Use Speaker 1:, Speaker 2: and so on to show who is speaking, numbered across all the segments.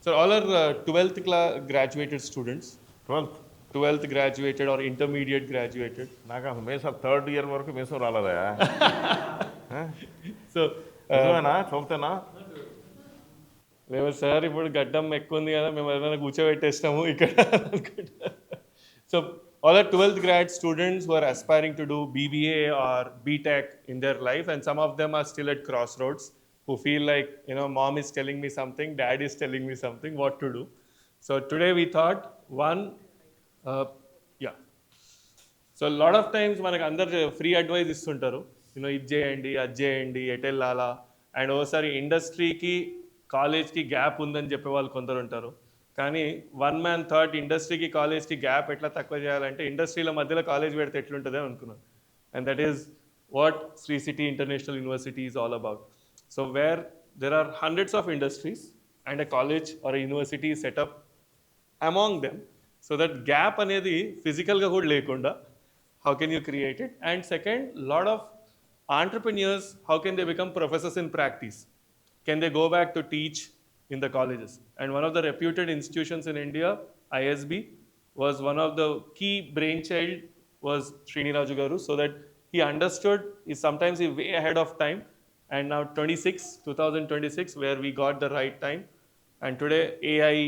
Speaker 1: So all are 12th class graduated students.
Speaker 2: 12th.
Speaker 1: 12th graduated or intermediate graduated.
Speaker 2: నాకు అసలు మేసం third year వరకు మేసం రాలేదా?
Speaker 1: So
Speaker 2: నిజమేనా? 12th-ఏనా?
Speaker 1: మేము సార్ ఇప్పుడు గడ్డం ఎక్కువ ఉంది కదా, మేము ఎవరైనా కూర్చోబెట్టేస్తాము ఇక్కడ. So all are 12th grad students who are aspiring to do BBA or BTech in their life, and some of them are still at crossroads, who feel like, mom is telling me something, dad is telling me something, what to do. So today we thought yeah. So lot of times మనకు అందరు free advice ఇస్తుంటారు, ఇది చేయండి, అది చేయండి, ఎటు వెళ్ళాలా. And ఓసారి ఇండస్ట్రీకి కాలేజ్కి గ్యాప్ ఉందని చెప్పే వాళ్ళు కొందరు ఉంటారు. కానీ వన్ మ్యాన్ థాట్ ఇండస్ట్రీకి కాలేజ్కి గ్యాప్ ఎట్లా తక్కువ చేయాలంటే ఇండస్ట్రీల మధ్యలో కాలేజ్ పెడితే ఎట్లుంటుంది అనుకున్నాను. And that is what Sri City international university is all about. So where there are hundreds of industries and a college or a university setup among them, so that gap అనేది ఫిజికల్గా కూడా లేకుండా how can you create it? And second, lot of entrepreneurs, how can they become professors in practice? Can they go back to teach in the colleges? And one of the reputed institutions in India, ISB, was one of the key brainchild was Sriniraju garu, so that he understood, is sometimes he way ahead of time. And now 2026, where we got the right time. And today AI,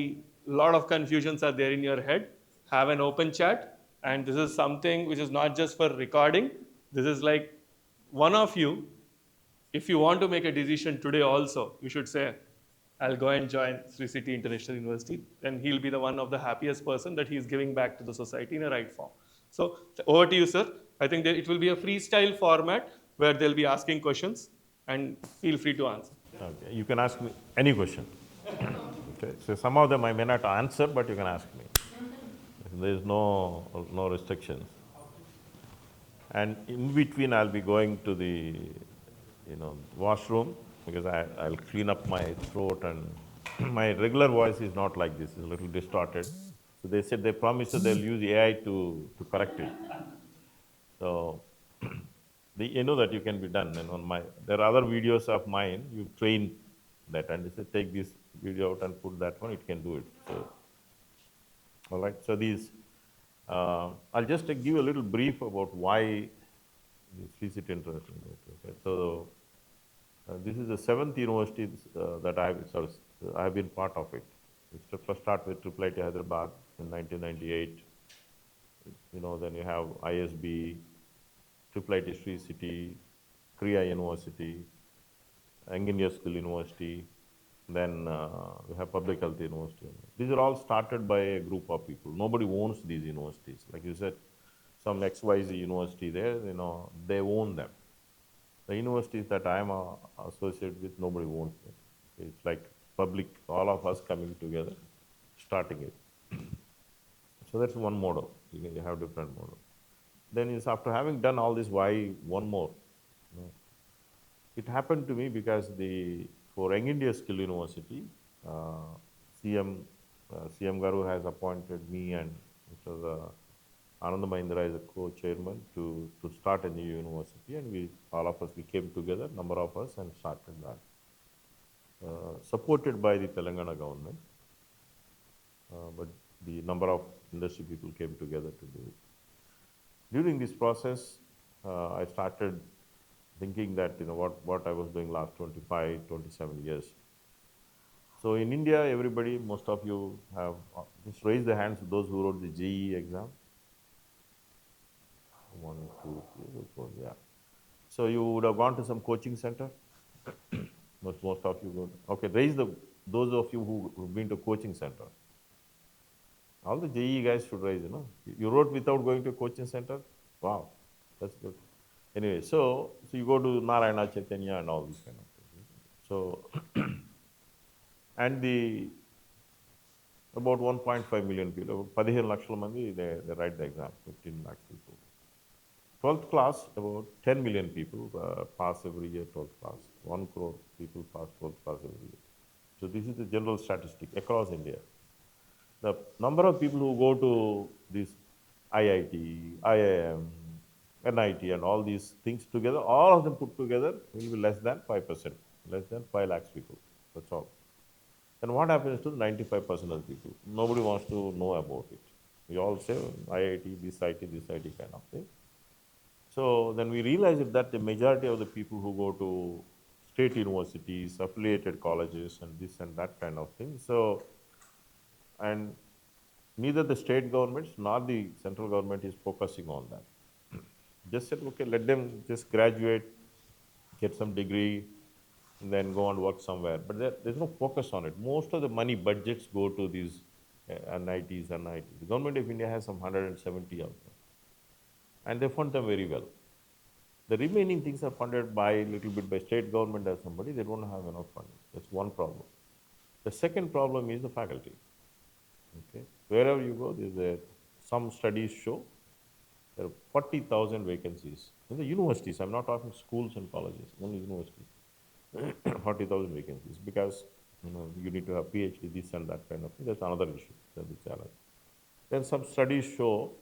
Speaker 1: lot of confusions are there in your head. Have an open chat. And this is something which is not just for recording. This is like one of you, if you want to make a decision today also, you should say, I'll go and join Sri City International University. Then he'll be the one of the happiest person that he is giving back to the society in a right form. So over to you, sir. I think that it will be a freestyle format where they'll be asking questions and feel free to answer.
Speaker 2: Okay. You can ask me any question. Okay. So some of them I may not answer, but you can ask me. There is no restrictions. And in between, I'll be going to the, washroom, because I'll clean up my throat, and my regular voice is not like this; it's a little distorted. So they said they promised that they'll use AI to correct it. So you know that you can be done. And there are other videos of mine. You train that, and they said take this video out and put that one. It can do it. So. All right, so these, I'll just give a little brief about why this Sri City International University. Okay. So this is the 7th university that I've been part of it. We first start with IIT Hyderabad in 1998. Then you have ISB, IIT Sri City, Kriya University, Engineer Skill University. Then we have Public Health University. These are all started by a group of people. Nobody owns these universities. Like you said, some XYZ university there, they own them. The universities that I am associated with, nobody owns them. It's like public, all of us coming together, starting it. So that's one model. You have different models. Then is after having done all this, why one more? It happened to me because for Engineer Skill University, CM Garu has appointed me and Mr. Anand Mahindra as a co-chairman to start a new university, and all of us came together, number of us, and started that. Supported by the Telangana government, but the number of industry people came together to do it. During this process, I started thinking that what I was doing last 25, 27 years. So in India, everybody, most of you have, just raise the hands of those who wrote the JEE exam. 1, 2, 3, 4, yeah. So you would have gone to some coaching center? most of you go. Okay, raise those of you who've been to coaching center. All the JEE guys should raise, You wrote without going to a coaching center? Wow, that's good. Anyway, so you go to Narayana, Chaitanya, and all these kind of things. So, and about 1.5 million people, 15 lakhs mandi, they write the exam, 15 lakhs people. 12th class, about 10 million people pass every year 12th class. 1 crore people pass 12th class every year. So this is the general statistic across India. The number of people who go to this IIT, IIM, NIT and all these things together, all of them put together will be less than 5%, less than 5 lakhs people. That's all. Then what happens to 95% of the people? Nobody wants to know about it. We all say IIT, this IT kind of thing. So then we realized that the majority of the people who go to state universities, affiliated colleges, and this and that kind of thing. So, and neither the state governments nor the central government is focusing on that. Just said, okay, let them just graduate, get some degree, and then go and work somewhere. But there's no focus on it. Most of the money budgets go to these NITs and IITs. The government of India has some 170 of them, and they fund them very well. The remaining things are funded by a little bit by state government or somebody. They don't have enough funding. That's one problem. The second problem is the faculty. Okay, wherever you go, some studies show there are 40,000 vacancies in the universities. I'm not talking schools and colleges, only universities. 40,000 vacancies because you need to have PhD, this and that kind of thing. That's another issue. That's the challenge. Then some studies show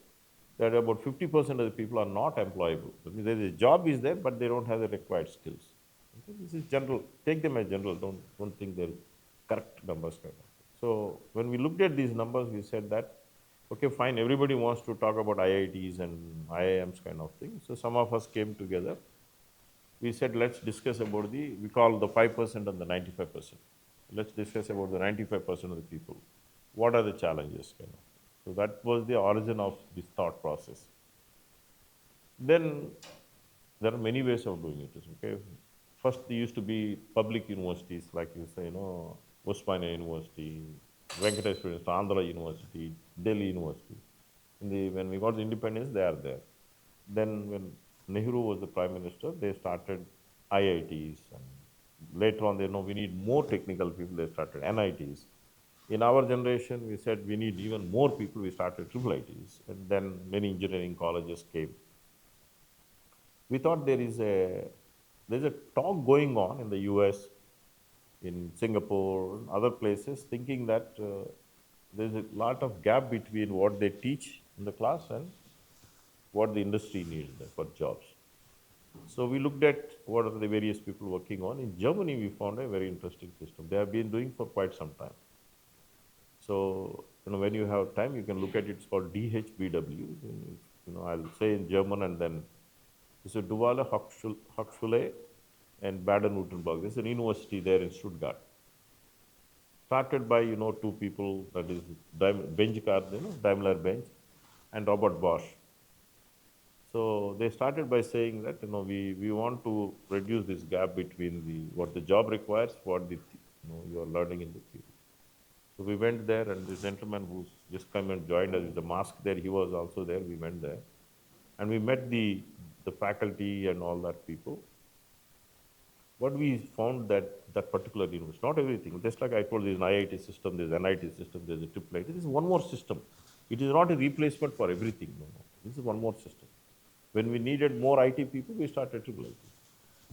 Speaker 2: that about 50% of the people are not employable. The job is there, but they don't have the required skills. Okay? This is general. Take them as general. Don't think they're correct numbers kind of. So when we looked at these numbers, we said that, okay, fine, everybody wants to talk about IITs and IIMs kind of thing. So some of us came together. We said, let's discuss about we call the 5% and the 95%. Let's discuss about the 95% of the people. What are the challenges? Kind of. So that was the origin of this thought process. Then there are many ways of doing it. Okay, first there used to be public universities, like you say, Osmania University, Venkateswara University, Andhra University, Delhi University. When we got the independence, they are there. Then when Nehru was the prime minister, they started IITs, and later on they know we need more technical people. They started NITs. In our generation, we said we need even more people. We started IIITs, and then many engineering colleges came. We thought there's a talk going on in the US, in Singapore, other places, thinking that there's a lot of gap between what they teach in the class and what the industry needs for jobs. So we looked at what are the various people working on. In Germany, we found a very interesting system. They have been doing for quite some time. So when you have time, you can look at it. It's called DHBW. I'll say in German, and then it's a Duale Hochschule and Baden-Württemberg. There's an university there in Stuttgart. Started by two people, that is Bench car, Daimler Bench, and Robert Bosch. So they started by saying that we want to reduce this gap between what the job requires, what you are learning in the field. So we went there, and this gentleman who's just come and joined us with the mask there, he was also there. We went there, and we met the faculty and all that people. What we found that particular university, not everything, just like I told, there's an IIT system, there's an NIT system, there's a IIIT. This is one more system. It is not a replacement for everything. No. This is one more system. When we needed more IT people, we started IIIT.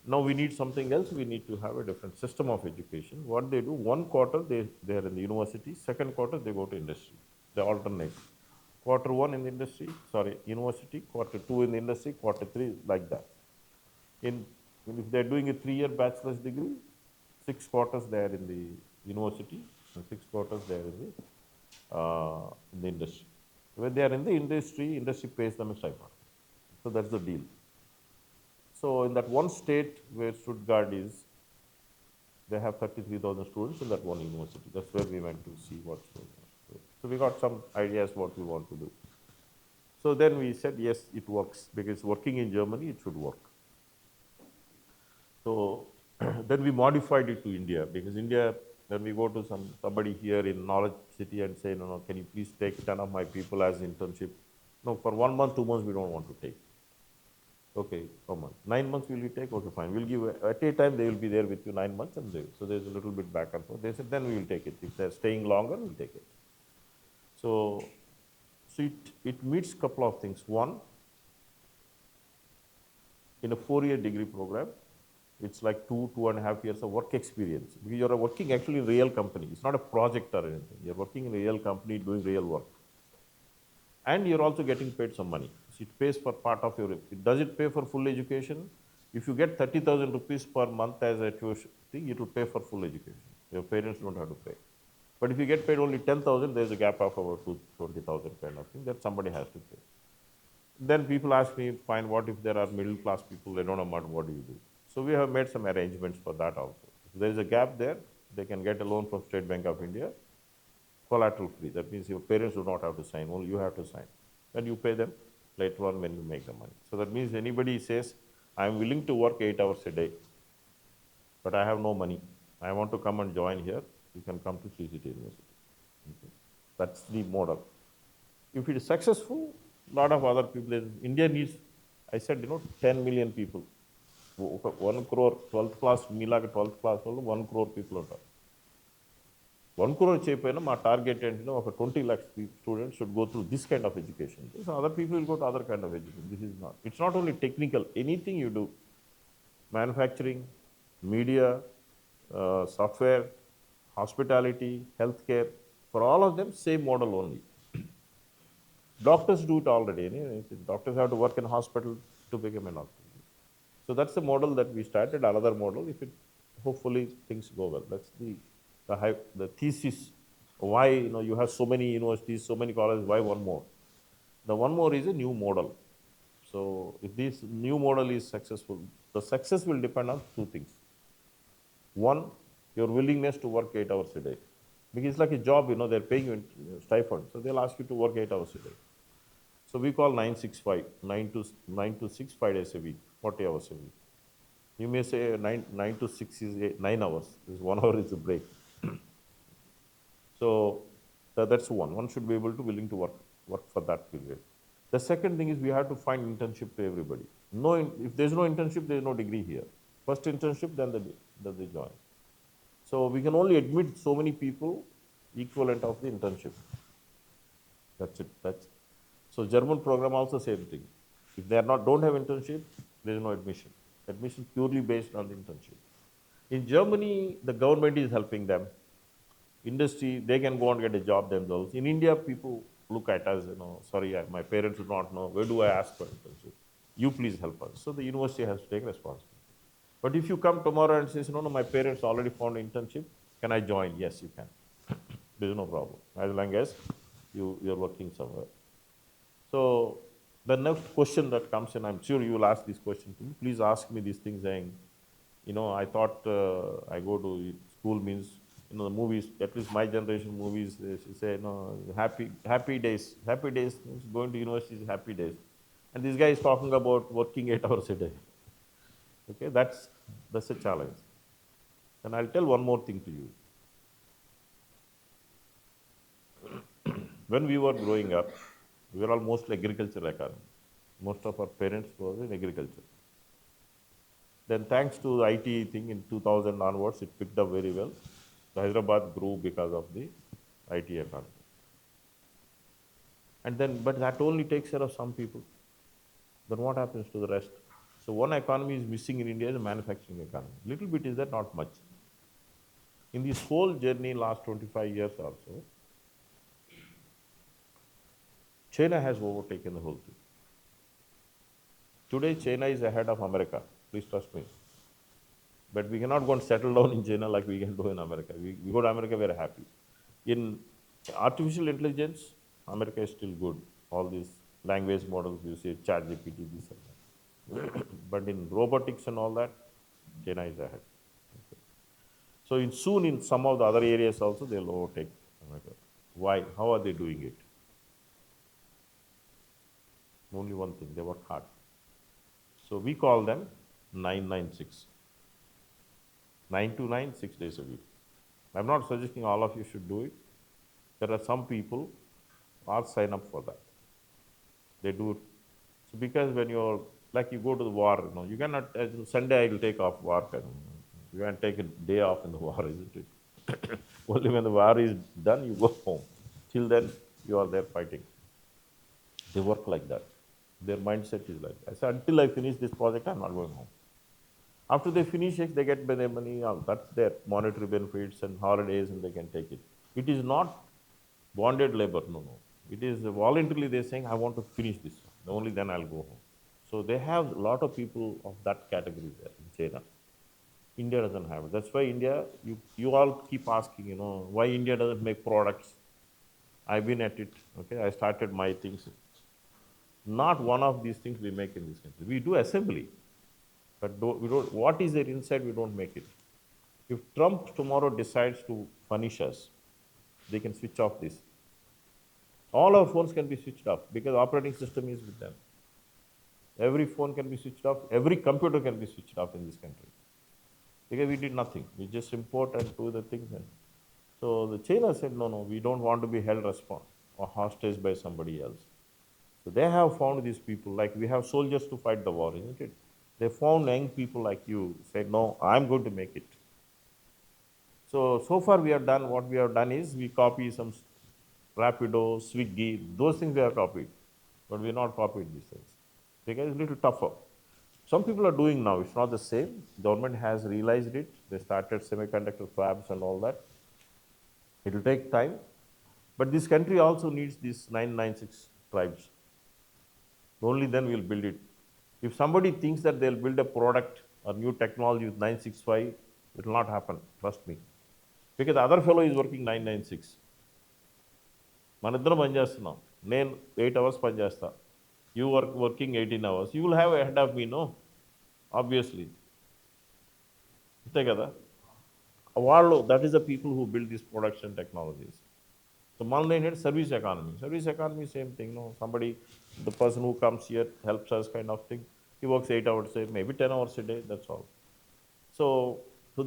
Speaker 2: Now we need something else. We need to have a different system of education. What they do, one quarter they are in the university, second quarter they go to industry. They alternate. Quarter one in the university, quarter two in the industry, quarter three, like that. If they're doing a 3-year bachelor's degree, 6 quarters they are in the university, and 6 quarters they are in the industry. When they are in the industry pays them a stipend. So that's the deal. So in that one state where Stuttgart is, they have 33,000 students in that one university. That's where we went to see what's going on. So we got some ideas what we want to do. So then we said, yes, it works, because working in Germany, it should work. So then we modified it to India, because India, when we go to somebody here in Knowledge City and say, no, can you please take 10 of my people as internship? No, for 1 month, 2 months, we don't want to take. Okay, 1 month. 9 months will you take? Okay, fine. We'll give, at a time, they will be there with you 9 months, and so there's a little bit back and forth. They said, then we will take it. If they're staying longer, we'll take it. So it meets a couple of things. One, in a 4-year degree program, it's like 2.5 years of work experience. Because you're working actually in a real company. It's not a project or anything. You're working in a real company doing real work. And you're also getting paid some money. So it pays for part of your, does it pay for full education? If you get 30,000 rupees per month as a tuition thing, it will pay for full education. Your parents don't have to pay. But if you get paid only 10,000, there's a gap of about 20,000 kind of thing that somebody has to pay. Then people ask me, fine, what if there are middle class people, they don't know much, what do you do? So we have made some arrangements for that also. If there is a gap there, they can get a loan from State Bank of India, collateral free. That means your parents do not have to sign, only you have to sign. Then you pay them later on when you make the money. So that means anybody says, I'm willing to work 8 hours a day, but I have no money. I want to come and join here, you can come to CCT University. Okay. That's the model. If it is successful, a lot of other people, India needs, I said, 10 million people. 1 crore, 12th class, Mila 12th class, 1 crore people are. 1 crore cheapena, my target and of 20 lakh students should go through this kind of education. So other people will go to other kind of education. This is not. It's not only technical. Anything you do, manufacturing, media, software, hospitality, healthcare, for all of them, same model only. Doctors do it already. Doctors have to work in hospital to become a doctor. So that's the model that we started. Another model, if it hopefully things go well. That's the thesis. Why you have so many universities, so many colleges? Why one more? The one more is a new model. So if this new model is successful, the success will depend on two things. One, your willingness to work 8 hours a day. Because it's like a job, they're paying you stipend. So they'll ask you to work 8 hours a day. So we call 965, 9 to 6, 5 days a week, 40 hours a week. You may say 9 to 6 is 9 hours. This 1 hour is a break. So that's one. One should be able to willing to work for that period. The second thing is we have to find internship to everybody. If there's no internship, there's no degree here. First internship, then they join. So we can only admit so many people equivalent of the internship. That's it. So German program also same thing. If they don't have internship, there is no admission. Admission purely based on the internship. In Germany, the government is helping them. Industry, they can go and get a job themselves. In India, people look at us, sorry, my parents do not know. Where do I ask for internship? You please help us. So the university has to take responsibility. But if you come tomorrow and say, no, my parents already found internship, can I join? Yes, you can. There is no problem, as long as you're working somewhere. So the next question that comes in, I'm sure you will ask this question to me. Please ask me these things saying, I thought I go to school means, the movies, at least my generation movies, they say, happy days. Happy days means going to university is happy days. And this guy is talking about working 8 hours a day. Okay, that's a challenge. And I'll tell one more thing to you. When we were growing up, we were all mostly agricultural economy. Most of our parents were in agriculture. Then thanks to the IT thing in 2000 onwards, it picked up very well. So Hyderabad grew because of the IT economy. And then, but that only takes care of some people. Then what happens to the rest? So one economy is missing in India is the manufacturing economy. Little bit is that, not much. In this whole journey, last 25 years also, China has overtaken the whole thing. Today, China is ahead of America. Please trust me. But we cannot go and settle down in China like we can do in America. We go to America, we are happy. In artificial intelligence, America is still good. All these language models, you see, ChatGPT, this and that. But in robotics and all that, China is ahead. Okay. So soon in some of the other areas also, they'll overtake America. Why? How are they doing it? Only one thing, they work hard. So we call them 996. 9 to 9, 6 days a week. I'm not suggesting all of you should do it. There are some people who are sign up for that. They do it. So because when you're, like you go to the war, you cannot, Sunday I will take off work. You can't take a day off in the war, isn't it? Only when the war is done, you go home. Till then, you are there fighting. They work like that. Their mindset is like that. I said, until I finish this project, I'm not going home. After they finish it, they get their money, that's their monetary benefits and holidays, and they can take it. It is not bonded labor, no. It is voluntarily they're saying, I want to finish this. Only then I'll go home. So they have a lot of people of that category there in China. India doesn't have it. That's why India, you all keep asking, why India doesn't make products. I've been at it, okay? I started my things. Not one of these things we make in this country. We do assembly, but we don't, what is there inside, we don't make it. If Trump tomorrow decides to punish us, they can switch off this. All our phones can be switched off because operating system is with them. Every phone can be switched off. Every computer can be switched off in this country. Because we did nothing. We just import and do the things. And so the China said, no, we don't want to be held responsible or hostage by somebody else. So they have found these people, like we have soldiers to fight the war, isn't it? They found young people like you, said, no, I'm going to make it. So far we have done, what we have done is we copy some Rapido, Swiggy, those things we have copied. But we have not copied these things. Because it's a little tougher. Some people are doing now, it's not the same. Government has realized it. They started semiconductor fabs and all that. It will take time. But this country also needs these 996 tribes. Only then we'll build it. If somebody thinks that they'll build a product or new technology with 965, it will not happen, trust me. Because the other fellow is working 996. మన ఇద్దరం పని చేస్తున్నాం. నేను 8 hours పని చేస్తా. You are working 18 hours. You will have ahead of me, no? Obviously. అంతే కదా? వాళ్ళు, that is the people who build these products and technologies. So మనల్ని ఏంటంటే service economy. Service economy, same thing, no? Somebody, the person who comes here, helps us kind of thing. He works 8 hours a day, maybe 10 hours a day, that's all. So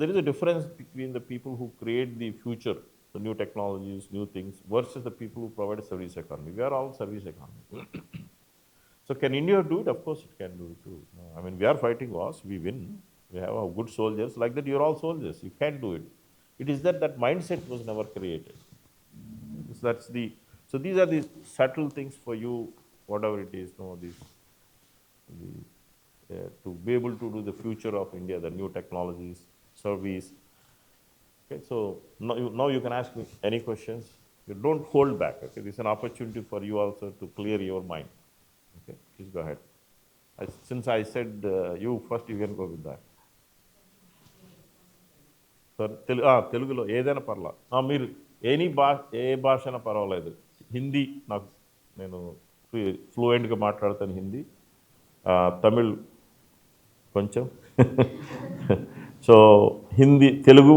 Speaker 2: there is a difference between the people who create the future, the new technologies, new things, versus the people who provide a service economy. We are all service economy. So can India do it? Of course it can do it too. I mean, we are fighting wars, we win. We have our good soldiers. Like that, you're all soldiers. You can do it. It is that mindset was never created. So these are the subtle things for you, whatever it is, to be able to do the future of India, the new technologies, service. Okay, so now you can ask me any questions. You don't hold back. Okay, this is an opportunity for you also to clear your mind. Okay, please go ahead. Since I said you first, you can go with that. Sir, తెలుగులో ఏదైనా పర్లా. మీరు ఏ భాష అయినా పర్వాలేదు. హిందీ నేను ఫ్లూయెంట్గా మాట్లాడతాను హిందీ, తమిళ్ కొంచెం. So Hindi, Telugu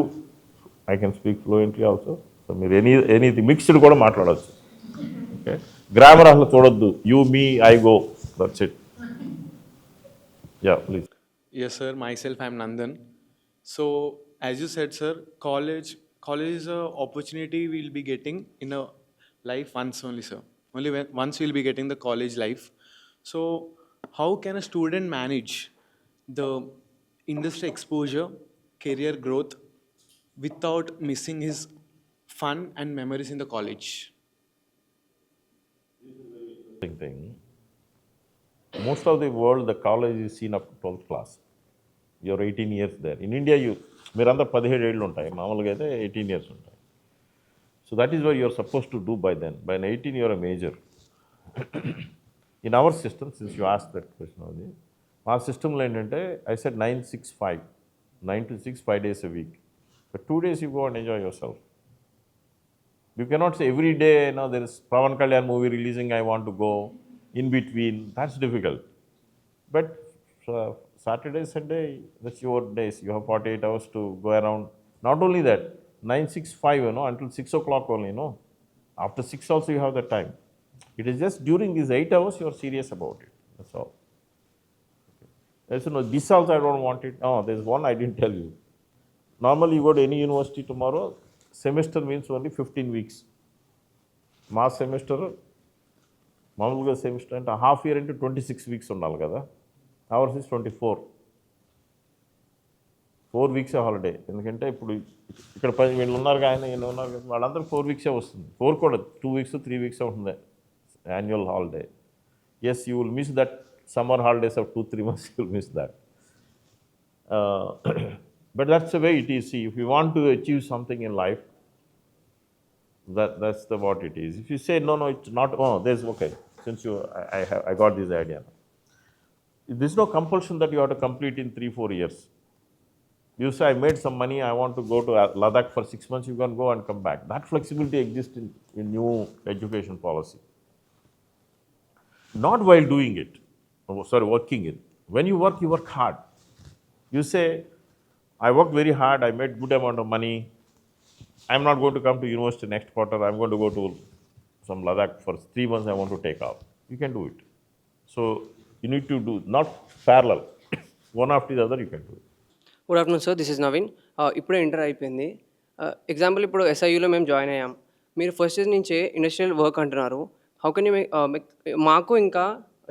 Speaker 2: I can speak fluently also. So మీరు ఎనీథింగ్ మిక్స్డ్ కూడా మాట్లాడవచ్చు. ఓకే, గ్రామర్ అసలు చూడొద్దు. You, me, I, go, that's it. Yeah, please.
Speaker 3: Yes, sir. Myself, I'm Nandan. So, as you said, sir, college is a opportunity we'll be getting in a life once only, sir. Once we'll be getting the college life. So, how can a student manage the industry exposure, career growth, without missing his fun and memories in the college?
Speaker 2: Thing. Most of the world, the college is seen up to 12th class. You're 18 years there. In India, మీరంతా 17 ఏళ్ళు ఉంటాయి, మామూలుగా అయితే 18 years ఉంటాయి. So that is what you're supposed to do by then. By 18, you're a major. In our system, since you asked that question, our system ఏంటంటే, I said 9-6-5, 9 to 6, 5 days a week. But 2 days you go and enjoy yourself. You cannot say every day, there is Pawan Kalyan movie releasing, I want to go. In between, that's difficult. But Saturday, Sunday, that's your days. You have 48 hours to go around. Not only that, 9-6-5, until 6 o'clock only, After 6 also you have the time. It is just during these 8 hours you are serious about it. That's all. Okay. This also I don't want it. Oh, there's one I didn't tell you. Normally you go to any university tomorrow, semester means only 15 weeks. Mass semester, మామూలుగా semester అంటే half year అంటే 26 weeks ఉండాలి కదా. Hours is 24. 4 weeks holiday. ఎందుకంటే ఇప్పుడు ఇక్కడ వీళ్ళు ఉన్నారు కానీ వీళ్ళు ఉన్నారు కదా, వాళ్ళందరూ 4 weeks వస్తుంది. 4 కూడా 2 weeks 3 weeks ఉంటుంది annual holiday. Yes, you will miss that summer holidays of 2-3 months, you will miss that. But that's the way it is. See, if you want to achieve something in life, that's what it is. If you say no, it's not. Oh, there's okay. Since I got this idea. There's no compulsion that you have to complete in 3-4 years. You say, I made some money, I want to go to Ladakh for 6 months, you can go and come back. That flexibility exists in new education policy. Not while doing it, working it. When you work hard. You say, I worked very hard, I made good amount of money, I'm not going to come to university next quarter, I'm going to go to some Ladakh for 3 months, I want to take off. You can do it. So you need to do, not parallel. One after the other, you can do it.
Speaker 4: Good afternoon sir, this is Naveen. ఇప్పుడే inter అయిపోయింది. Example ఇప్పుడు ఎస్ఐయులో మేము join అయ్యాం. మీరు first year నుంచే industrial work అంటున్నారు. How can you మాకు ఇంకా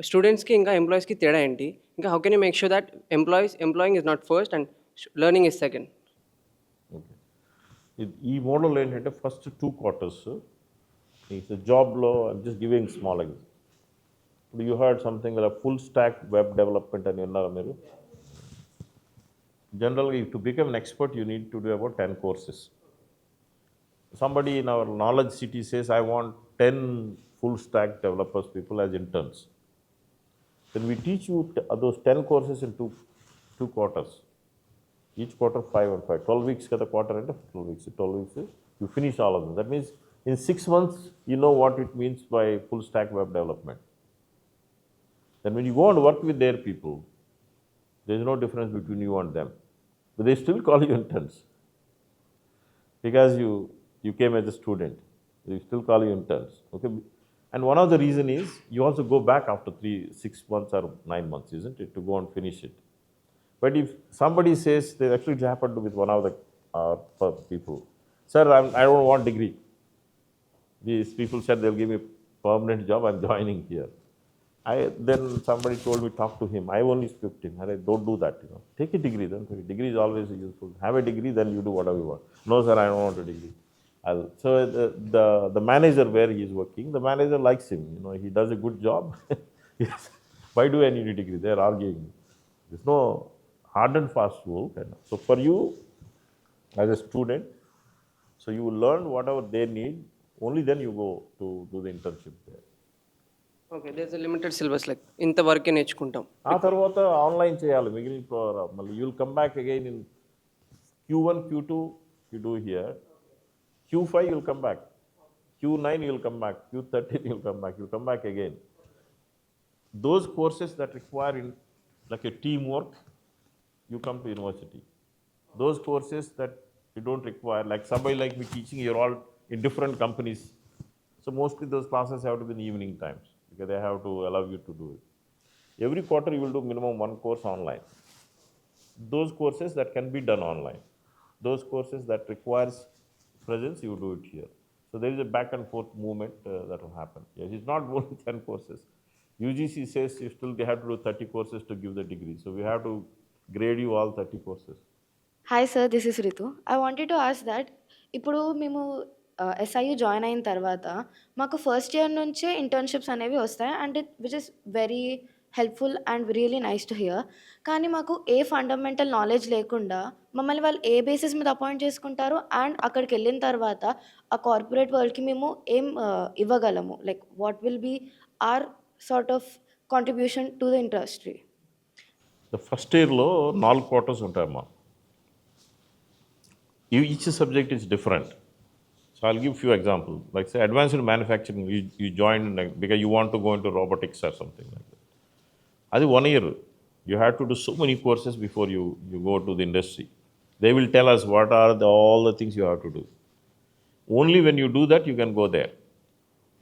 Speaker 4: స్టూడెంట్స్కి ఇంకా ఎంప్లాయీస్కి తేడా ఏంటి? ఇంకా how can you make sure that employing is not first and learning is second?
Speaker 2: Okay, ఈ మోడల్ ఏంటంటే ఫస్ట్ 2 quarters is a జాబ్లో జస్ట్ గివింగ్ స్మాల్ ఎగ్జాంపుల్. ఇప్పుడు you heard something full stack web development అని విన్నారా మీరు? Generally, to become an expert, you need to do about 10 courses. Somebody in our knowledge city says, I want 10 full stack developers people as interns. Then we teach you those 10 courses in two quarters. Each quarter 5 and 5. 12 weeks kada quarter and 12 weeks. 12 weeks, you finish all of them. That means in 6 months, you know what it means by full stack web development. Then when you go and work with their people, there is no difference between you and them. But they still call you interns. Because you came as a student. They still call you interns. Okay? And one of the reason is you also go back after 6 months or 9 months, isn't it? To go and finish it. But if somebody says, they actually happened with one of the people. Sir, I don't want degree. These people said they'll give me a permanent job, I'm joining here. Then somebody told me, talk to him. I only spoke to him. I said, don't do that. Take a degree then. Degree is always useful. Have a degree, then you do whatever you want. No, sir, I don't want a degree. So the manager where he is working, the manager likes him. He does a good job. Yes. Why do I need a degree? They are arguing. There's no hard and fast rule. So for you, as a student, so you will learn whatever they need. Only then you go to do the internship there.
Speaker 4: Okay, there is a limited syllabus, like ఇంతవరకే నేర్చుకుంటాం.
Speaker 2: ఆ తర్వాత online చేయాలి మిగిలిన మళ్ళీ you will come back again in Q1, Q2 you do here, Q5 you will come back, Q9 you will come back, Q13 you will come back, you will come back again. Those courses that require like a teamwork, you come to university. Those courses that you don't require, like somebody like me teaching, you're all in different companies, so mostly those classes have to be in the evening times because they have to allow you to do it. Every quarter you will do minimum 1 course online. Those courses that can be done online. Those courses that requires presence, you do it here. So there is a back and forth movement that will happen. Yes, it's not only 10 courses. UGC says you still they have to do 30 courses to give the degree. So we have to grade you all 30 courses.
Speaker 5: Hi sir, this is Ritu. I wanted to ask that ఇప్పుడు మేము SIU join అయిన తర్వాత మాకు first year నుంచే internships అనేవి వస్తాయి and which is very helpful and really nice to hear. కానీ మాకు ఏ ఫండమెంటల్ నాలెడ్జ్ లేకుండా మమ్మల్ని వాళ్ళు ఏ బేసిస్ మీద అపాయింట్ చేసుకుంటారు అండ్ అక్కడికి వెళ్ళిన తర్వాత ఆ కార్పొరేట్ వరల్డ్కి మేము ఏం ఇవ్వగలము, like what will be or sort of contribution to the industry?
Speaker 2: The first year లో 4 quarters ఉంటాయమ్మా. Each subject is different. So I'll give few examples. Like say advanced manufacturing, you join because you want to go into robotics or something like that. That's 1 year. You have to do so many courses before you go to the industry. They will tell us what are all the things you have to do. Only when you do that, you can go there.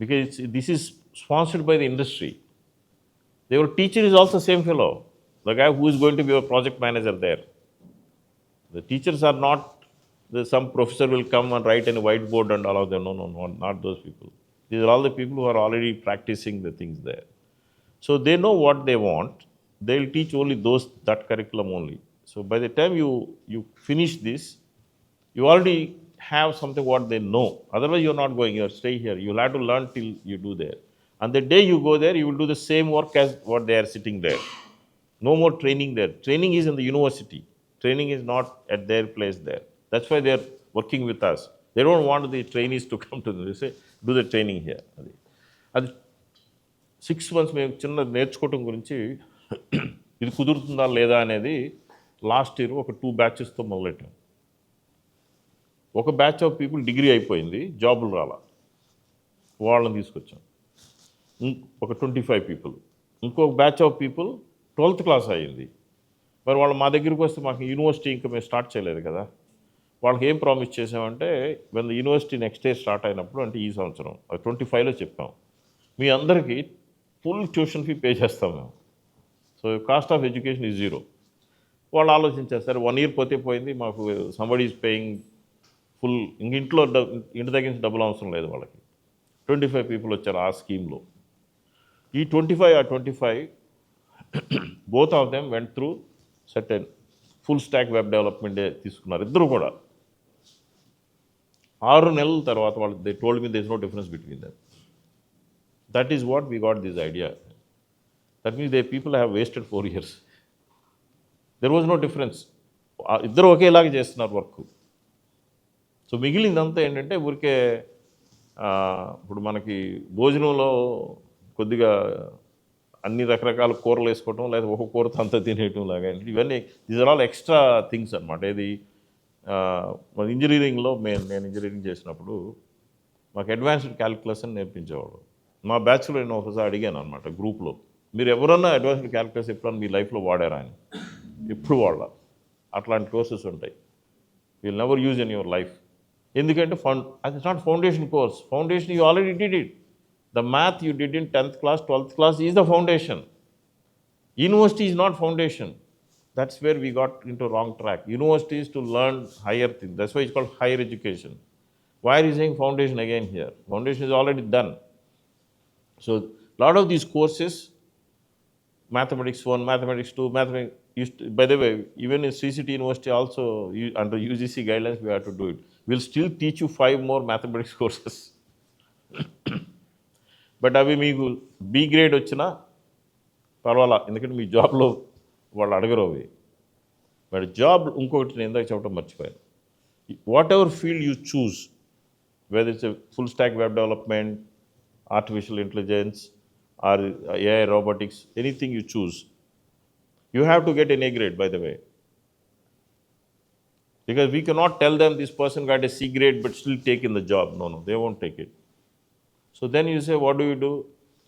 Speaker 2: Because this is sponsored by the industry. Your teacher is also same fellow. The guy who is going to be a project manager there. The teachers are not, some professor will come and write in a whiteboard and all of them. No, not those people. These are all the people who are already practicing the things there. So they know what they want. They'll teach only that curriculum only. So by the time you finish this, you already have something what they know. Otherwise you're not going, you're stay here. You'll have to learn till you do there. And the day you go there, you will do the same work as what they are sitting there. No more training there. Training is in the university. Training is not at their place there. That's why they're working with us. They don't want the trainees to come to them. They say, do the training here. అది 6 months మేము చిన్న నేర్చుకోవటం గురించి ఇది కుదురుతుందా లేదా అనేది last year ఒక 2 బ్యాచెస్తో మొదలెట్టాం. ఒక బ్యాచ్ ఆఫ్ పీపుల్ డిగ్రీ అయిపోయింది, జాబులు రాలా, వాళ్ళని తీసుకొచ్చాం. ఒక 25 పీపుల్. ఇంకొక batch of people 12th class అయ్యింది. మరి వాళ్ళు మా దగ్గరికి వస్తే మాకు యూనివర్సిటీ ఇంకా మేము స్టార్ట్ చేయలేదు కదా, వాళ్ళకి ఏం ప్రామిస్ చేసామంటే when the university next year start అయినప్పుడు, అంటే ఈ సంవత్సరం 25లో చెప్పాం, మీ అందరికీ ఫుల్ ట్యూషన్ ఫీ పే చేస్తాం మేము. So cost of education is 0. వాళ్ళు ఆలోచించారు, సరే 1 ఇయర్ పోతే పోయింది, మాకు సంబడి ఈజ్ పేయింగ్ ఫుల్, ఇంక ఇంటి దగ్గర నుంచి డబ్బులు అవసరం లేదు వాళ్ళకి. 25 పీపుల్ వచ్చారు ఆ స్కీమ్లో. ఈ 25 both of them went through certain full stack web డెవలప్మెంటే తీసుకున్నారు ఇద్దరు కూడా. 6 నెలల తర్వాత వాళ్ళు they told me there is no difference between them. That is what we got this idea. That means the people have wasted 4 years. There was no difference. ఇద్దరు ఒకేలాగా చేస్తున్నారు వర్క్. సో మిగిలిందంతా ఏంటంటే ఊరికే ఇప్పుడు మనకి భోజనంలో కొద్దిగా అన్ని రకరకాల కూరలు వేసుకోవటం, లేదా ఒక కూరతో అంతా తినేయటం లాగా, ఇవన్నీ these are all extra things అనమాట. ఇది మన ఇంజనీరింగ్లో నేను ఇంజనీరింగ్ చేసినప్పుడు మాకు అడ్వాన్స్డ్ క్యాలిక్యులస్ అని నేర్పించేవాడు. మా బ్యాచ్లో నేను ఒకసారి అడిగాను అనమాట గ్రూప్లో, మీరు ఎవరన్నా అడ్వాన్స్డ్ క్యాలిక్యులస్ ఎప్పుడన్నా మీ లైఫ్లో వాడారా అని. ఎప్పుడు వాడాల, అట్లాంటి కోర్సెస్ ఉంటాయి, will never use in your life. ఎందుకంటే అది not foundation course. Foundation you already did it. The math you did in 10th class, 12th class is the foundation. University is not foundation. That's where we got into wrong track. University is to learn higher things. That's why it's called higher education. Why are you saying foundation again here? Foundation is already done. So a lot of these courses, mathematics 1, mathematics 2, mathematics, by the way, even in CCT University also, under UGC guidelines, we have to do it. We'll still teach you 5 more mathematics courses. But అవి మీకు B grade వచ్చినా పర్వాలా, ఎందుకంటే మీ జాబ్లో వాళ్ళు అడగరు అవి. But job ఇంకొకటి నేను ఇందాక చెప్పడం మర్చిపోయాను. Whatever field you choose, whether it's full stack web development, artificial intelligence or AI robotics, anything you choose, you have to get an A grade, by the way. Because we cannot tell them this person got a C grade but still take in the job. No, they won't take it. So then you say, what do you do?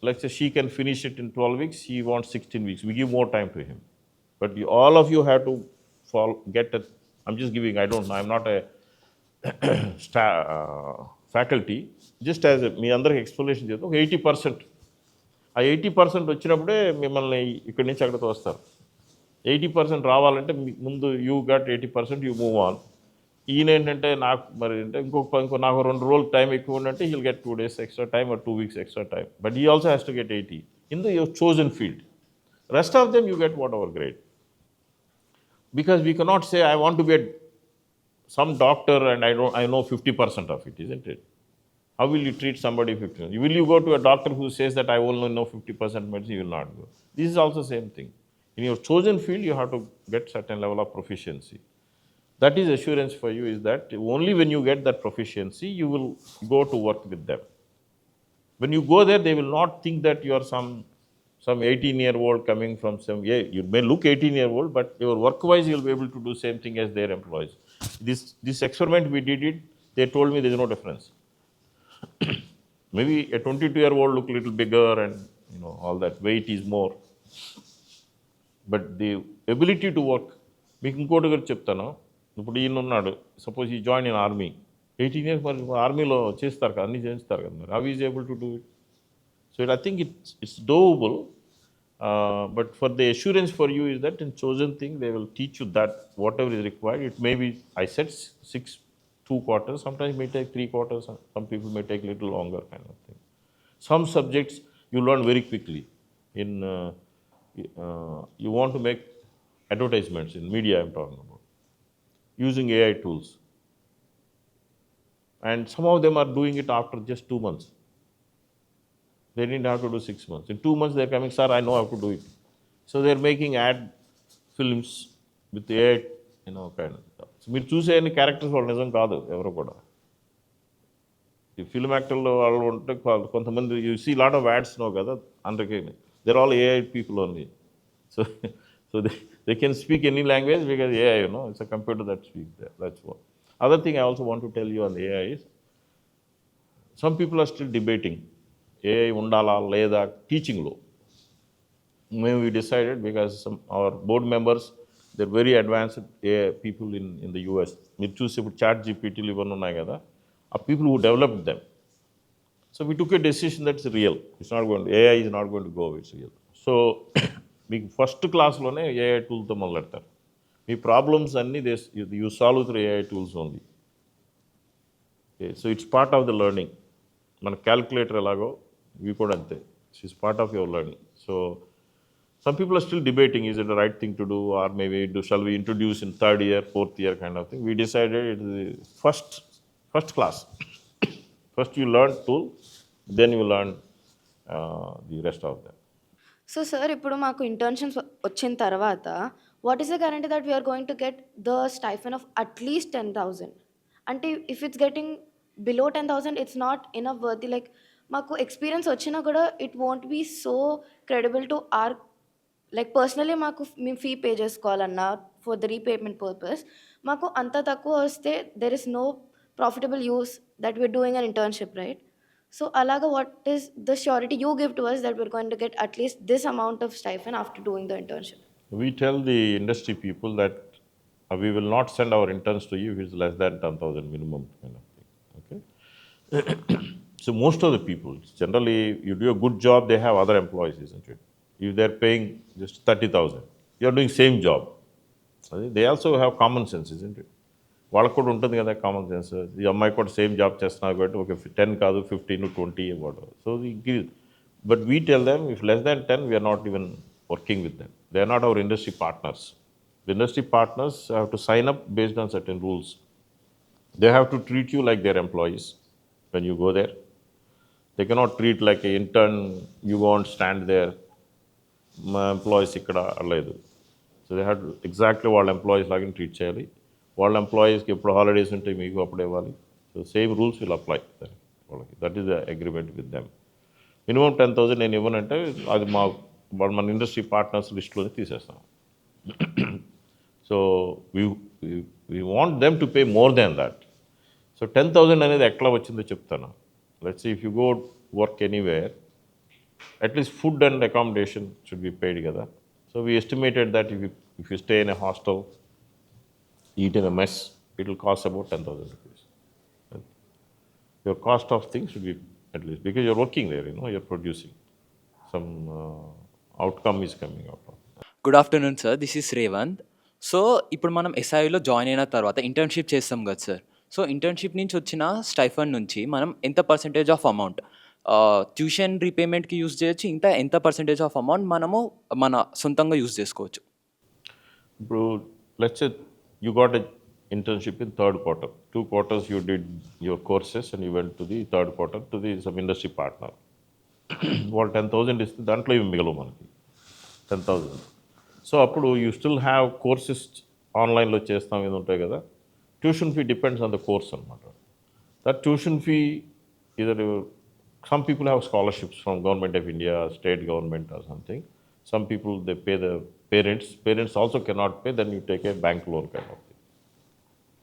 Speaker 2: Let's say she can finish it in 12 weeks, he wants 16 weeks. We give more time to him. But all of you have to I'm just giving, I don't know, I'm not a faculty. Just as మీ అందరికి explanation చేద్దాం, ఒక 80%. ఆ 80% వచ్చినప్పుడే మిమ్మల్ని ఇక్కడి నుంచి అక్కడితో వస్తారు. 80% రావాలంటే ముందు you got 80%, you move on. ఈయన ఏంటంటే నాకు మరి అంటే ఇంకో నాకు 2 రోజులు టైం ఎక్కువ ఉందంటే he'll get 2 days extra time or 2 weeks extra time. But he also has to get 80 in the your chosen field. Rest of them you get whatever grade. Because we cannot say I want to be some doctor and I know 50% of it, isn't it? How will you treat somebody 50%? Will you go to a doctor who says that I only know 50% medicine? You will not go. This is also same thing. In your chosen field, you have to get certain level of proficiency. That is assurance for you, is that only when you get that proficiency, you will go to work with them. When you go there, they will not think that you are some 18-year-old coming from some, you may look 18-year-old, but your work-wise, you'll be able to do same thing as their employees. This experiment, we did it, they told me there's no difference. Maybe a 22-year-old look a little bigger and, all that, weight is more. But the ability to work, మీకు ఇంకోటి కూడా చెప్తాను. ఇప్పుడు ఈయన ఉన్నాడు, suppose ఈ join in army, 18 years మరి ఆర్మీలో చేస్తారు కదా, అన్నీ చేస్తారు కదా, మరి how is able to do it? So I think it's doable, but for the assurance for you is that in chosen thing, they will teach you that whatever is required. It may be, I said 2 quarters, sometimes it may take 3 quarters, some people may take little longer kind of thing. Some subjects you learn very quickly. You want to make advertisements in media, I'm talking about, using AI tools. And some of them are doing it after just 2 months. They didn't have to do 6 months. In 2 months, they're coming, sir, I know how to do it. So they're making ad films with AI, kind of stuff. So మీరు చూసే అన్ని characters వాళ్ళు నిజం కాదు ఎవరు కూడా. ఈ film యాక్టర్లో వాళ్ళు ఉంటే కొంతమంది you see lot of ads no కదా, అందరికీ there all AI people only. So So they can speak any language because AI, it's a computer that speaks there. That's one. Other thing I also want to tell you on AI is, some people are still debating AI undala leda teaching law. Maybe we decided because our board members, they're very advanced AI people in the US. మీరు చూసి ఇప్పుడు chat జీపీటీలు ఇవన్నీ ఉన్నాయి కదా, ఆ people who developed them. So we took a decision that's real. It's not going to, AI is not going to go away, it's real. So మీకు first క్లాస్లోనే AI టూల్తో మొదలెడతారు. మీ problems అన్నీ you solve through AI tools only. Okay, so it's part of the learning. మన calculator ఎలాగో ఇవి కూడా అంతే. It's part of your learning. So some people are still debating, is it the right thing to do, or maybe shall we introduce in third year, fourth year kind of thing. We decided it is first class. First you learn tool, then you learn the rest of them.
Speaker 5: So sir ఇప్పుడు మాకు internships వచ్చిన తర్వాత what is the guarantee that we're going to get the stipend of at least 10,000? అంటే if it's getting below 10,000 it's not enough worthy. Like మాకు experience వచ్చినా కూడా it won't be so credible to or, like personally మాకు మేము fee pay చేసుకోవాలన్నా for the repayment purpose మాకు అంత తక్కువ వస్తే there is no profitable use that we're doing an internship, right? So అలాగా what is the surety you give to us that we're going to get at least this amount of stipend after doing the internship?
Speaker 2: We tell the industry people that we will not send our interns to you if it's less than 10,000 minimum kind of thing. Okay. So most of the people, generally, you do a good job, they have other employees, isn't it? If they're paying just 30,000, you're doing same job. They also have common sense, isn't it? వాళ్ళకు కూడా ఉంటుంది కదా common sense. ఈ అమ్మాయి కూడా same job చేస్తున్నారు కాబట్టి ఒక 10 కాదు 15, 20 what. So but we tell them if less than 10 we are not even working with them. They are not our industry partners. The industry partners have to sign up based on certain rules. They have to treat you like their employees when you go there. They cannot treat like a intern, you want stand there, మా employees ఇక్కడ లేదు. So they have exactly వాళ్ళ employees లాగా treat చేయాలి. వాళ్ళ ఎంప్లాయీస్కి ఎప్పుడు holidays ఉంటే మీకు అప్పుడు ఇవ్వాలి. So same rules will apply వాళ్ళకి. That is the agreement with them. Minimum 10,000 నేను ఇవ్వనంటే అది మన ఇండస్ట్రీ పార్ట్నర్స్ లిస్టులోనే తీసేస్తాం. So we want them to pay more than that. So 10,000 అనేది ఎట్లా వచ్చిందో చెప్తాను. Let's if you go work anywhere, at least food and accommodation should be paid కదా. So we estimated that if you stay in a hostel, eat in a mess, it will cost about 10,000 rupees. Your cost of things should be at least, because you're working there, you're producing. Some outcome is coming out of it.
Speaker 6: Good afternoon sir, this is Revanth. So ఇప్పుడు మనం ఎస్ఐలో join అయిన తర్వాత internship చేస్తాం కదా sir. So internship నుంచి వచ్చిన stipend నుంచి మనం ఎంత పర్సెంటేజ్ ఆఫ్ అమౌంట్ ట్యూషన్ రీపేమెంట్కి యూజ్ చేయొచ్చు, ఇంకా ఎంత పర్సెంటేజ్ ఆఫ్ అమౌంట్ మనము మన సొంతంగా యూజ్ చేసుకోవచ్చు?
Speaker 2: ఇప్పుడు let's say you got an internship in third quarter. 2 quarters you did your courses and you went to the third quarter to some industry partner. వాళ్ళు 10,000 ఇస్తే దాంట్లో ఇవి మిగలవు మనకి 10,000. సో అప్పుడు యూ స్టిల్ హ్యావ్ కోర్సెస్ ఆన్లైన్లో చేస్తాం ఇది ఉంటాయి కదా. Tuition fee depends on the course అనమాట. That tuition fee either some people have scholarships from government of India, state government or something. Some people they pay the parents also cannot pay, then you take a bank loan kind of thing.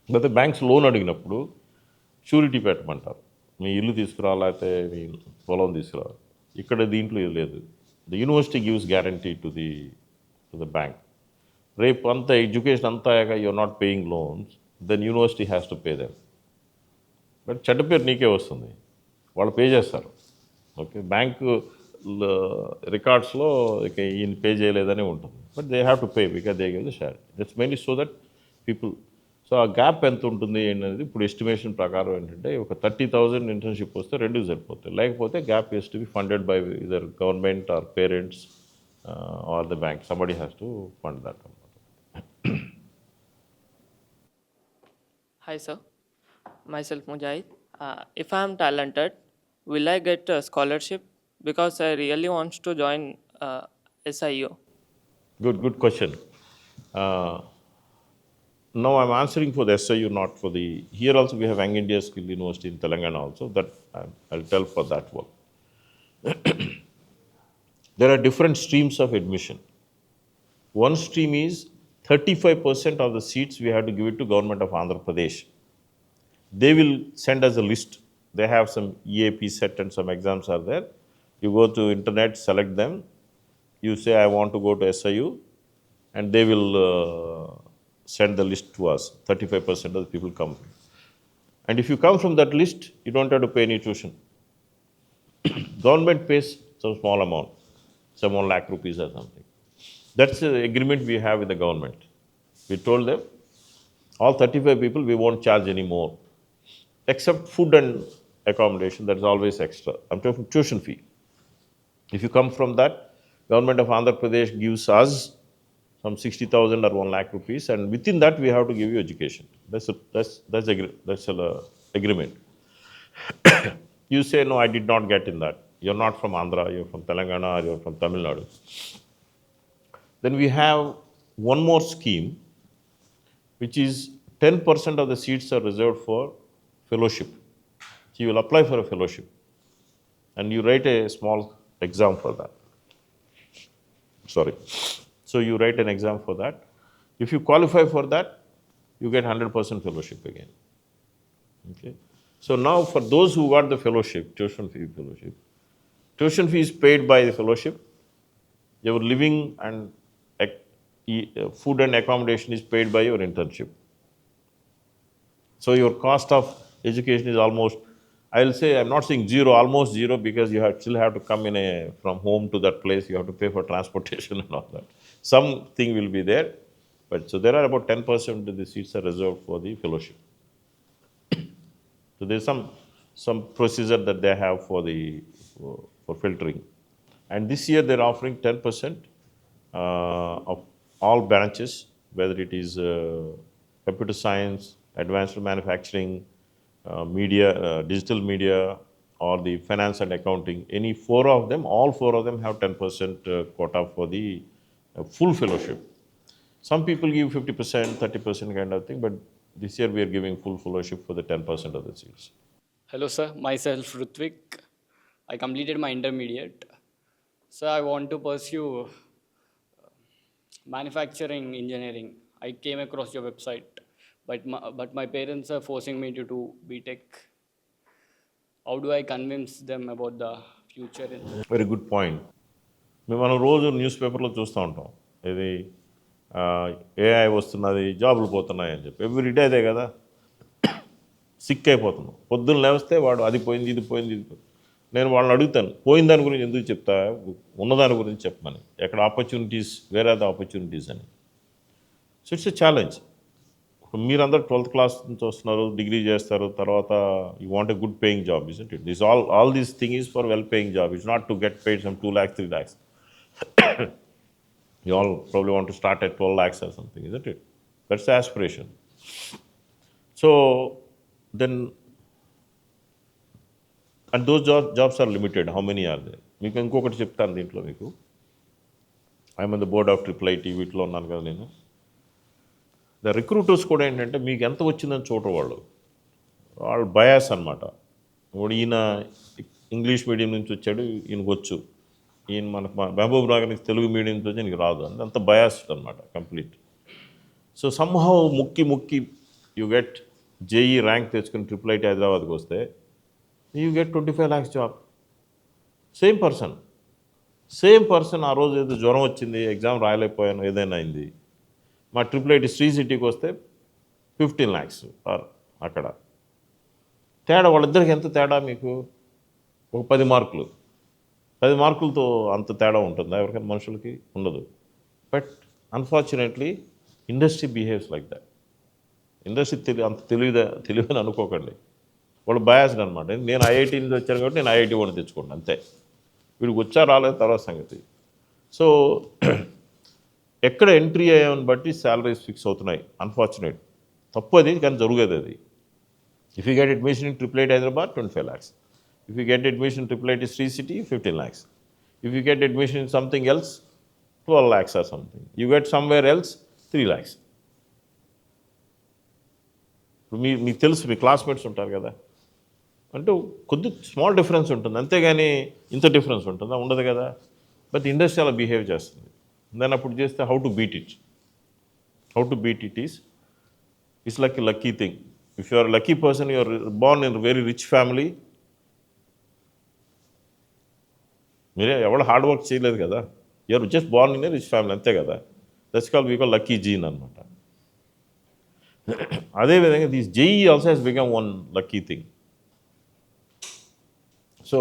Speaker 2: But the banks loan అడిగినప్పుడు surety పెట్టమంటారు. మీ ఇల్లు తీసుకురా లేకపోతే మీ పొలం తీసుకురా. ఇక్కడ దీంట్లో ఇది లేదు. The university gives guarantee to the bank. రేపు అంతా ఎడ్యుకేషన్ అంతా you are not paying loans, then university has to pay them. But చెడ్డ పేరు నీకే వస్తుంది, వాళ్ళు పే చేస్తారు. ఓకే, బ్యాంకు రికార్డ్స్లో ఇక ఈయన పే చేయలేదని ఉంటుంది. But they have to pay because they give the share. It's mainly so that people. So ఆ గ్యాప్ ఎంత ఉంటుంది అనేది ఇప్పుడు ఎస్టిమేషన్ ప్రకారం ఏంటంటే ఒక 30,000 ఇంటర్న్షిప్ వస్తే 2 సరిపోతాయి. లేకపోతే gap has to be funded by either government or parents or the bank. Somebody has to fund that అనమాట.
Speaker 7: Hi sir, myself Mujahid. If I am talented, will I get a scholarship? Because I really want to join SIU.
Speaker 2: Good question. Now I'm answering for the SIU, not for the. Here also we have Young India Skill University in Telangana also. That I'll tell for that one. There are different streams of admission. one stream is 35% of the seats we have to give it to government of Andhra Pradesh. They will send us a list. They have some EAP set and some exams are there. You go to internet, select them. You say, I want to go to SIU, and they will send the list to us. 35% of the people come. And if you come from that list, you don't have to pay any tuition. Government pays some small amount, some 1 lakh rupees or something. That's the agreement we have with the government. We told them, all 35 people, we won't charge any more, except food and accommodation, that's always extra. I'm talking tuition fee. If you come from that, government of Andhra Pradesh gives us some 60,000 or 1 lakh rupees, and within that we have to give you education. That's agreement. You say, no, I did not get in that. You're not from Andhra, you're from Telangana, or you're from Tamil Nadu. Then we have one more scheme, which is 10% of the seats are reserved for fellowship. So you will apply for a fellowship, and you write a small exam for that. So you write an exam for that. If you qualify for that, you get 100% fellowship again. Okay. So now for those who got the fellowship, tuition fee is paid by the fellowship. Your living and food and accommodation is paid by your internship. So your cost of education is almost, I'll say, I'm not saying zero, almost zero, because you still have to come from home to that place, you have to pay for transportation and all that. Something will be there, but so there are about 10% of the seats are reserved for the fellowship. So there's some procedure that they have for filtering. And this year they're offering 10% of all branches, whether it is computer science, advanced manufacturing, media, digital media, or the finance and accounting. Any all four of them have 10% quota for the full fellowship. Some people give 50%, 30% kind of thing, but this year we are giving full fellowship for the 10% of the seats.
Speaker 8: Hello sir, myself Rutvik. I completed my intermediate. Sir, I want to pursue manufacturing engineering. I came across your website, but my parents are forcing me to do BTech. How do I convince them about the future?
Speaker 2: Very good point. మనం రోజు news పేపర్లో చూస్తూ ఉంటాం, ఇది AI వస్తున్నది, జాబులు పోతున్నాయి అని చెప్పి. ఎవ్రీడే అదే కదా, సిక్ అయిపోతున్నాం. పొద్దున్న లేస్తే వాడు అది పోయింది, ఇది పోయింది, ఇది పోయింది. నేను వాళ్ళని అడుగుతాను, పోయిన దాని గురించి ఎందుకు చెప్తా, ఉన్నదాని గురించి చెప్పమని. ఎక్కడ opportunities, where are the opportunities అని. So it's a challenge. మీరందరూ 12th క్లాస్ నుంచి వస్తున్నారు, డిగ్రీ చేస్తారు, తర్వాత you want a good paying job, isn't it? This all this thing is for well paying job. It's not to get paid some 2 lakhs, 3 lakhs. You all probably want to start at 12 lakhs or something, isn't it? That's the aspiration. So then, and those jobs are limited. How many are there? మీకు ఇంకొకటి చెప్తాను దీంట్లో మీకు. I'm on the board of IIIT వీటిలో ఉన్నాను కదా నేను. The recruiters కూడా ఏంటంటే మీకు ఎంత వచ్చిందని చూడరు వాళ్ళు బయాస్ అనమాట. ఇప్పుడు ఈయన ఇంగ్లీష్ మీడియం నుంచి వచ్చాడు, ఈయనకు వచ్చు, ఈయన మనకు మహబూబ్ నగర్ నుంచి తెలుగు మీడియం నుంచి వచ్చి ఈయనకి రాదు, అంత బయాస్డ్ అనమాట కంప్లీట్. సో సమ్హౌ ముక్కి యూ గెట్ జేఈ ర్యాంక్ తెచ్చుకుని IIIT హైదరాబాద్కి వస్తే you get 25 lakhs job. Same person ఆ రోజు ఏదో జ్వరం వచ్చింది, ఎగ్జామ్ రాయలేకపోయాను, ఏదైనా అయింది, మా IIIT శ్రీ సిటీకి వస్తే 15 lakhs అక్కడ. తేడా వాళ్ళిద్దరికి ఎంత తేడా మీకు? ఒక 10 మార్కులు. 10 మార్కులతో అంత తేడా ఉంటుందా ఎవరికైనా? మనుషులకి ఉండదు. But unfortunately industry behaves like that. Industry అంత తెలియదని అనుకోకండి, వాళ్ళు బయాస్డ్ అనమాట. నేను IIT నుంచి వచ్చాను కాబట్టి నేను IIT వాడిని తెచ్చుకోండి అంతే. వీడికి వచ్చా రాలేదు తర్వాత సంగతి. సో ఎక్కడ ఎంట్రీ అయ్యామని బట్టి శాలరీస్ ఫిక్స్ అవుతున్నాయి. అన్ఫార్చునేట్, తప్పు అది, కానీ జరుగుతుంది అది. If you get admission in IIIT Hyderabad, 25 lakhs. If you get admission in IIIT Sri City, 15 lakhs. If you get admission in something else, 12 lakhs or something. You get somewhere else, 3 lakhs. మీకు తెలుసు, మీ classmates ఉంటారు కదా, అంటే కొద్ది small difference ఉంటుంది అంతేగాని ఇంత difference ఉంటుందా? ఉండదు కదా. బట్ ఇండస్ట్రీ అలా బిహేవ్ చేస్తుంది. Then appudu chesthe how to beat it. How to beat it is, it's like a lucky thing. If you are a lucky person, you are born in a very rich family, మీరే ఎవరు hard work చేయలేదు కదా, you're just born in a rich family అంతే కదా. That's call we call lucky gene అనమాట. అదేవిధంగా this JE also has become one lucky thing. So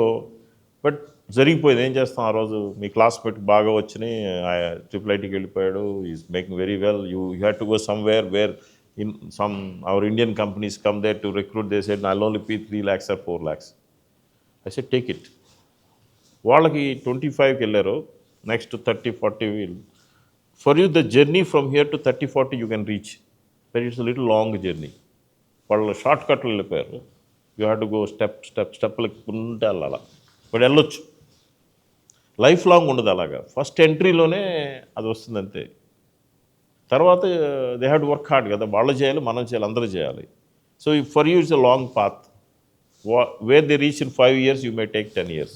Speaker 2: but జరిగిపోయింది, ఏం చేస్తాం, ఆ రోజు మీ క్లాస్మేట్ బాగా వచ్చినాయి, IITకి వెళ్ళిపోయాడు, is making very well, you had to go somewhere where in some our Indian companies come there to recruit, they said I'll only pay 3 lakhs or 4 lakhs. I said take it. వాళ్ళకి 25కి వెళ్ళారు, next 30-40 we'll. For you the journey from here to 30-40 you can reach, but it's little long journey. వాళ్ళు short కట్లు వెళ్ళిపోయారు, you have to go స్టెప్లకి ఉంటే వెళ్ళాలా, but వెళ్ళొచ్చు. లైఫ్ లాంగ్ ఉండదు అలాగా, ఫస్ట్ ఎంట్రీలోనే అది వస్తుంది అంతే. తర్వాత they have to work hard కదా, వాళ్ళు చేయాలి, మనం చేయాలి, అందరూ చేయాలి. So for you it's a long path. Where they reach in 5 years, you may take 10 years.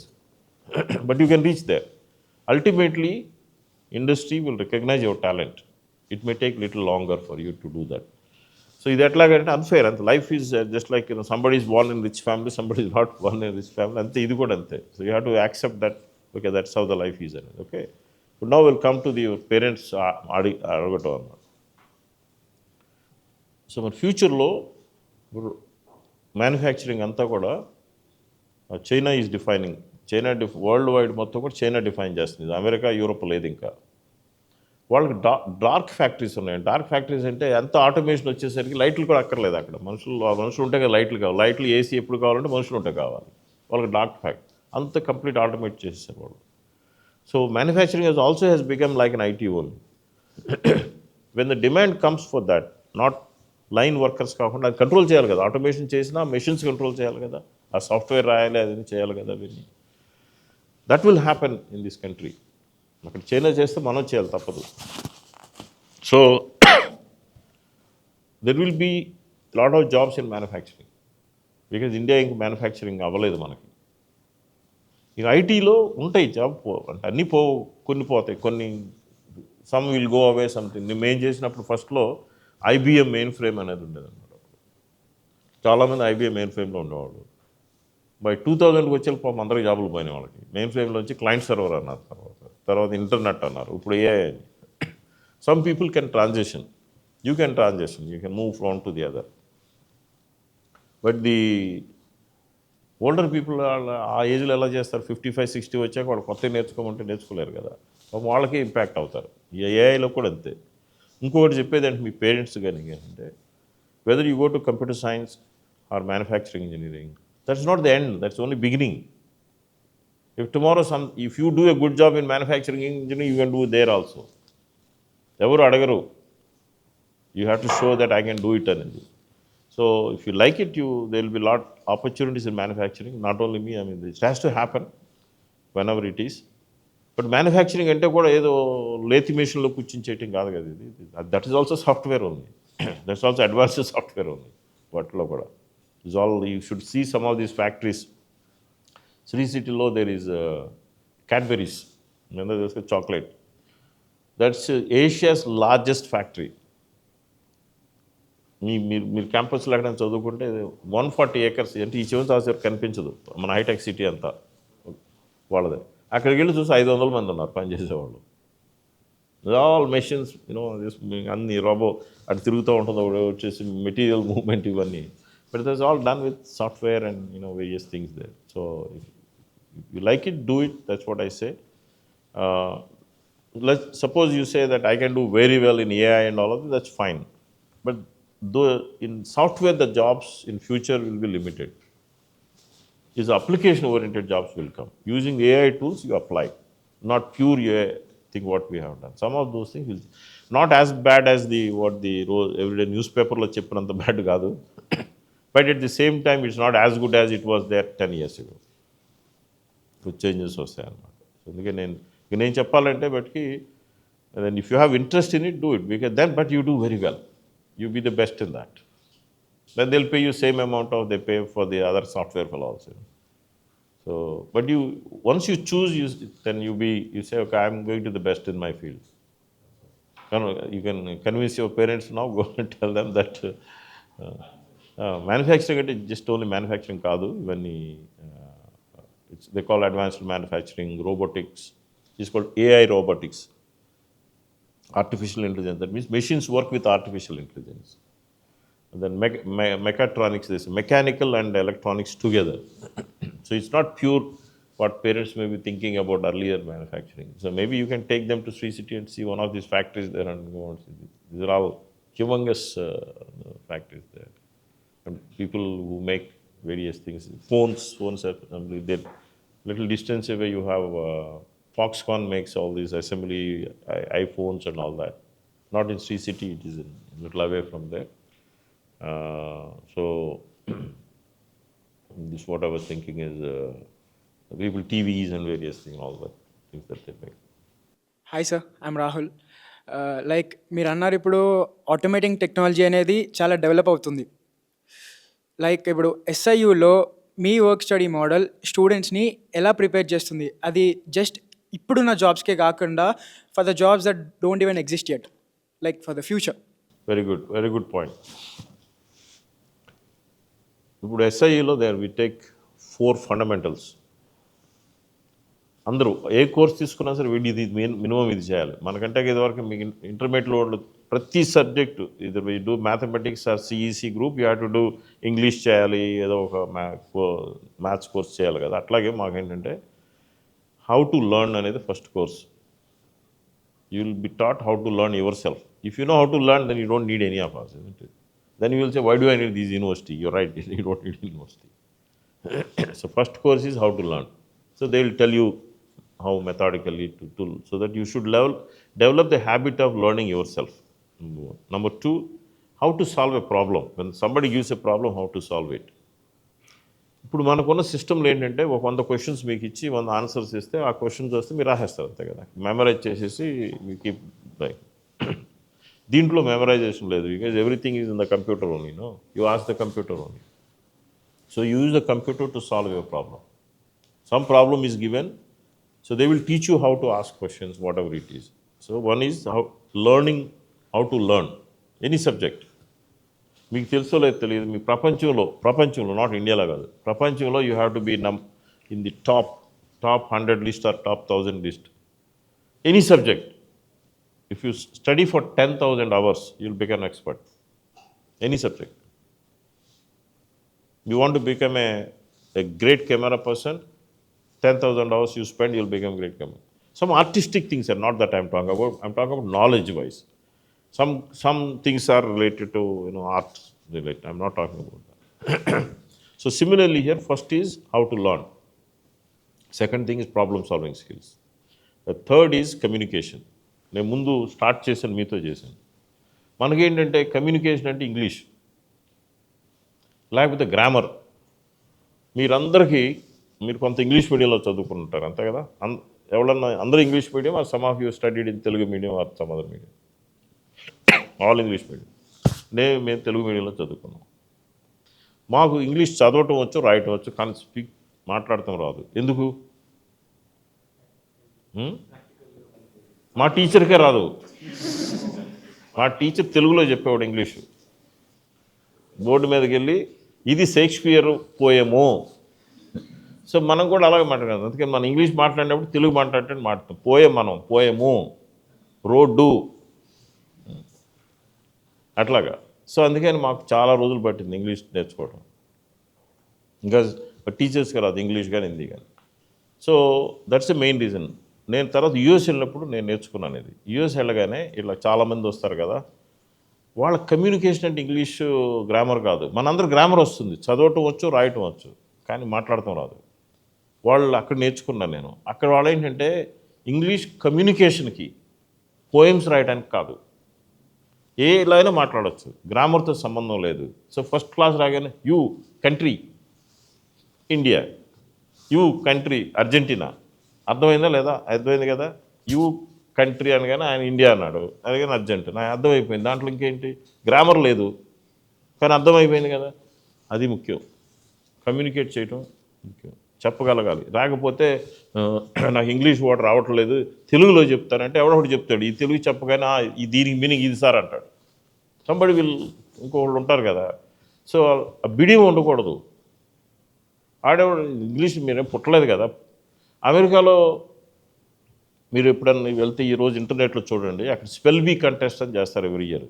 Speaker 2: But you can reach there. Ultimately, industry will recognize your talent. It may take little longer for you to do that. So that like unfair. And life is just like, somebody is born in rich family, somebody is not born in rich family. Ante idu kuda ante. So you have to accept that. Okay, that's how the life is. Okay. But now we'll come to the parents adagato. So in future lo manufacturing anta kuda China is defining. China world wide మొత్తం కూడా China define చేస్తుంది, America Europe లేదు ఇంకా. వాళ్ళకి dark factories ఉన్నాయి. Dark factories అంటే ఎంత automation వచ్చేసరికి లైట్లు కూడా అక్కర్లేదు అక్కడ, మనుషులు ఉంటే కదా లైట్లు కావాలి, లైట్లు ఏసీ ఎప్పుడు కావాలంటే మనుషులు ఉంటే కావాలి. వాళ్ళకి డార్క్ ఫ్యాక్టరీ అంత కంప్లీట్ ఆటోమేట్ చేసేసారు వాళ్ళు. So manufacturing also has become like an IT own. When the demand comes for that, not line workers కాకుండా అది కంట్రోల్ చేయాలి కదా, ఆటోమేషన్ చేసినా మెషిన్స్ కంట్రోల్ చేయాలి కదా, ఆ సాఫ్ట్వేర్ రాయాలి, అది చేయాలి కదా అవన్నీ. That will happen in this country. అక్కడ చైనా చేస్తే మనం చేయాలి, తప్పదు. So there will be lot of jobs in manufacturing, because India ఇంక మ్యానుఫ్యాక్చరింగ్ అవ్వలేదు మనకి. ఇక ఐటీలో ఉంటాయి జాబ్, అంటే అన్నీ కొన్ని పోతాయి, కొన్ని some will go away something. మేము చేసినప్పుడు ఫస్ట్లో IBM మెయిన్ ఫ్రేమ్ అనేది ఉండేది అనమాట. చాలామంది IBM మెయిన్ ఫ్రేమ్లో ఉండేవాళ్ళు. బై 2000కి వచ్చే పాపం అందరికి జాబులు పోయినాయి వాళ్ళకి. మెయిన్ ఫ్రేమ్లోంచి క్లయింట్ సర్వర్ అన్నారు, తర్వాత ఇంటర్నెట్ అన్నారు, ఇప్పుడు AI. Some people can transition, you can transition, you can move from to the other. But the older people ఆ ఏజ్లో ఎలా చేస్తారు, 55-60 వచ్చాక వాళ్ళు కొత్తగా నేర్చుకోమంటే నేర్చుకోలేరు కదా, వాళ్ళకి ఇంపాక్ట్ అవుతారు. ఈ AIలో కూడా అంతే. ఇంకొకటి చెప్పేది అంటే మీ పేరెంట్స్ కానీ అంటే, whether you go to computer science or manufacturing engineering, that's not the end, that's only beginning. If tomorrow if you do a good job in manufacturing engineering, you can do it there also. Evaru adagaru, you have to show that I can do it anedi. So if you like it, there will be lot opportunities in manufacturing. Not only me, I mean it has to happen whenever it is. But manufacturing ante kuda edo lathe machine lo kuchinchetim kaadu kada idi, that is also software only. That's also advanced software only vatlo kuda. It's all, you should see some of these factories. Sri City lo there is Cadbury's, there's a chocolate. That's Asia's largest factory. మీరు క్యాంపస్లో ఎక్కడ చదువుకుంటే 140 acres, అంటే ఈ చివరి తాసేపు కనిపించదు మన హైటెక్ సిటీ అంతా వాళ్ళదే. అక్కడికి వెళ్ళి చూసి 500 మంది ఉన్నారు పనిచేసేవాళ్ళు. ఆల్ మెషిన్స్, అన్ని రోబో అటు తిరుగుతూ ఉంటుంది, వచ్చేసి మెటీరియల్ మూవ్మెంట్ ఇవన్నీ. But that's all done with software and various things there. So if you like it, do it. That's what I say. Let's suppose you say that I can do very well in AI and all of that. That's fine. But though in software the jobs in future will be limited. Is application-oriented jobs will come. Using AI tools you apply, not pure AI thing what we have done. Some of those things will not as bad as what the everyday newspaper lo cheppinanta bad kaadu. But at the same time, it's not as good as it was there 10 years ago. So changes వస్తాయి అన్నమాట. So అందుకే నేను చెప్పాలంటే బట్కి, then if you have interest in it, do it. Because then, but you do very well. You be the best in that. Then they'll pay you same amount of they pay for the other software fellow also. So, but once you choose, then you say, okay, I'm going to the best in my field. You can convince your parents now, go and tell them that manufacturing అంటే just only manufacturing కాదు, ఇవన్నీ they call advanced manufacturing, robotics, it's called AI robotics, artificial intelligence. That means machines work with artificial intelligence. And then mechatronics, this mechanical and electronics together. So it's not pure what parents may be thinking about earlier manufacturing. So maybe you can take them to Sri City and see one of these factories there and go and see. These are all humongous factories there. And people who make various things. Phones are, they're little distance away you have Foxconn makes all these assembly iPhones and all that. Not in Sri City, it is a little away from there. So this what I was thinking is people TVs and various things, all that things that they make.
Speaker 9: Hi sir, I'm Rahul. Like మీరు అన్నారు ఇప్పుడు automating technology అనేది చాలా develop అవుతుంది. Like ఇప్పుడు ఎస్ఐయులో మీ work study model స్టూడెంట్స్ని ఎలా prepare చేస్తుంది? అది జస్ట్ ఇప్పుడున్న జాబ్స్కే కాకుండా for the jobs that don't even exist yet, like for the future.
Speaker 2: Very good point. ఇప్పుడు SIUలో we take 4 fundamentals. అందరూ ఏ కోర్స్ తీసుకున్నా సరే వీడి ఇది మినిమం ఇది చేయాలి. మనకంటే ఇదివరకు మీకు ఇంటర్మీడియట్లో ప్రతి సబ్జెక్టు ఇది we do mathematics or CEC group, you have to do English చేయాలి, ఏదో ఒక మ్యాథ్స్ కోర్స్ చేయాలి కదా. అట్లాగే మాకేంటంటే హౌ టు లెర్న్ అనేది first course. You will be taught how to learn yourself. If you know how to learn then you don't need any of us. Then you will say, why do I need this university? You're right, you don't need university. So first course is how to learn. So they will tell you how methodically to so that you should develop the habit of learning yourself. Number 2, how to solve a problem. When somebody gives a problem, how to solve it. ఇప్పుడు మనకున్న సిస్టంలో ఏంటంటే ఒక 100 questions మీకు ఇచ్చి 100 answers ఇస్తే ఆ questions వస్తే మీరు రాసేస్తారు అంతే కదా, మెమరైజ్ చేసేసి మీ కీప్ రైట్. దీంట్లో మెమరైజేషన్ లేదు, because everything is in the computer only. No, you ask the computer only. So you use the computer to solve your problem. Some problem is given, so they will teach you how to ask questions, whatever it is. So one is learning how to learn any subject. మీకు తెలుసో లేదు తెలియదు, మీ ప్రపంచంలో not ఇండియాలో కాదు, ప్రపంచంలో you have to be in the top 100 list or top 1000 list. Any subject, if you study for 10,000 hours, you'll become an expert. Any subject. You want to become a great camera person, 10,000 hours you spend, you'll become great camera. Some artistic things are not that I'm talking about. I'm talking about knowledge-wise. Some things are related to art related. I'm not talking about that. So similarly here, first is how to learn. Second thing is problem-solving skills. The third is communication. నేను ముందు start చేశాను, మీతో చేశాను. మనకేంటంటే communication అంటే English లేకపోతే grammar. మీరు కొంత ఇంగ్లీష్ మీడియంలో చదువుకుంటారు అంతే కదా. ఎవరన్నా అందరూ English medium are some of you studied in Telugu medium are some other medium? All English medium. మేము తెలుగు మీడియంలో చదువుకున్నాం. మాకు ఇంగ్లీష్ చదవటం వచ్చు, రాయటం వచ్చు, కానీ మాట్లాడటం రాదు. ఎందుకు? మా టీచర్కే రాదు. మా టీచర్ తెలుగులో చెప్పేవాడు ఇంగ్లీషు. బోర్డు మీదకి వెళ్ళి ఇది షేక్స్పియర్ పోయము. సో మనం కూడా అలాగే మాట్లాడదు. అందుకని మనం ఇంగ్లీష్ మాట్లాడినప్పుడు తెలుగు మాట్లాడటం పోయము, రోడ్డు అట్లాగా. సో అందుకని మాకు చాలా రోజులు పట్టింది ఇంగ్లీష్ నేర్చుకోవడం. ఇంకా టీచర్స్కి రాదు ఇంగ్లీష్ కానీ హిందీ కానీ. So that's the main reason. నేను తర్వాత యూఎస్ వెళ్ళినప్పుడు నేను నేర్చుకున్నాను ఇది. యూఎస్ వెళ్ళగానే ఇట్లా చాలామంది వస్తారు కదా, వాళ్ళ కమ్యూనికేషన్ అంటే ఇంగ్లీషు గ్రామర్ కాదు. మనందరూ గ్రామర్ వస్తుంది, చదవటం వచ్చు, రాయటం వచ్చు, కానీ మాట్లాడటం రాదు. వాళ్ళు అక్కడ నేర్చుకున్నాను నేను. అక్కడ వాళ్ళు ఏంటంటే ఇంగ్లీష్ కమ్యూనికేషన్కి, పోయమ్స్ రాయడానికి కాదు, ఏ ఇలా అయినా మాట్లాడవచ్చు, గ్రామర్తో సంబంధం లేదు. సో ఫస్ట్ క్లాస్ రాగానే you country India, you country Argentina, అర్థమైందా లేదా? అర్థమైంది కదా. యూ కంట్రీ అనగానే ఆయన ఇండియా అన్నాడు, అందుకని అర్జెంటీనా, అర్థమైపోయింది. దాంట్లో ఇంకేంటి, గ్రామర్ లేదు కానీ అర్థమైపోయింది కదా. అది ముఖ్యం, కమ్యూనికేట్ చేయటం ముఖ్యం. చెప్పగలగాలి. రాకపోతే నాకు ఇంగ్లీష్ వర్డ్ రావట్లేదు తెలుగులో చెప్తానంటే ఎవడొకటి చెప్తాడు, ఈ తెలుగు చెప్పగానే ఈ దీనికి మీనింగ్ ఇది సార్ అంటాడు. సంబడి ఇంకొకళ్ళు ఉంటారు కదా. సో ఆ బిడియం ఉండకూడదు. ఆడేవాడు ఇంగ్లీష్ మీరేం పుట్టలేదు కదా. అమెరికాలో మీరు ఎప్పుడన్నా వెళ్తే ఈరోజు ఇంటర్నెట్లో చూడండి, అక్కడ స్పెల్ బీ కంటెస్ట్ అని చేస్తారు ఎవ్రీ ఇయర్.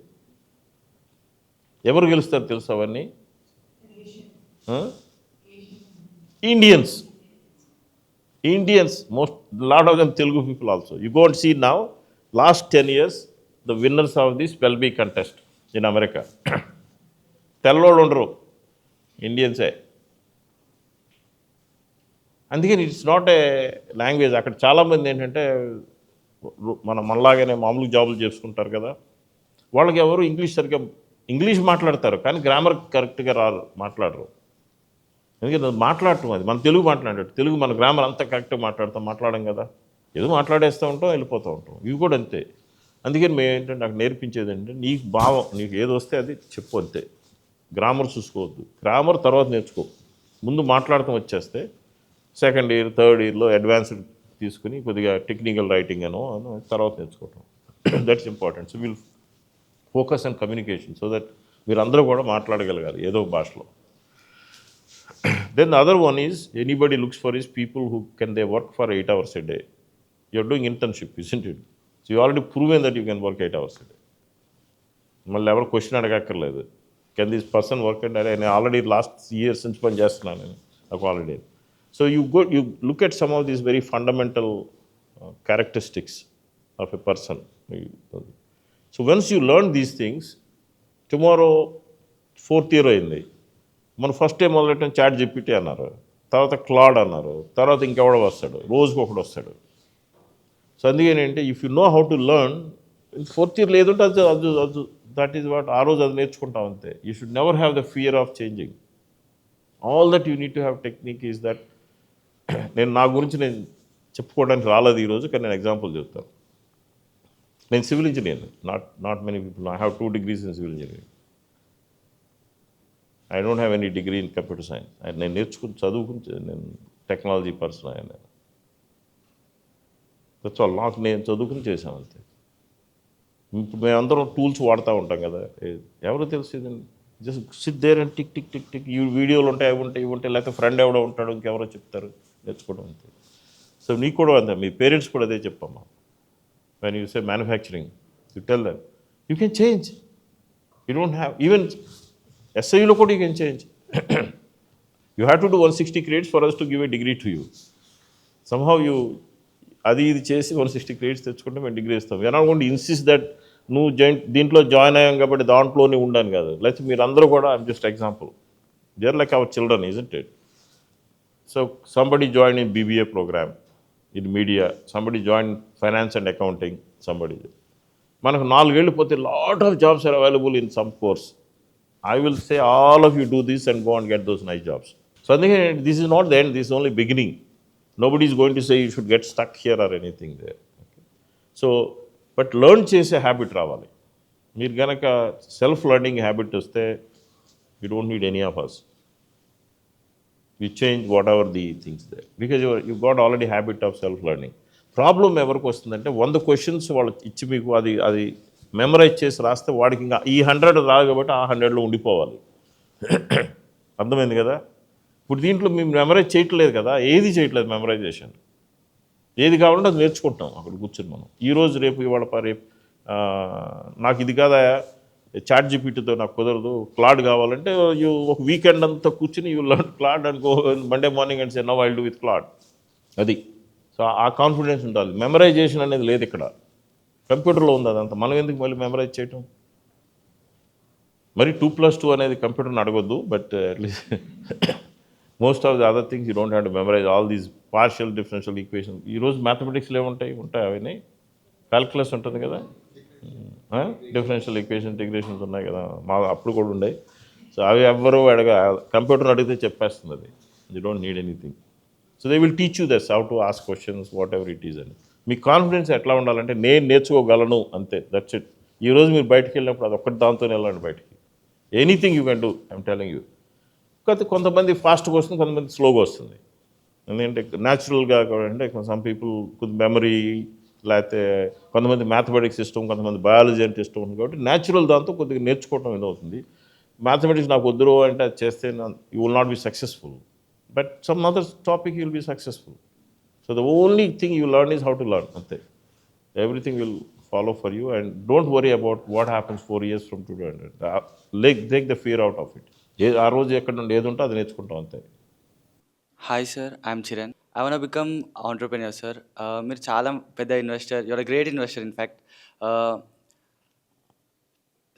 Speaker 2: ఎవరు గెలుస్తారు తెలుసు అవన్నీ? Indians, most lot of them Telugu people also. You go and see now, last 10 years, the winners of the spell bee contest in America. తెల్లోళ్ళు ఉండరు, ఇండియన్సే. అందుకని ఇట్స్ నాట్ ఏ లాంగ్వేజ్. అక్కడ చాలామంది ఏంటంటే మనలాగానే మామూలు జాబులు చేసుకుంటారు కదా, వాళ్ళకి ఎవరు ఇంగ్లీష్ మాట్లాడతారు కానీ గ్రామర్ కరెక్ట్గా మాట్లాడరు. ఎందుకంటే మాట్లాడటం అది మన తెలుగు మాట్లాడేటట్టు, తెలుగు మన గ్రామర్ అంతా కరెక్ట్గా మాట్లాడడం కదా, ఏదో మాట్లాడేస్తూ ఉంటాం వెళ్ళిపోతూ ఉంటాం. ఇవి కూడా అంతే. అందుకని మేము ఏంటంటే నాకు నేర్పించేది ఏంటంటే నీకు భావం, నీకు ఏది వస్తే అది చెప్పు అంతే. గ్రామర్ చూసుకోవద్దు, గ్రామర్ తర్వాత నేర్చుకో. ముందు మాట్లాడటం వచ్చేస్తే సెకండ్ ఇయర్ థర్డ్ ఇయర్లో అడ్వాన్స్డ్ తీసుకుని కొద్దిగా టెక్నికల్ రైటింగ్ అనో తర్వాత నేర్చుకోవటం. That's important. So will focus on communication so that మీరందరూ కూడా మాట్లాడగలగాలి ఏదో భాషలో. Then the other one is anybody looks for is people who can they work for 8 hours a day. You are doing internship, isn't it? So you already proven that you can work 8 hours a day. మళ్ళీ ఎవరు question అడగక్కర్లేదు. Can this person work అంటే నేను already last year నుంచి పని చేస్తున్నాను నేను నాకు already. So you look at some of these very fundamental characteristics of a person. So once you learn these things, tomorrow 4th year అయింది, మన ఫస్ట్ టైం మొదలెట్టడం చాట్ జీపీటీ అన్నారు, తర్వాత క్లాడ్ అన్నారు, తర్వాత ఇంకెవడో వస్తాడు, రోజుకి ఒకడు వస్తాడు. సో అందుకని ఏంటంటే if you know how to learn, 4th year లేదంటే అది దట్ ఈస్ వాట్ ఆ రోజు అది నేర్చుకుంటాం అంతే. You should never have the fear of changing. All that you need to have technique is that. నేను నా గురించి నేను చెప్పుకోవడానికి రాలేదు ఈరోజు, కానీ నేను ఎగ్జాంపుల్ చెప్తాను. నేను civil engineer, not many people. I have 2 degrees in civil engineering. I don't have any degree in computer science. నేను చదువుకుని నేను టెక్నాలజీ పర్సన్ ఆయన. That's all. నాకు నేను చదువుకుని చేశాను అంతే. ఇప్పుడు మేమందరం టూల్స్ వాడుతూ ఉంటాం కదా, ఎవరు తెలుసు just sit there and tick tick tick tick. ఈ వీడియోలు ఉంటాయి, ఇవి ఉంటాయి, లేకపోతే ఫ్రెండ్ ఎవడో ఉంటాడు, ఇంకెవరో చెప్తారు, నేర్చుకోవడం అంతే. సో నీకు కూడా అంతే, మీ పేరెంట్స్ కూడా అదే చెప్పమ్మా. When you say manufacturing, you tell them you can change. You don't have even SIU కూడా you can change. You have to do 160 credits for us to give a degree to you. Somehow you అది ఇది చేసి 160 credits తెచ్చుకుంటే మేము degree ఇస్తాం. You are not going to insist that నువ్వు దీంట్లో join అయ్యాం కాబట్టి దాంట్లోనే ఉండాను కాదు. లేకపోతే మీరు అందరూ కూడా, I'm just example, they are like our children, isn't it? So somebody join in BBA program in media, somebody joined finance and accounting, somebody. మనకు 4 ఏళ్ళు పోతే lot of jobs are available in some course. I will say all of you do this and go and get those nice jobs. So I think this is not the end, this is only beginning. Nobody is going to say you should get stuck here or anything there. Okay. So, but learn చేసే habit రావాలి. మీరు కనుక self learning habit వస్తే you don't need any of us. You change whatever the things there. Because you got already habit of self-learning. Problem ఎవరికి వస్తుందంటే 100 questions వాళ్ళకి ఇచ్చి మీకు అది మెమరైజ్ చేసి రాస్తే వాడికి ఇంకా ఈ 100 రాదు కాబట్టి ఆ 100లో ఉండిపోవాలి. అర్థమైంది కదా? ఇప్పుడు దీంట్లో మేము మెమరైజ్ చేయట్లేదు కదా, ఏది చేయట్లేదు మెమరైజేషన్. ఏది కావాలంటే అది నేర్చుకుంటాం అక్కడ కూర్చొని మనం. ఈరోజు రేపు ఇవాళ రేపు నాకు ఇది కాదా చాట్ జీపీటీతో నాకు కుదరదు, క్లాడ్ కావాలంటే ఒక వీకెండ్ అంతా కూర్చుని you learn Claude and go Monday morning and say now I will do with Claude. అది. సో ఆ కాన్ఫిడెన్స్ ఉండాలి. మెమరైజేషన్ అనేది లేదు ఇక్కడ, కంప్యూటర్లో ఉంది అదంతా. మనం ఎందుకు మళ్ళీ మెమరైజ్ చేయటం? మరి 2+2 అనేది కంప్యూటర్ని అడగొద్దు, but at least most of the other things you don't have to memorise all these partial differential equation. ఈరోజు మ్యాథమెటిక్స్లో ఏముంటాయి అవన్నీ, క్యాల్కులస్ ఉంటుంది కదా, డిఫరెన్షియల్ ఈక్వేషన్ ఇంటిగ్రేషన్స్ ఉన్నాయి కదా, మా అప్పుడు కూడా ఉన్నాయి. సో అవి ఎవ్వరూ కంప్యూటర్ అడిగితే చెప్పేస్తుంది అది. You don't need anything. So they will teach you thus how to ask questions whatever it is అని. మీ కాన్ఫిడెన్స్ ఎట్లా ఉండాలంటే నేను నేర్చుకోగలను అంతే, దట్స్ ఇట్. ఈరోజు మీరు బయటకు వెళ్ళినప్పుడు అది ఒక్కటి దాంతోనే వెళ్ళండి బయటికి. Anything you can do, I'm telling you. కాకపోతే కొంతమంది ఫాస్ట్గా వస్తుంది, కొంతమంది స్లోగా వస్తుంది. ఎందుకంటే న్యాచురల్గా అంటే సమ్ పీపుల్ కొంత మెమరీ, లేకపోతే కొంతమంది మ్యాథమెటిక్స్ ఇష్టం, కొంతమంది బయాలజీ అంటే ఇష్టం ఉంది. కాబట్టి న్యాచురల్ దాంతో కొద్దిగా నేర్చుకోవడం ఇదవుతుంది. మ్యాథమెటిక్స్ నాకు వద్దురు అంటే అది చేస్తే you will not be successful, but some other topic you will be successful. So the only thing you learn is how to learn, అంతే. Everything will follow for you, and don't worry about what happens 4 years from today. Take the fear out of it. ఆ రోజు ఎక్కడ నుండి ఏది ఉంటే అది నేర్చుకుంటాం, అంతే.
Speaker 10: Hi sir, I'm Chiran. I want become entrepreneur sir. మీరు చాలా పెద్ద investor, you're a great investor in fact.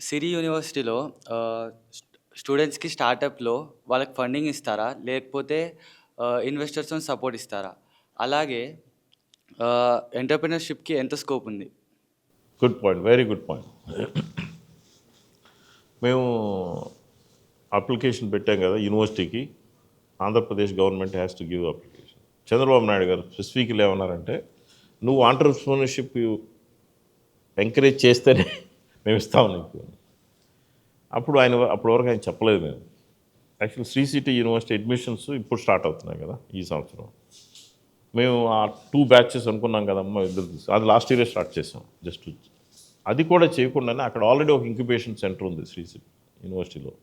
Speaker 10: Siri యూనివర్సిటీలో స్టూడెంట్స్‌కి స్టార్టప్‌లో వాళ్ళకి ఫండింగ్ ఇస్తారా? లేకపోతే ఇన్వెస్టర్స్‌తోని సపోర్ట్ ఇస్తారా? అలాగే ఎంటర్‌ప్రెన్యూర్‌షిప్‌కి ఎంత స్కోప్ ఉంది?
Speaker 2: Good point, very good point. మేము అప్లికేషన్ పెట్టాం కదా యూనివర్సిటీకి. Andhra Pradesh government has to give application. Chandrababu Naidu గారు స్పెసిఫిక్గా ఏమన్నారంటే, నువ్వు ఆంటర్‌ప్రెన్యూర్‌షిప్ ఎంకరేజ్ చేస్తేనే మేము ఇస్తాం నీకు. అప్పటి వరకు ఆయన చెప్పలేదు. మేము actual Sri City university admissions ఇప్పుడు స్టార్ట్ అవుతున్నాయి కదా ఈ సంవత్సరం. మేము ఆ 2 బ్యాచెస్ అనుకున్నాం కదమ్మా, అది లాస్ట్ ఇయరే స్టార్ట్ చేసాం. జస్ట్ అది కూడా చేయకుండానే అక్కడ ఆల్రెడీ ఒక ఇంక్యుబేషన్ సెంటర్ ఉంది శ్రీ సిటీ యూనివర్సిటీలో.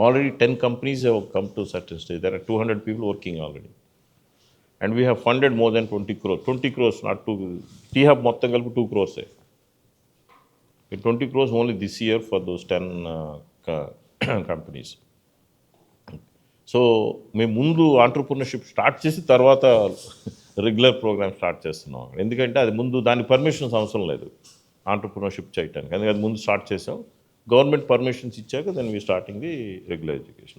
Speaker 2: Already 10 companies have come to certain stage. There are 200 people working already. And we have funded more than 20 crores. 20 crores, not 2. T-Hub మొత్తం కలిపి 2 crores. 20 crores only this year for those 10 companies. So మేము ముందు entrepreneurship start చేసి తర్వాత regular programme start చేస్తున్నాం. ఎందుకంటే అది ముందు దాని పర్మిషన్స్ అవసరం లేదు ఆంటర్‌ప్రెన్యూర్‌షిప్ చేయడానికి. అందుకే అది ముందు స్టార్ట్ చేసాం. Government permissions ఇచ్చాక then we starting the regular education.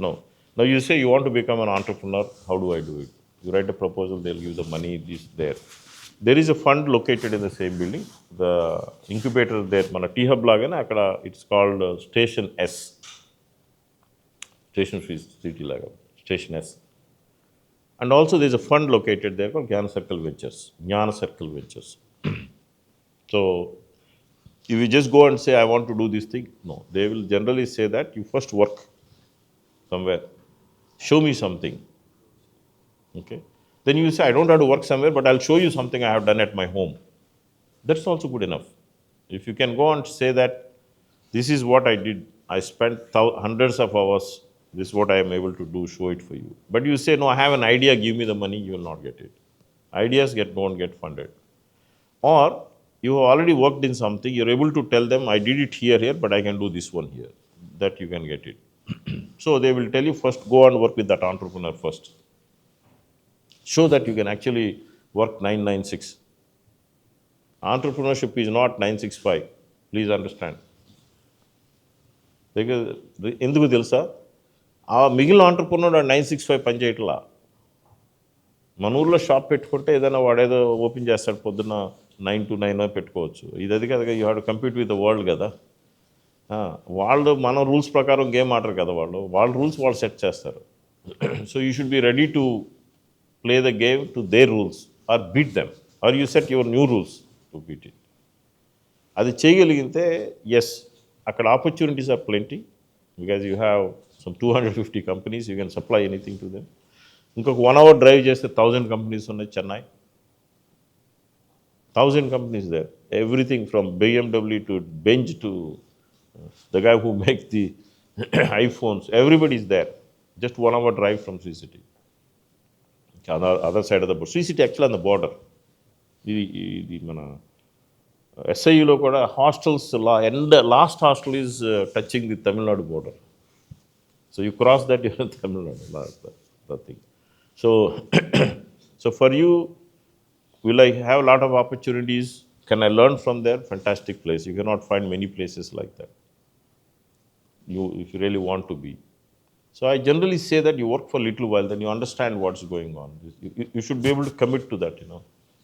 Speaker 2: Now you say you want to become an entrepreneur. How do I do it? You write a proposal, they'll give the money, this there. There is a fund located in the same building. The incubator there, మన T-Hub లాగానే అక్కడ it's called Station S. Station City లాగా Station S. And also there is a fund located there called Gnana Circle Ventures. So if you just go and say, I want to do this thing, no. They will generally say that you first work somewhere. Show me something. Okay? Then you say, I don't have to work somewhere, but I'll show you something I have done at my home. That's also good enough. If you can go and say that, this is what I did. I spent hundreds of hours. This is what I am able to do. Show it for you. But you say, no, I have an idea. Give me the money. You will not get it. Ideas don't get funded. Or you have already worked in something, you're able to tell them, I did it here, but I can do this one here. That you can get it. So they will tell you, first go and work with that entrepreneur first. Show that you can actually work 996. Entrepreneurship is not 965. Please understand. ఎందుకు తెలుసా, ఆ మిగిలిన entrepreneur 965 పని చేయట్లా. మన ఊర్లో shop పెట్టుకుంటే ఏదైనా వాడేదో ఓపెన్ చేస్తాడు, పొద్దున్న 9 to 9 పెట్టుకోవచ్చు. ఇది కదా, you have to compete with the world కదా. వాళ్ళు మన రూల్స్ ప్రకారం గేమ్ ఆడరు కదా, వాళ్ళ రూల్స్ వాళ్ళు సెట్ చేస్తారు. So you should be ready to play the game to their rules or beat them, or you set your new rules to beat it. అది చేయగలిగితే ఎస్, అక్కడ opportunities are plenty, because you have some 250 companies, you can supply anything to them. ఇంకొక 1 hour drive చేస్తే 1000 companies ఉన్నాయి Chennai. 1000 companies there. Everything from BMW to Benz to the guy who makes the iPhones. Everybody is there. Just 1 hour drive from Sri City. Other side of the border. Sri City actually on the border. The SIU lo kuda hostels, and the last hostel is touching the Tamil Nadu border. So you cross that, you're in Tamil Nadu. That's the thing. So for you, will I have a lot of opportunities? Can I learn from there? Fantastic place. You cannot find many places like that. If you really want to be. So I generally say that you work for a little while, then you understand what's going on. You should be able to commit to that,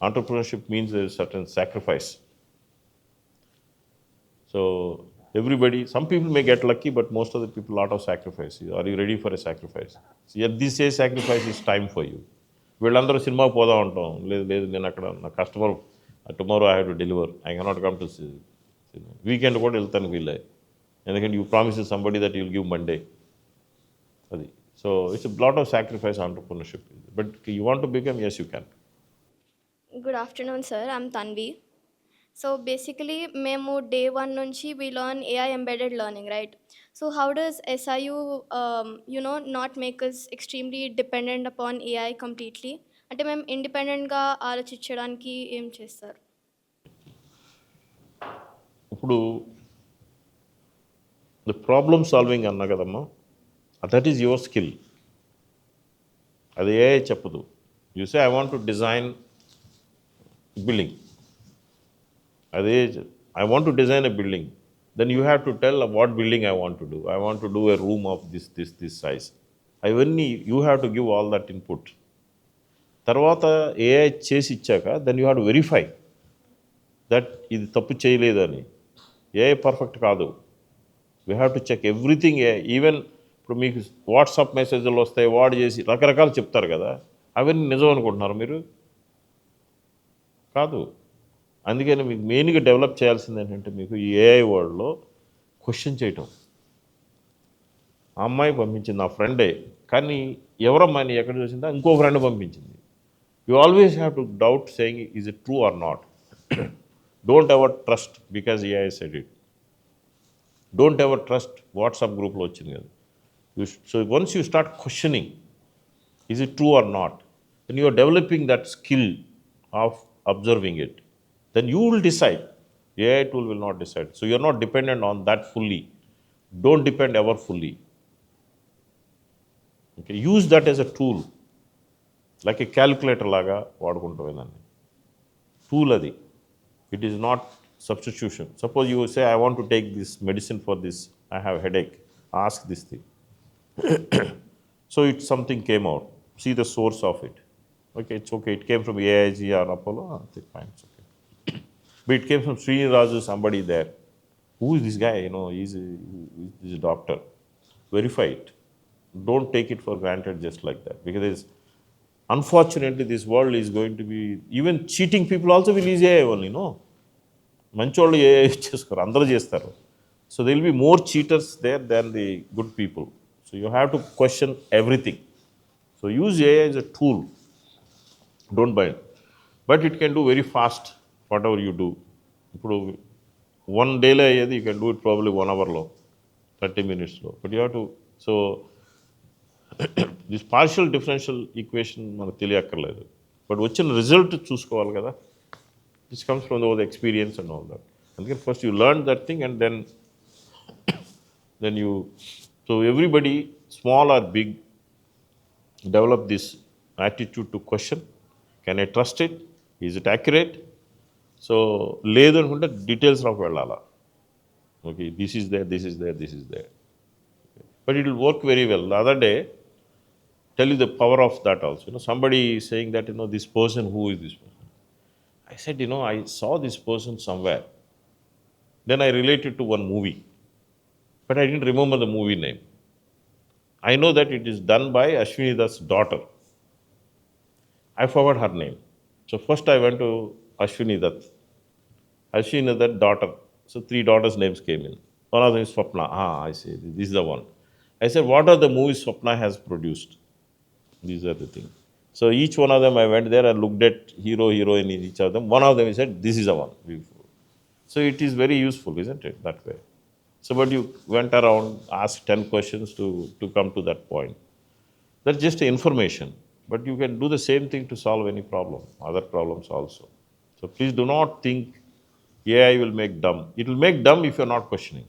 Speaker 2: Entrepreneurship means there is certain sacrifice. So everybody, some people may get lucky, but most of the people, a lot of sacrifice. Are you ready for a sacrifice? See, at this age, sacrifice is time for you. వీళ్ళందరూ సినిమాకి పోదాం అంటాం. లేదు నేను అక్కడ నా customer tomorrow I have to deliver, I cannot come to weekend కూడా వెళ్తాను వీళ్ళే, ఎందుకంటే you promise somebody that you'll give Monday. అది So it's a lot of sacrifice entrepreneurship. But you want to become, yes, you can.
Speaker 11: Good afternoon, sir. I'm Tanvi. So basically, మేము day one నుంచి we learn AI embedded learning, right? So how does SIU, not make us extremely dependent upon AI completely? అంటే మేము ఇండిపెండెంట్గా ఆలోచించడానికి ఏం చేస్తారు?
Speaker 2: ఇప్పుడు the problem solving అన్నా కదమ్మా, that is your skill. అది ఏ చెప్పదు. You say, I want to design building. అదే, I want to design a building. Then you have to tell what building I want to do. I want to do a room of this size. You have to give all that input. తర్వాత AI చేసి ఇచ్చాక then you have to verify that ఇది తప్పు చేయలేదని. AI perfect కాదు. We have to check everything. Even ఇప్పుడు మీకు WhatsApp మెసేజ్లు వస్తాయి, వాడు చేసి రకరకాలు చెప్తారు కదా, అవన్నీ నిజం అనుకుంటున్నారు మీరు? కాదు. అందుకని మీకు మెయిన్గా డెవలప్ చేయాల్సింది ఏంటంటే, మీకు ఈ AI వరల్డ్లో క్వశ్చన్ చేయటం. ఆ అమ్మాయి పంపించింది నా ఫ్రెండే, కానీ ఎవరమ్మాయిని ఎక్కడ చూసిందా, ఇంకో ఫ్రెండ్ పంపించింది. You always have to doubt saying is it true or not. Don't ever trust because AI said it. Don't ever trust WhatsApp గ్రూప్లో వచ్చింది కదా. So once you start questioning is it true or not, then you are developing that skill of observing it. Then you will decide. AI tool will not decide. So you are not dependent on that fully. Don't depend ever fully. Okay, use that as a tool, like a calculator laga vadukuntavu danni. Tool adi. It is not substitution. Suppose you say, I want to take this medicine for this, I have headache, ask this thing. So something came out. See the source of it. Okay, it's okay. It came from AIG or Apollo. It's fine. It's okay. But it came from Sriniraju, somebody there. Who is this guy? He's a doctor. Verify it. Don't take it for granted just like that. Because unfortunately, this world is going to be, even cheating people also will use AI only, no? Mancholu AI cheskaru, andaru chestaru. So there will be more cheaters there than the good people. So you have to question everything. So use AI as a tool. Don't buy it. But it can do very fast whatever you do. ఇప్పుడు 1 dayలో అయ్యేది you can do it probably 1 hourలో, 30 minutesలో. But you have to, so this partial differential equation మనకు తెలియక్కర్లేదు, but వచ్చిన result చూసుకోవాలి కదా. This comes from the experience and all that. అందుకని first you learn that thing and then you, so everybody small or big develop this attitude to question. Can I trust it? Is it accurate? So లేదు అనుకుంటే డీటెయిల్స్లోకి వెళ్ళాలా. Okay, this is there, this is there, this is there. But it will work very well. The other day tell you the power of that also. Somebody is saying that, this person, who is this person? I said, I saw this person somewhere. Then I related to one movie, but I didn't remember the movie name. I know that it is done by Ashwini Dutt's daughter. I forgot her name. So first I went to Ashwini Dutt. Ashwini Dutt daughter. So 3 daughters' names came in. One of them is Swapna. I say, this is the one. I said, what are the movies Swapna has produced? These are the things. So each one of them, I went there and looked at hero, heroine in each of them. One of them, he said, this is the one. So it is very useful, isn't it, that way? So but you went around, asked 10 questions to come to that point. That's just information. But you can do the same thing to solve any problem, other problems also. So please do not think AI will make dumb. It will make dumb if you are not questioning.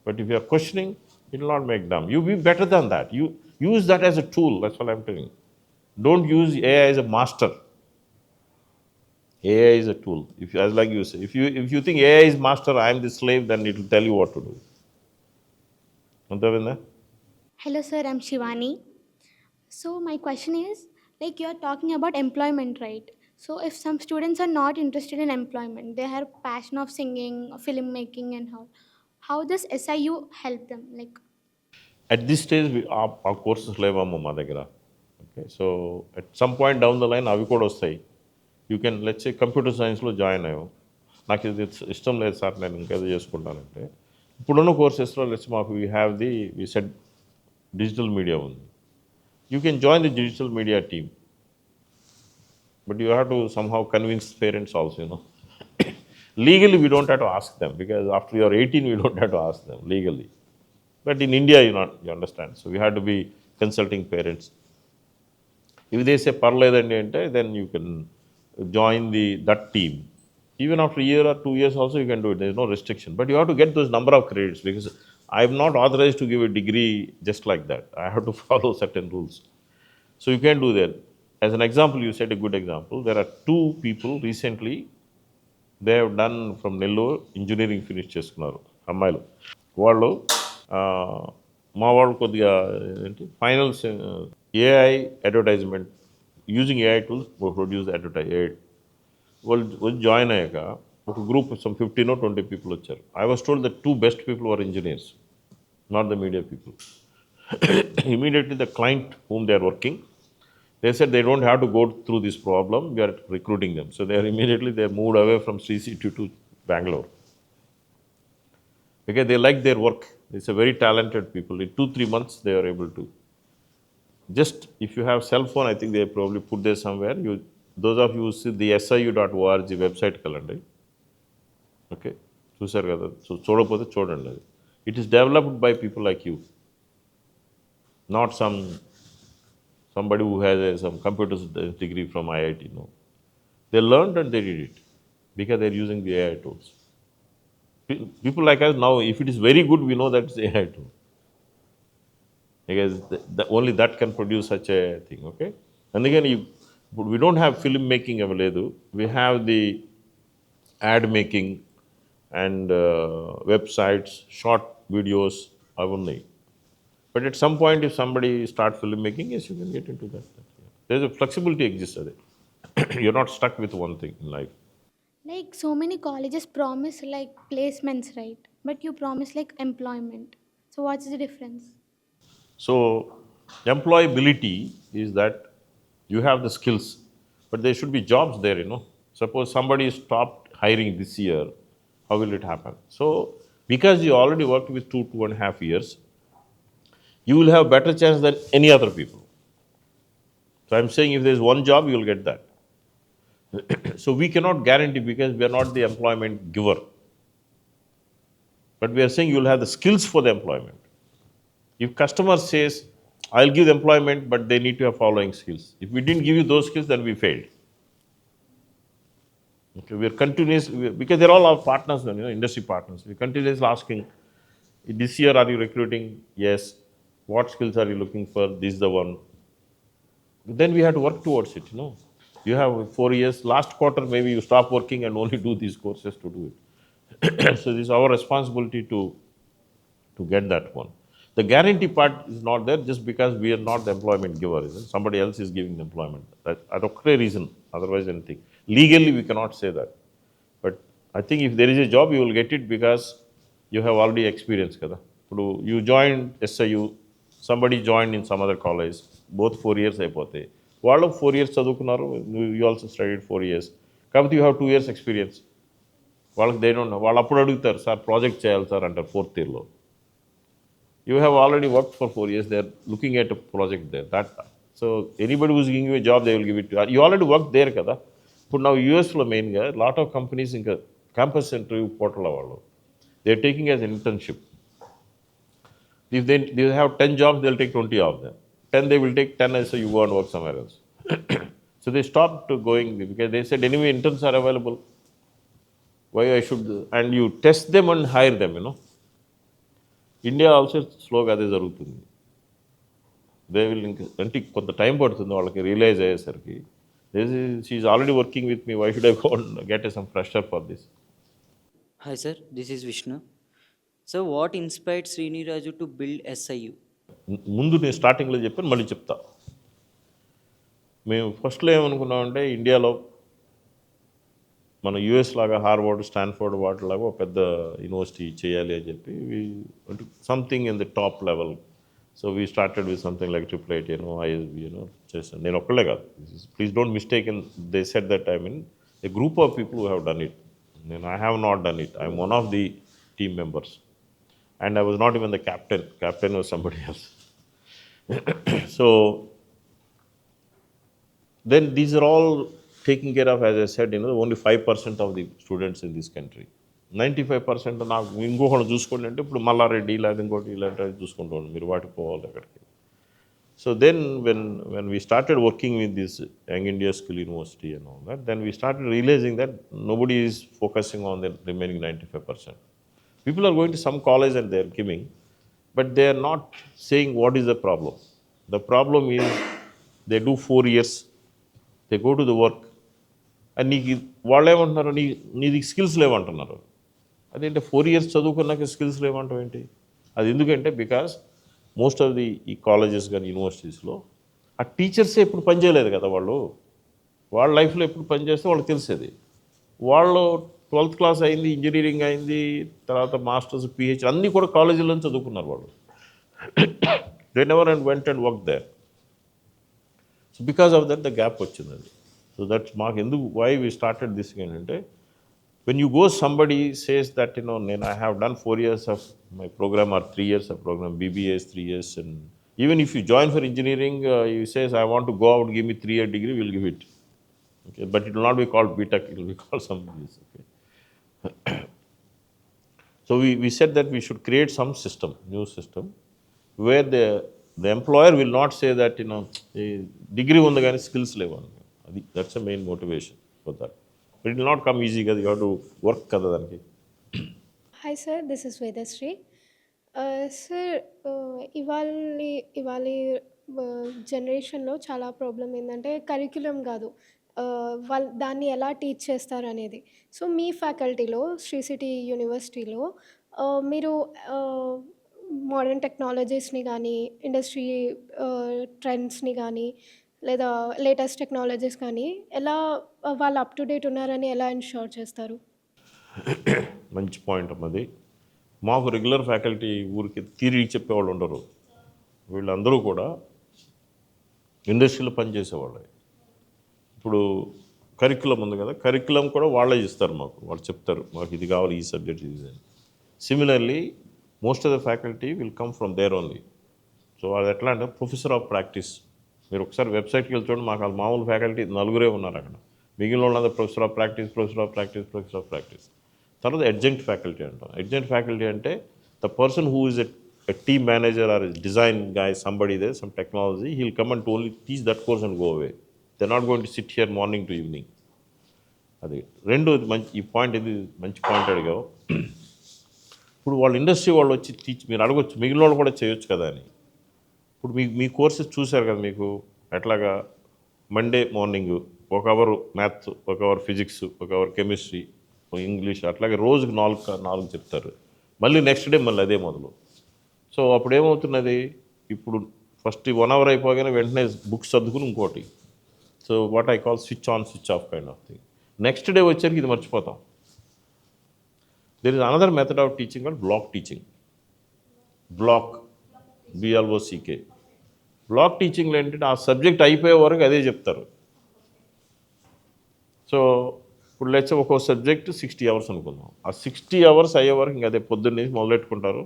Speaker 2: But if you are questioning, it will not make dumb. You be better than that. You use that as a tool. That's what I'm telling you. Don't use AI as a master. AI is a tool. As like you say, if you think AI is master, I am the slave, then it will tell you what to do.
Speaker 12: Hello sir, I'm Shivani. So my question is, like you are talking about employment, right? So if some students are not interested in employment, they have passion of singing, filmmaking and how does SIU help them? Like
Speaker 2: at this stage, our courses levamma ma daggara. Okay, so at some point down the line, avi kuda vastayi. You can, let's say, computer science lo join ayyo. Naaku idi ishtam ledhu sir, nenu inka edo chestuntanante. Ippudunna courses lo, let's say, we said digital media ఉంది. You can join the digital media team, but you have to somehow convince parents also, you know. Legally, we don't have to ask them, because after you are 18, we don't have to ask them legally. But in India, you understand. So we have to be consulting parents. If they say parledandi ante, then you can join that team. Even after a year or 2 years also you can do it. There is no restriction. But you have to get those number of credits, because I am not authorized to give a degree just like that. I have to follow certain rules. So you can do that. As an example, you said a good example. There are 2 people recently, they have done from Nellore engineering finish చేసుకున్నారు అమ్మాయిలు. వాళ్ళు మా వాళ్ళు కొద్దిగా ఏంటి finals AI advertisement using AI tools produce వాళ్ళు join అయ్యాక ఒక గ్రూప్ సమ్ 15 or 20 పీపుల్ వచ్చారు. I was told the 2 best people were engineers, not the media people. Immediately the client whom they are working, they said they don't have to go through this problem, we are recruiting them. So they are immediately they moved away from CCT to Bangalore, because they like their work. It's a very talented people. In 2-3 months they are able to. Just if you have cell phone, I think they probably put there somewhere. Those of you who see the SIU.org website kalandi. Okay, చూసారు కదా, so చూడకపోతే చూడండి అది. It is developed by people like you, not somebody who has some computer degree from IIT. No, they learned and they did it because they are using the AI tools. People like us now, if it is very good, we know that it's AI tool, because only that can produce such a thing. Okay, and again, we don't have film making available. We have the ad making and websites, short videos, avunnayi. But at some point, if somebody start filmmaking, yes, you can get into that. There's a flexibility exists. You're not stuck with one thing in life.
Speaker 12: Like so many colleges promise like placements, right? But you promise like employment. So what's the difference?
Speaker 2: So employability is that you have the skills, but there should be jobs there, you know. Suppose somebody stopped hiring this year, how will it happen? So because you already worked with 2.5 years, you will have better chance than any other people. So I'm saying if there's one job, you will get that. So we cannot guarantee, because we are not the employment giver. But we are saying you will have the skills for the employment. If customer says, I'll give the employment, but they need to have following skills. If we didn't give you those skills, then we failed. Okay, we are continuously, because they're all our partners, you know, industry partners. We're continuously asking, this year are you recruiting? Yes. What skills are you looking for? This is the one. Then we have to work towards it, you know. You have 4 years, last quarter maybe you stop working and only do these courses to do it. So this is our responsibility to get that one. The guarantee part is not there just because we are not the employment giver. Somebody else is giving the employment. That's a clear reason, otherwise anything. Legally we cannot say that. But I think if there is a job, you will get it because you have already experienced. Kada. You joined SIU, somebody joined in some other college, both 4 years అయిపోతాయి. వాళ్ళు 4 years చదువుకున్నారు, you also studied 4 years. కాబట్టి you have 2 years experience. వాళ్ళకి they don't know. వాళ్ళు అప్పుడు అడుగుతారు, sir project చేయాలి sir అంటారు 4th yearలో. You have already worked for 4 years, they are looking at a project there. So anybody who's giving you a job, they will give it to you. You already worked there కదా. ఇప్పుడు now USలో మెయిన్గా lot of companies ఇంకా campus interview portal వాళ్ళు they are taking as an internship. If they have 10 jobs, they'll take 20 of them. 10 they will take, 10 so you go and work somewhere else. So they stopped going because they said anyway interns are available. Why I should, and you test them and hire them, you know. India also slow గా అదే జరుగుతుంది. They will, అంటే కొంత time పడుతుంది వాళ్ళకి realise అయ్యేసరికి. She is already working with me, why should I go and get some pressure for this?
Speaker 13: Hi sir, this is Vishnu. So what inspired Sriniraju to build SIU?
Speaker 2: ముందు నేను స్టార్టింగ్లో చెప్పాను, మళ్ళీ చెప్తా. మేము ఫస్ట్లో ఏమనుకున్నామంటే ఇండియాలో మన యూఎస్ లాగా హార్వర్డ్, స్టాన్ఫోర్డ్ వాటిలాగా ఒక పెద్ద యూనివర్సిటీ చేయాలి అని చెప్పి something in the top level. So we started with something like IIIT, ISB, చేశాను. నేను ఒక్కళ్ళే కాదు, please don't mistake in they said that I mean A group of people who have done it. I have not done it. I am one of the team members. And I was not even the captain. Captain was somebody else. So then these are all taken care of, as I said, only 5% of the students in this country. 95% నాకు ఇంకొకటి చూసుకోండి అంటే ఇప్పుడు మల్లారెడ్డి లేదా ఇంకోటి ఇలాంటివి చూసుకుంటూ మీరు వాటికి పోవాలి అక్కడికి. So then when we started working with this Young India Skill University and all that, then we started realizing that nobody is focusing on the remaining 95%. People are going to some college and they are giving, but they are not saying what is the problem. The problem is they do 4 years, they go to the work, and నీకు వాళ్ళు ఏమంటున్నారు, నీది skills లేవంటున్నారు. అదేంటే 4 years చదువుకున్నాక skills లేవంటాం ఏంటి? అది ఎందుకంటే because most of the ఈ colleges కానీ యూనివర్సిటీస్లో ఆ టీచర్సే ఎప్పుడు పనిచేయలేదు కదా వాళ్ళు. వాళ్ళ లైఫ్లో ఎప్పుడు పనిచేస్తే వాళ్ళకి తెలిసేది. వాళ్ళు 12th క్లాస్ అయింది, ఇంజనీరింగ్ అయింది, తర్వాత మాస్టర్స్, పిహెచ్డి అన్నీ కూడా కాలేజీలో చదువుకున్నారు వాళ్ళు. They never and went and work there. So because of that the gap వచ్చింది అది. సో దట్స్ మాకు ఎందుకు వై వీ స్టార్టెడ్ దిస్ ఏంటంటే, when you go, somebody says that, I have done 4 years of my program or 3 years of program, BBA is 3 years, and even if you join for engineering, you says, I want to go out, give me 3-year degree, we'll give it. Okay, but it will not be called BTech, it will be called something else. Okay. So we said that we should create some system, new system, where the employer will not say that, degree on the skills level. That's the main motivation for that. But it will not come easy because you have to work kada daniki.
Speaker 14: Hi sir, this is Vedashree. Sir, ఇవాళ జనరేషన్లో చాలా problem ఏంటంటే curriculum కాదు, వాళ్ళు దాన్ని ఎలా teach చేస్తారు అనేది. సో మీ ఫ్యాకల్టీలో శ్రీ సిటీ యూనివర్సిటీలో మీరు మోడర్న్ టెక్నాలజీస్ని కానీ, ఇండస్ట్రీ ట్రెండ్స్ని కానీ, లేదా లేటెస్ట్ టెక్నాలజీస్ కానీ ఎలా వాళ్ళు అప్ టు డేట్ ఉన్నారని ఎలా ఎన్ష్యూర్ చేస్తారు?
Speaker 2: మంచి పాయింట్ అమ్మది. మాకు రెగ్యులర్ ఫ్యాకల్టీ ఊరికి థియరీ చెప్పేవాళ్ళు ఉండరు. వీళ్ళందరూ కూడా ఇండస్ట్రీలో పనిచేసేవాళ్ళే. ఇప్పుడు కరిక్యులం ఉంది కదా, కరిక్యులం కూడా వాళ్ళే ఇస్తారు మాకు. వాళ్ళు చెప్తారు మాకు ఇది కావాలి, ఈ సబ్జెక్ట్ ఇది అని. Similarly most of the faculty will come from there only. So అది ఎట్లా అంటే ప్రొఫెసర్ ఆఫ్ ప్రాక్టీస్. మీరు ఒకసారి వెబ్సైట్కి వెళ్తే చూడండి, మాకు అది మామూలు ఫ్యాకల్టీ 4 ఉన్నారు అక్కడ. మిగిలిన వాళ్ళందరూ professor of practice, professor of practice, professor of practice. తర్వాత అడ్జంక్ట్ ఫ్యాకల్టీ అంటాం. అడ్జంక్ట్ ఫ్యాకల్టీ అంటే the person who is a team manager or design guy, somebody they some technology, he will come and only teach that course and go away. They not going to sit here morning to evening. అది రెండోది మంచి, ఈ point ఇది మంచి point అడిగావు. ఇప్పుడు వాళ్ళ industry వాళ్ళు వచ్చి టీచ్, మీరు అడగొచ్చు మిగిలిన వాళ్ళు కూడా చేయొచ్చు కదా అని. ఇప్పుడు మీ కోర్సెస్ చూశారు కదా, మీకు ఎట్లాగా Monday morning 1 hour maths, 1 hour physics, 1 hour chemistry, English, అట్లాగే రోజుకి 4 చెప్తారు. మళ్ళీ నెక్స్ట్ డే మళ్ళీ అదే మొదలు. సో అప్పుడు ఏమవుతున్నది, ఇప్పుడు ఫస్ట్ 1 అవర్ అయిపోగానే వెంటనే బుక్స్ చదువుకుని ఇంకోటి. So what I call switch on switch off kind of thing. Next day వచ్చేసరికి ఇది మర్చిపోతాం. There is another method of teaching called block teaching. Block, BLOCK. Block టీచింగ్లో ఏంటంటే ఆ సబ్జెక్ట్ అయిపోయే వరకు అదే చెప్తారు. సో ఇప్పుడు లెక్చర్ ఒక్కో సబ్జెక్ట్ 60 అవర్స్ అనుకుందాం. ఆ 60 అవర్స్ అయ్యే వరకు ఇంకా అదే పొద్దున్న నుంచి మొదలెట్టుకుంటారు.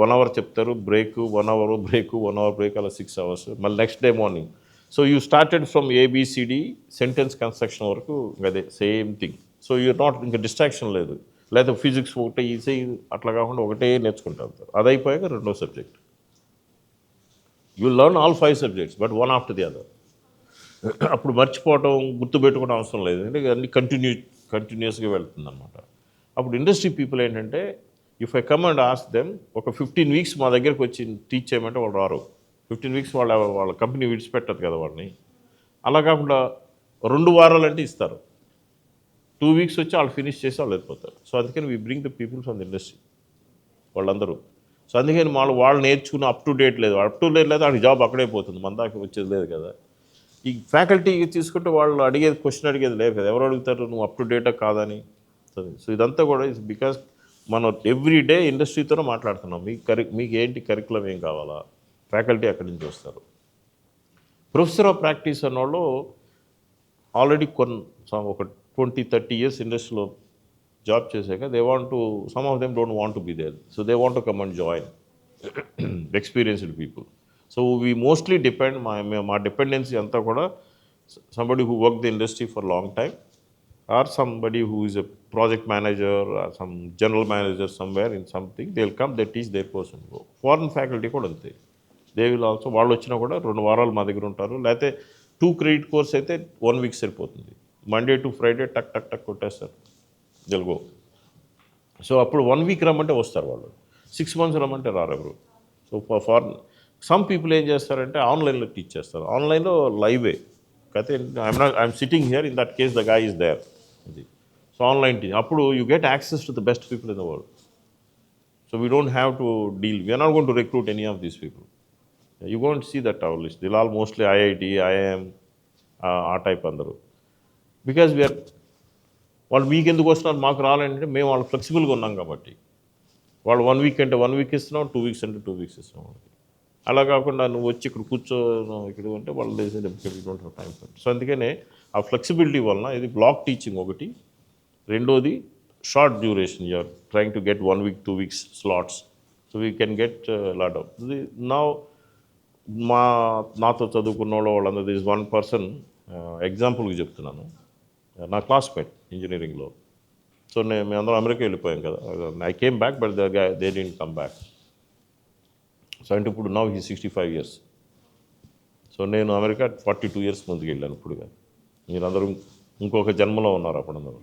Speaker 2: 1 అవర్ చెప్తారు, break, 1 hour break, 1 hour break, అలా 6 అవర్స్. మళ్ళీ next day morning. So you started from ABCD sentence construction వరకు అదే same thing. So you're not, ఇంకా డిస్ట్రాక్షన్ లేదు. లేదా ఫిజిక్స్ ఒకటే ఈజీ అట్లా కాకుండా ఒకటే నేర్చుకుంటారు. అది అయిపోయాక రెండో subject. You learn all 5 subjects but one after the other. అప్పుడు మర్చిపోవటం, గుర్తుపెట్టుకోవడం అవసరం లేదు, అంటే అన్నీ కంటిన్యూస్గా వెళ్తుంది అనమాట. అప్పుడు ఇండస్ట్రీ పీపుల్ ఏంటంటే, if I come and ask them, ఒక 15 వీక్స్ మా దగ్గరికి వచ్చి టీచ్ చేయమంటే వాళ్ళు రారు. 15 వీక్స్ వాళ్ళ కంపెనీ విడిచిపెట్టదు కదా వాళ్ళని. అలా కాకుండా 2 వారాలంటే ఇస్తారు. 2 వీక్స్ వచ్చి వాళ్ళు ఫినిష్ చేసి వాళ్ళు వెళ్ళిపోతారు. సో అందుకని we bring the people from the industry వాళ్ళందరూ. సో అందుకని వాళ్ళు నేర్చుకున్న అప్ టు డేట్ లేదు, వాడికి జాబ్ అక్కడే పోతుంది, మన దాకా వచ్చేది లేదు కదా. ఈ ఫ్యాకల్టీ తీసుకుంటే వాళ్ళు అడిగేది, క్వశ్చన్ అడిగేది లేదు కదా. ఎవరు అడుగుతారు నువ్వు అప్ టు డేటా కాదని. సో ఇదంతా కూడా ఇస్ బికాస్ మనం ఎవ్రీ డే ఇండస్ట్రీతోనే మాట్లాడుతున్నాం. మీకు ఏంటి కరికులం ఏం కావాలా, ఫ్యాకల్టీ అక్కడి నుంచి వస్తారు. ప్రొఫెసర్ ఆఫ్ ప్రాక్టీస్ అన్నోళ్ళు ఆల్రెడీ ఒక 20-30 ఇయర్స్ ఇండస్ట్రీలో జాబ్ చేశాక they want to, some of them don't want to be there. So they want to come and join experienced people. So we mostly depend మా dependency అంతా కూడా somebody who worked the industry for a long time or somebody who is a project manager or some general manager somewhere in something, they'll come, they teach their course and go. Foreign faculty కూడా అంతే, they will also, వాళ్ళు వచ్చినా కూడా 2 వారాలు మా దగ్గర ఉంటారు. లేకపోతే 2 క్రెడిట్ కోర్స్ అయితే 1 వీక్ సరిపోతుంది. మండే టు ఫ్రైడే టక్ టక్ టక్ కొట్టేస్తారు, దిల్ గో. సో అప్పుడు 1 వీక్ రమ్మంటే వస్తారు వాళ్ళు, 6 మంత్స్ రమ్మంటే రారు ఎవరు. సో ఫార్ సమ్ పీపుల్ ఏం చేస్తారంటే ఆన్లైన్లో టీచ్ చేస్తారు. ఆన్లైన్లో లైవే అయితే I'm sitting here, in that case the guy is there. అది సో ఆన్లైన్ టీచ్, అప్పుడు you get access to the best people in the world. So we don't have to deal, we're not going to recruit any of these people. You won't see that our list, they'll all mostly IIT, IIM ఆ type అందరూ. Because we're, వాళ్ళు మీకు ఎందుకు వస్తున్నారు మాకు రాలంటే మేము వాళ్ళు ఫ్లెక్సిబుల్గా ఉన్నాం కాబట్టి. వాళ్ళు 1 వీక్ అంటే 1 వీక్ ఇస్తున్నాం, 2 వీక్స్ అంటే 2 వీక్స్ ఇస్తున్నాం వాళ్ళకి. అలా కాకుండా నువ్వు వచ్చి ఇక్కడ కూర్చో ఇక్కడ అంటే వాళ్ళు don't have time for. So అందుకనే ఆ ఫ్లెక్సిబిలిటీ వలన ఇది బ్లాక్ టీచింగ్ ఒకటి, రెండోది short duration, you're trying to get 1 week 2 weeks slots, so we can get lot of. నా నాతో చదువుకున్న వాళ్ళందరూ, దిస్ 1 పర్సన్ ఎగ్జాంపుల్కి చెప్తున్నాను, నా క్లాస్మేట్ ఇంజనీరింగ్లో. సో మేమందరం అమెరికా వెళ్ళిపోయాం కదా, I came back but they didn't come back. So అంటే ఇప్పుడు నౌ హీ 65 years. సో నేను అమెరికా 42 years ముందుకు వెళ్ళాను ఇప్పుడుగా. మీరందరూ ఇంకొక జన్మలో ఉన్నారు అప్పుడందరూ.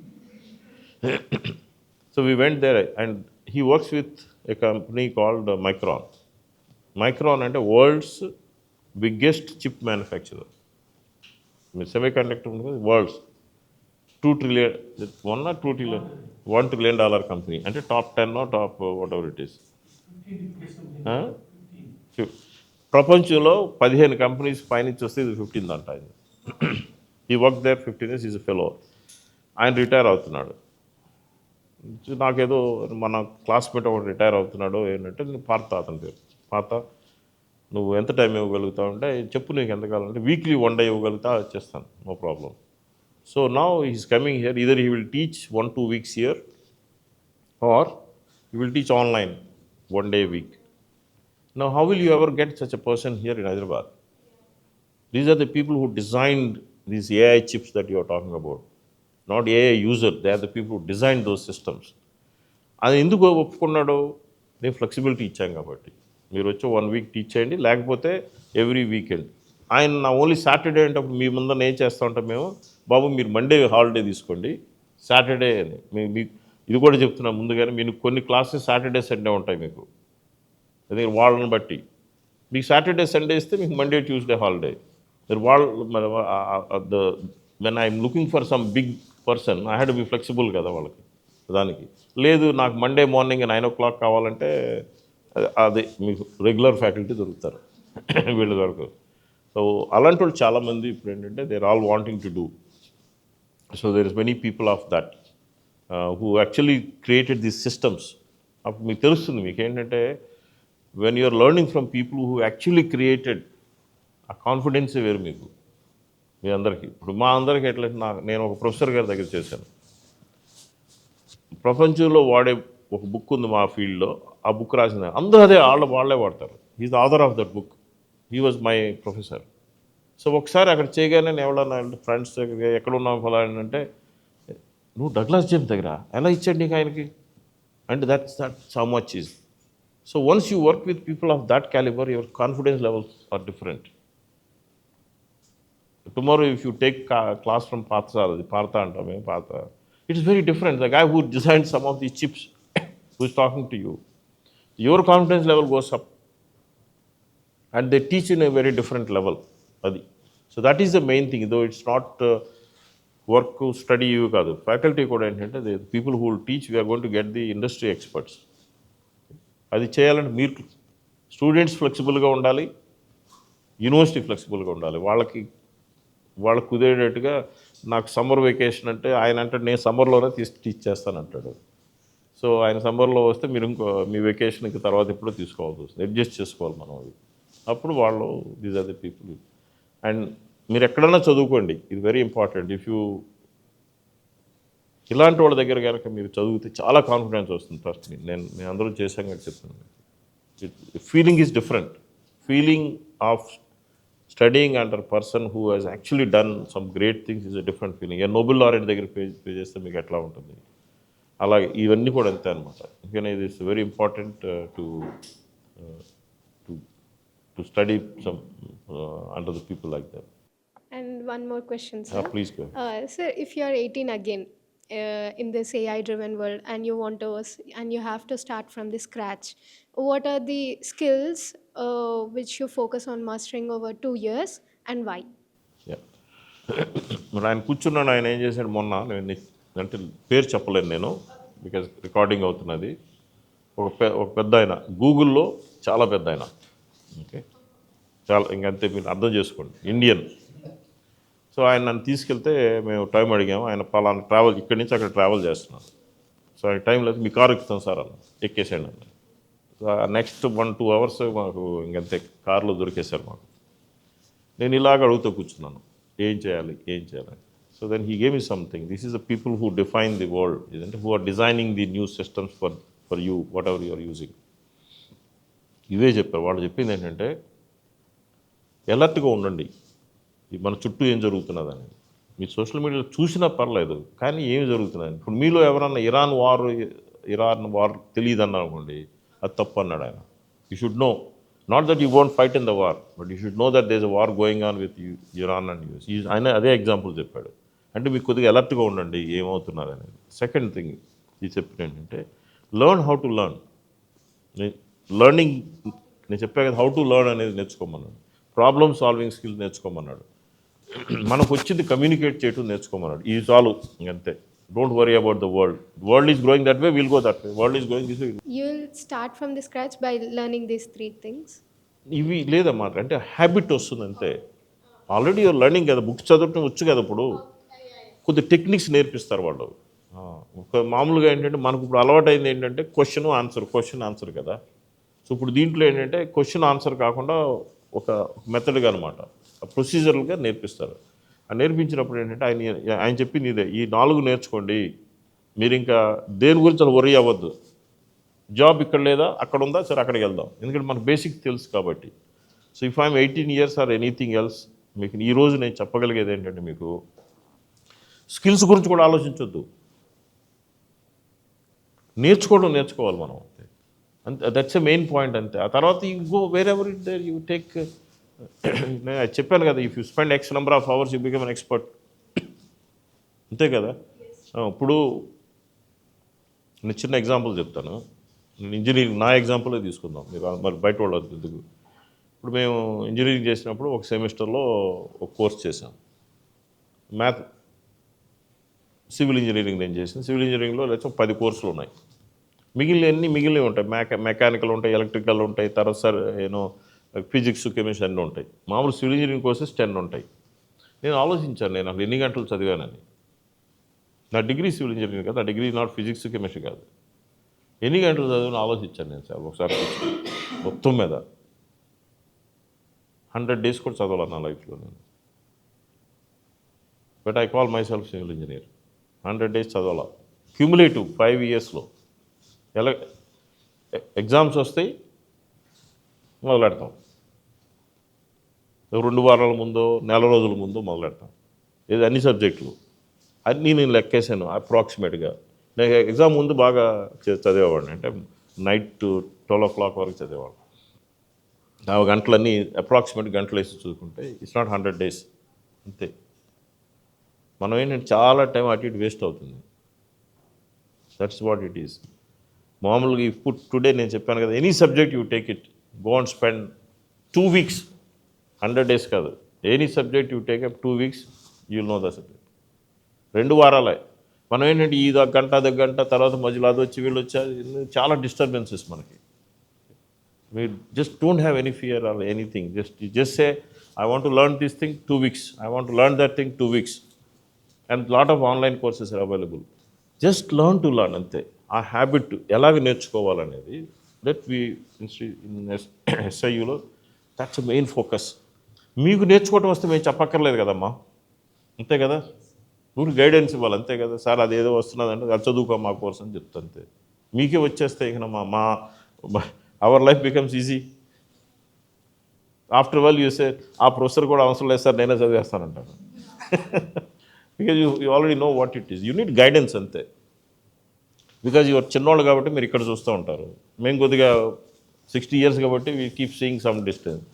Speaker 2: So we went there and he works with a company called Micron. Micron అంటే వరల్డ్స్ బిగ్గెస్ట్ చిప్ మ్యానుఫ్యాక్చరర్. మీరు సెమీ కండక్టర్ ఉంది కదా, వరల్డ్స్ $2 trillion, $1 trillion కంపెనీ, అంటే top 10 top whatever it is. ప్రపంచంలో 15 కంపెనీస్ పైనుంచి వస్తే ఇది 15th అంట. ఆయన ఈ work there 15 years, is a fellow. ఆయన రిటైర్ అవుతున్నాడు. నాకేదో మన క్లాస్మేట్ ఒకటి రిటైర్ అవుతున్నాడు ఏంటంటే, నేను పార్త, అతని పేరు పార్త, నువ్వు ఎంత టైం ఇవ్వగలుగుతావు అంటే చెప్పు, నీకు ఎంత కావాలంటే వీక్లీ 1 day ఇవ్వగలుగుతా చేస్తాను, no problem. So now he's coming here, either he will teach 1-2 weeks here or he will teach online 1 day a week. Now, how will you ever get such a person here in Hyderabad? These are the people who designed these AI chips that you are talking about. Not AI user, they are the people who designed those systems. అది ఎందుకు ఒప్పుకున్నాడు? నేను flexibility ఇచ్చాం కాబట్టి. మీరు వచ్చి 1 week teach చేయండి, లేకపోతే ఎవ్రీ వీకెండ్. ఆయన నా ఓన్లీ సాటర్డే అంటే అప్పుడు మీ ముందర ఏం చేస్తూ ఉంటాం మేము, బాబు మీరు మండే హాలిడే తీసుకోండి, సాటర్డే అని మీకు ఇది కూడా చెప్తున్నాం ముందుగానే. మీరు కొన్ని క్లాసెస్ సాటర్డే సండే ఉంటాయి మీకు, అదే వాళ్ళని బట్టి. మీకు సాటర్డే సండే ఇస్తే మీకు మండే ట్యూస్డే హాలిడే. మీరు when I'm looking for some big person, I had be flexible కదా వాళ్ళకి. దానికి లేదు, నాకు మండే మార్నింగ్ 9 o'clock కావాలంటే అది మీకు రెగ్యులర్ ఫ్యాకల్టీ దొరుకుతారు వీళ్ళ వరకు. సో అలాంటి వాళ్ళు చాలామంది ఇప్పుడు ఏంటంటే they are all wanting to do. So there is many people of that who actually created these systems. అప్పుడు మీకు తెలుస్తుంది, మీకు ఏంటంటే when you're learning from people who actually created, ఆ కాన్ఫిడెన్సే వేరు మీకు మీ అందరికీ. ఇప్పుడు మా అందరికీ ఎట్లా, నేను ఒక ప్రొఫెసర్ గారి దగ్గర చేశాను. ప్రపంచంలో వాడే ఒక బుక్ ఉంది మా ఫీల్డ్లో, ఆ బుక్ రాసిన అందరూ అదే వాళ్ళే వాడతారు. He's the author of that book, he was my professor. So ఒకసారి అక్కడ చేయగానే నేను ఎవరన్నా ఫ్రెండ్స్ దగ్గర ఎక్కడ ఉన్నావు ఫలానా అంటే, నువ్వు డగ్లాస్ జేమ్స్ దగ్గర ఎలా ఇచ్చాడు నీకు ఆయనకి అంటే, that's how much is. So once you work with people of that calibre, your confidence levels are different. Tomorrow if you take class from Partha అంటాం మేము, Partha, it's very different. The guy who design some of the chips who is talking to you, your confidence level goes up and they teach in a very different level. Adi. So that is the main thing, though it's not work to study you kaadu. Faculty kuda entante, the people who will teach, we are going to get the industry experts. Adi cheyalante meer students flexible ga undali, university flexible ga undali. వాళ్ళకి కుదిరేటట్టుగా. నాకు summer vacation అంటే ఆయన అంటే నేను సమ్మర్లోనే teach చేస్తాను అంటాడు. So ఆయన సమ్మర్లో వస్తే మీరు ఇంకో మీ వెకేషన్కి తర్వాత ఎప్పుడో తీసుకోవాల్సి వస్తుంది, అడ్జస్ట్ చేసుకోవాలి మనం. అది అప్పుడు వాళ్ళు, these are the people. And మీరు ఎక్కడన్నా చదువుకోండి, ఇది వెరీ ఇంపార్టెంట్. ఇఫ్ యూ ఇలాంటి వాళ్ళ దగ్గర కనుక మీరు చదివితే చాలా కాన్ఫిడెన్స్ వస్తుంది. ట్రస్ట్ మీ, నేను అందరూ చేశాం కాబట్టి చెప్తున్నాను. Feeling is different. Feeling of studying under a person who has actually done some great things is a different feeling. A Nobel laureate దగ్గర పే చేస్తే మీకు ఎట్లా ఉంటుంది, అలాగే ఇవన్నీ కూడా అంతే అనమాట. అందుకని ఇది is very important to to study some under the people like that.
Speaker 14: And one more question, sir.
Speaker 2: Please go ahead.
Speaker 14: Sir, if you are 18 again in this AI-driven world and you want to, and you have to start from the scratch, what are the skills which you focus on mastering over 2 years, and why?
Speaker 2: Yeah. మరి ఆయన కూర్చున్నాను, ఆయన ఏం చేశాడు మొన్న, నేను అంటే పేరు చెప్పలేను నేను బికాజ్ రికార్డింగ్ అవుతున్నది. ఒక పెద్ద ఆయన గూగుల్లో చాలా పెద్ద ఆయన, ఓకే, చాలా ఇంకంతే, మీరు అర్థం చేసుకోండి, ఇండియన్. సో ఆయన నన్ను తీసుకెళ్తే మేము టైం అడిగాము, ఆయన పలానా ట్రావెల్ ఇక్కడి నుంచి అక్కడ ట్రావెల్ చేస్తున్నాను. సో ఆయన టైం లేదు, మీ కారు ఎక్కుతాం సార్ అన్న, ఎక్కేసాడు అన్న. సో నెక్స్ట్ 1-2 అవర్స్ మాకు ఇంకంతే కారులో దొరికేశారు మాకు. నేను ఇలాగ అడుగుతూ కూర్చున్నాను, ఏం చేయాలి. So then he gave me something. This is the people who define the world, ఇదంటే who are designing the new systems for you, whatever you are using. ఇవే చెప్పారు. వాళ్ళు చెప్పింది ఏంటంటే ఎలర్ట్గా ఉండండి, మన చుట్టూ ఏం జరుగుతున్నది అనేది. మీరు సోషల్ మీడియాలో చూసినా పర్లేదు, కానీ ఏమి జరుగుతున్నది. ఇప్పుడు మీలో ఎవరన్నా ఇరాన్ వార్ తెలియదు అన్నారు అనుకోండి, అది తప్పు అన్నాడు ఆయన. You should know, not that you won't fight in the war, but you should know that there is a war going on with Iran and US. ఆయన అదే ఎగ్జాంపుల్ చెప్పాడు. అంటే మీకు కొద్దిగా అలర్ట్గా ఉండండి ఏమవుతున్నారు అనేది. సెకండ్ థింగ్ ఇది చెప్పిన ఏంటంటే learn how to learn. Learning నేను చెప్పా కదా, హౌ టు లెర్న్ అనేది నేర్చుకోమన్నాడు. ప్రాబ్లమ్ సాల్వింగ్ స్కిల్స్ నేర్చుకోమన్నాడు. మనకు వచ్చింది కమ్యూనికేట్ చేయటం నేర్చుకోమన్నాడు. ఈ చాలు ఇంకంతే. Don't worry about the world is growing that way, will go that way. World is going this way.
Speaker 14: You'll start from the scratch by learning these 3 things.
Speaker 2: ఇవి లేదన్నమాట, అంటే హ్యాబిట్ వస్తుంది అంతే. ఆల్రెడీ యూఆర్ లెర్నింగ్ కదా, books చదవటం వచ్చు కదా. ఇప్పుడు కొద్ది టెక్నిక్స్ నేర్పిస్తారు వాళ్ళు. ఒక మామూలుగా ఏంటంటే మనకు ఇప్పుడు అలవాటు అయింది ఏంటంటే క్వశ్చన్ ఆన్సర్ కదా. సో ఇప్పుడు దీంట్లో ఏంటంటే క్వశ్చన్ ఆన్సర్ కాకుండా ఒక మెథడ్గా అనమాట, ప్రొసీజర్లుగా నేర్పిస్తారు. ఆ నేర్పించినప్పుడు ఏంటంటే ఆయన చెప్పింది ఇదే, ఈ 4 నేర్చుకోండి, మీరు ఇంకా దేని గురించి అసలు వరీ అవ్వద్దు. జాబ్ ఇక్కడ లేదా, అక్కడ ఉందా, సరే అక్కడికి వెళ్దాం, ఎందుకంటే మనకు బేసిక్ తెలుసు కాబట్టి. So if I'm 18 years or anything else, మీకు ఈరోజు నేను చెప్పగలిగేది ఏంటంటే మీకు స్కిల్స్ గురించి కూడా ఆలోచించొద్దు, నేర్చుకోవాలి మనం అంతే. దట్స్ ఎ మెయిన్ పాయింట్ అంతే. ఆ తర్వాత you go wherever it there, you take. నేను చెప్పాను కదా, if you spend X number of hours you become an expert, అంతే కదా. ఇప్పుడు నేను చిన్న ఎగ్జాంపుల్ చెప్తాను. నేను ఇంజనీరింగ్ నా ఎగ్జాంపులే తీసుకుందాం, మీరు మరి బయట వాళ్ళు ఎందుకు. ఇప్పుడు మేము ఇంజనీరింగ్ చేసినప్పుడు ఒక సెమిస్టర్లో ఒక కోర్స్ చేసాం, మ్యాథ్. సివిల్ ఇంజనీరింగ్ నేను చేసిన సివిల్ ఇంజనీరింగ్లో లేకపోతే 10 కోర్సులు ఉన్నాయి. మిగిలినవి ఉంటాయి, మెకానికల్ ఉంటాయి, ఎలక్ట్రికల్ ఉంటాయి, తర్వాత సార్ ఫిజిక్స్, కెమిస్ట్రీ అన్నీ ఉంటాయి. మామూలు సివిల్ ఇంజనీరింగ్ కోర్సెస్ 10 ఉంటాయి. నేను ఆలోచించాను, నేను అసలు ఎన్ని గంటలు చదివానని. నా డిగ్రీ సివిల్ ఇంజనీరింగ్ కాదు, నా డిగ్రీ నాట్ ఫిజిక్స్ కెమిస్ట్రీ కాదు. ఎన్ని గంటలు చదివాను ఆలోచించాను నేను సార్ ఒకసారి. మొత్తం మీద 100 days కూడా చదవాలి నా లైఫ్లో నేను. But I call my self civil engineer. 100 days చదవాలా, క్యూములేటివ్ 5 yearsలో. ఎలా ఎగ్జామ్స్ వస్తాయి, మొదలెడతాం. 2 వారాల ముందో, నెల రోజుల ముందో మొదలెడతాం. ఇది అన్ని సబ్జెక్టులు అన్నీ నేను లెక్కేసాను అప్రాక్సిమేట్గా. నేను ఎగ్జామ్ ముందు బాగా చదివేవాడిని, అంటే నైట్ 12 o'clock వరకు చదివేవాడిని. ఆ గంటలన్నీ అప్రాక్సిమేట్ గంటలు వేసి చూసుకుంటే ఇట్స్ నాట్ 100 days అంతే. మనం ఏంటంటే చాలా టైం అటు ఇటు వేస్ట్ అవుతుంది. That's what it is. మామూలుగా ఇప్పుడు టుడే నేను చెప్పాను కదా, any subject you take it, go and spend 2 weeks, 100 days కాదు. Any subject you take up 2 weeks, you will know the subject. 2 వారాలే. మనం ఏంటంటే ఈ గంట తర్వాత మధ్యలో అది వచ్చి వీళ్ళు వచ్చి చాలా డిస్టర్బెన్సెస్ మనకి. We just don't have any fear or anything. Just say, I want to learn this thing, 2 weeks. I want to learn that thing, 2 weeks. And lot of online courses are available. Just learn to learn ante. ఆ habit ఎలాగ నేర్చుకోవాలనేది that we in SIUలో that's main focus. మీకు నేర్చుకోవటం వస్తే మేము చెప్పక్కర్లేదు కదమ్మా, అంతే కదా. మీరు గైడెన్స్ ఇవ్వాలి, అంతే కదా. సార్ అదేదో వస్తున్నదంటే అది చదువుకో మా కోర్స్ అని చెప్తా అంతే. మీకే వచ్చేస్తే ఇక our life becomes easy. After all you say ఆ ప్రొఫెసర్ కూడా అవసరం లేదు సార్ నేనే చదివేస్తానంటాను. Because you already know what it is. You need guidance అంతే. బికాజ్ యువర్ చిన్నోళ్ళు కాబట్టి మీరు ఇక్కడ చూస్తూ ఉంటారు. మేము కొద్దిగా 60 years కాబట్టి we keep seeing some distance.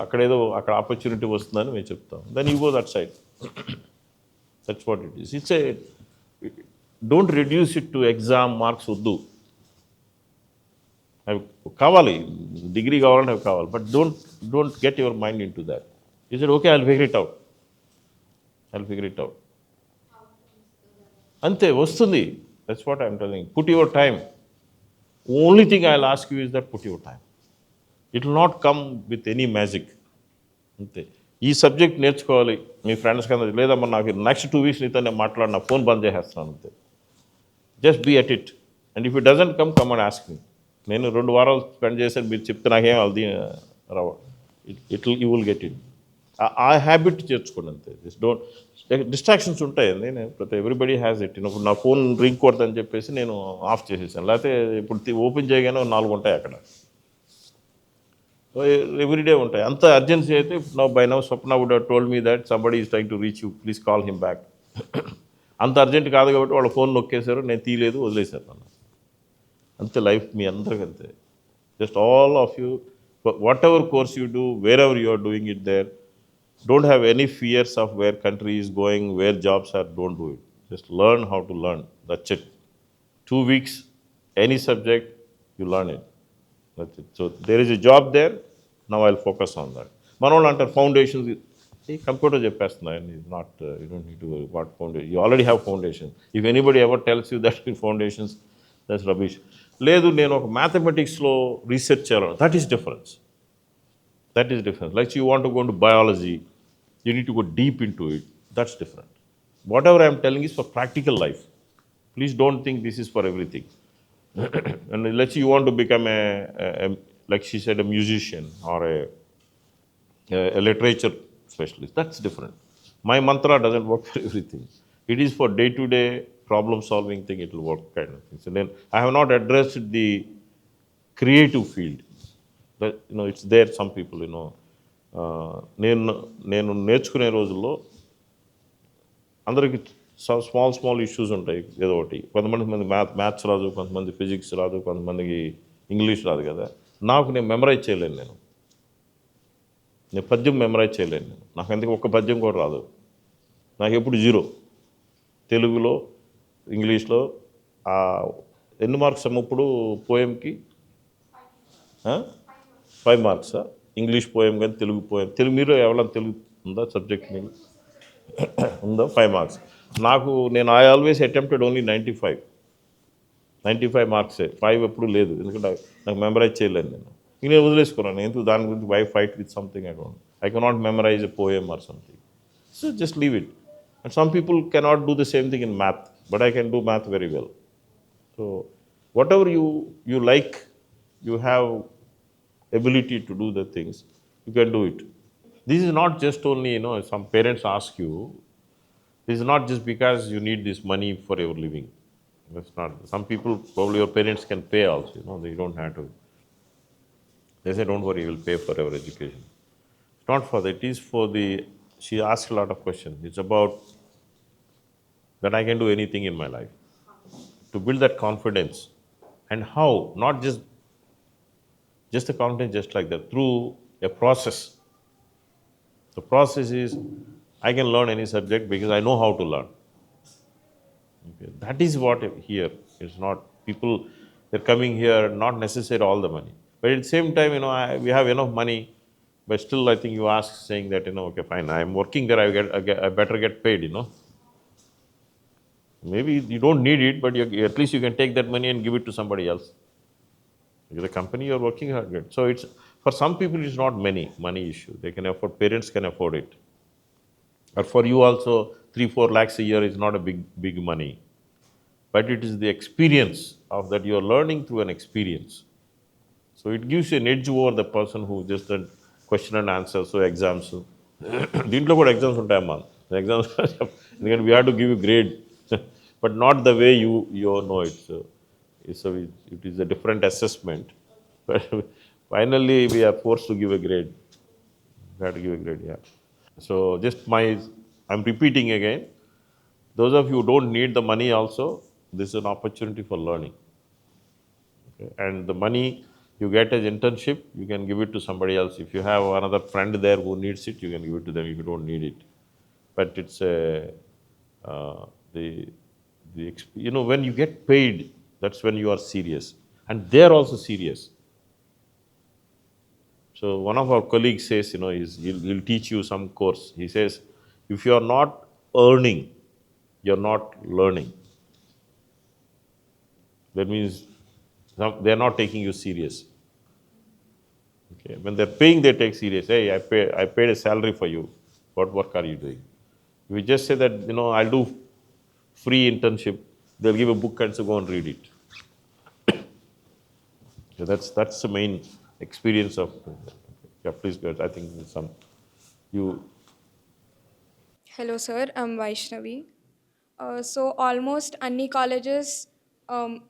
Speaker 2: అక్కడ ఆపర్చునిటీ వస్తుందని మేము చెప్తాం. Then you go that side. That's what it is. Don't reduce it to exam marks వద్దు. అవి కావాలి, డిగ్రీ కావాలంటే అవి కావాలి, but don't get your mind into that. You said okay I'll figure it out. అంతే వస్తుంది. That's what I'm telling. Put your time. Only thing I will ask you is that put your time. It will not come with any magic. అంతే. ఈ subject నేర్చుకోవాలి మీ friends కన్నా లేదమ్మా నాకు next 2 weeks నీతో నేను మాట్లాడిన ఫోన్ బంద్ చేసేస్తున్నాను అంతే. Just be at it. And if it doesn't come and ask me. నేను 2 వారాలు స్పెండ్ చేశాను, మీరు చెప్తే నాకేం అది రావ. You will get it. ఆ హ్యాబిట్ చేర్చుకోండి అంతే. డిస్ట్రాక్షన్స్ ఉంటాయి. నేను ఎవ్రీబడి హ్యాస్ ఇట్. ఇప్పుడు నా ఫోన్ రింగ్ కొడదని చెప్పేసి నేను ఆఫ్ చేసేసాను. లేకపోతే ఇప్పుడు ఓపెన్ చేయగానే 4 ఉంటాయి అక్కడ. ఎవ్రీడే ఉంటాయి. అంత అర్జెన్సీ అయితే by now Swapna would have told me that somebody is trying to reach you, please call him back. అంత అర్జెంట్ కాదు కాబట్టి వాళ్ళ ఫోన్ నొక్కేశారు, నేను తీయలేదు, వదిలేశారు నన్ను. అంతే లైఫ్ మీ అందరికి అంతే. Just all of you, whatever course you do, wherever you are doing it there, don't have any fears of where country is going, where jobs are. Don't do it. Just learn how to learn. That's it. 2 weeks, any subject, you learn it. That's it. So there is a job there. Now I'll focus on that. Manol under foundations. See, computer చెప్పేస్తున్నాను. Is not. You don't need to worry about foundation. You already have foundation. If anybody ever tells you that in foundations, that's rubbish. లేదు నేను ఒక మ్యాథమెటిక్స్లో research చేయాలి. That is difference. That is different. Like you want to go into biology, you need to go deep into it. That's different. Whatever I am telling is for practical life. Please don't think this is for everything. And let's say you want to become like she said, a musician or a literature specialist. That's different. My mantra doesn't work for everything. It is for day-to-day problem-solving thing. It will work kind of thing. So then I have not addressed the creative field. But, it's there. Some people, నేను నేర్చుకునే రోజుల్లో అందరికి small issues ఉంటాయి ఏదో ఒకటి. కొంతమంది maths రాదు, కొంతమంది ఫిజిక్స్ రాదు, కొంతమందికి ఇంగ్లీష్ రాదు కదా. నేను మెమరైజ్ చేయలేను. నేను పద్యం మెమరైజ్ చేయలేను. నాకు అందుకే ఒక్క పద్యం కూడా రాదు. నాకు ఎప్పుడు 0 తెలుగులో, ఇంగ్లీష్లో. ఎన్ని మార్క్స్ అమ్మ ఇప్పుడు పోయంకి? 5 marks. ఇంగ్లీష్ పోయం కానీ తెలుగు పోయం. మీరు ఎవరైనా తెలుగు ఉందా సబ్జెక్ట్ మీకు ఉందా? 5 marks. నేను ఐ ఆల్వేస్ అటెంప్టెడ్ ఓన్లీ 95 మార్క్సే. 5 ఎప్పుడు లేదు, ఎందుకంటే నాకు మెమరైజ్ చేయలేను. నేను వదిలేసుకున్నాను. ఎందుకు దాని గురించి why fight with something I cannot memorise a poem or something. So just leave it. And some people cannot do the same thing in math, but I can do math very well. So whatever you like, you have ability to do the things, you can do it. This is not just only, some parents ask you, this is not just because you need this money for your living. That's not. Some people, probably your parents can pay also, they don't have to. They say, don't worry, you will pay for your education. It's not for that. It is for she asked a lot of questions. It's about that I can do anything in my life. To build that confidence. And how? Not just a confidence just like that, through a process. The process is, I can learn any subject because I know how to learn. Okay. That is what here. It's not people, they're coming here, not necessarily all the money. But at the same time, we have enough money, but still I think you ask saying that, okay, fine, I'm working there, I better get paid, Maybe you don't need it, but at least you can take that money and give it to somebody else. The company you're working hard at. So it's for some people it's not money issue. They can afford, parents can afford it. Or for you also 3-4 lakhs a year is not a big money. But it is the experience of that you are learning through an experience. So it gives you an edge over the person who just done question and answer. So exams. Didn't look at exams on time. The exams we have to give you grade, but not the way you know it. So it is a different assessment, but finally we are forced to give a grade. You have to give a grade, yeah. So I'm repeating again. Those of you who don't need the money also, this is an opportunity for learning. Okay? And the money you get as internship, you can give it to somebody else. If you have another friend there who needs it, you can give it to them if you don't need it. But it's uh, the when you get paid, that's when you are serious, and they're also serious. So one of our colleagues says, he'll teach you some course. He says, if you are not earning, you're not learning. That means they're not taking you serious. Okay. When they're paying, they take serious. Hey, I paid a salary for you. What work are you doing? We just say that, I'll do free internship. They'll give a book and say, go and read it. So that's the main experience of. Yeah, please go ahead. I think you.
Speaker 15: Hello, sir. I'm Vaishnavi. So almost అన్ని colleges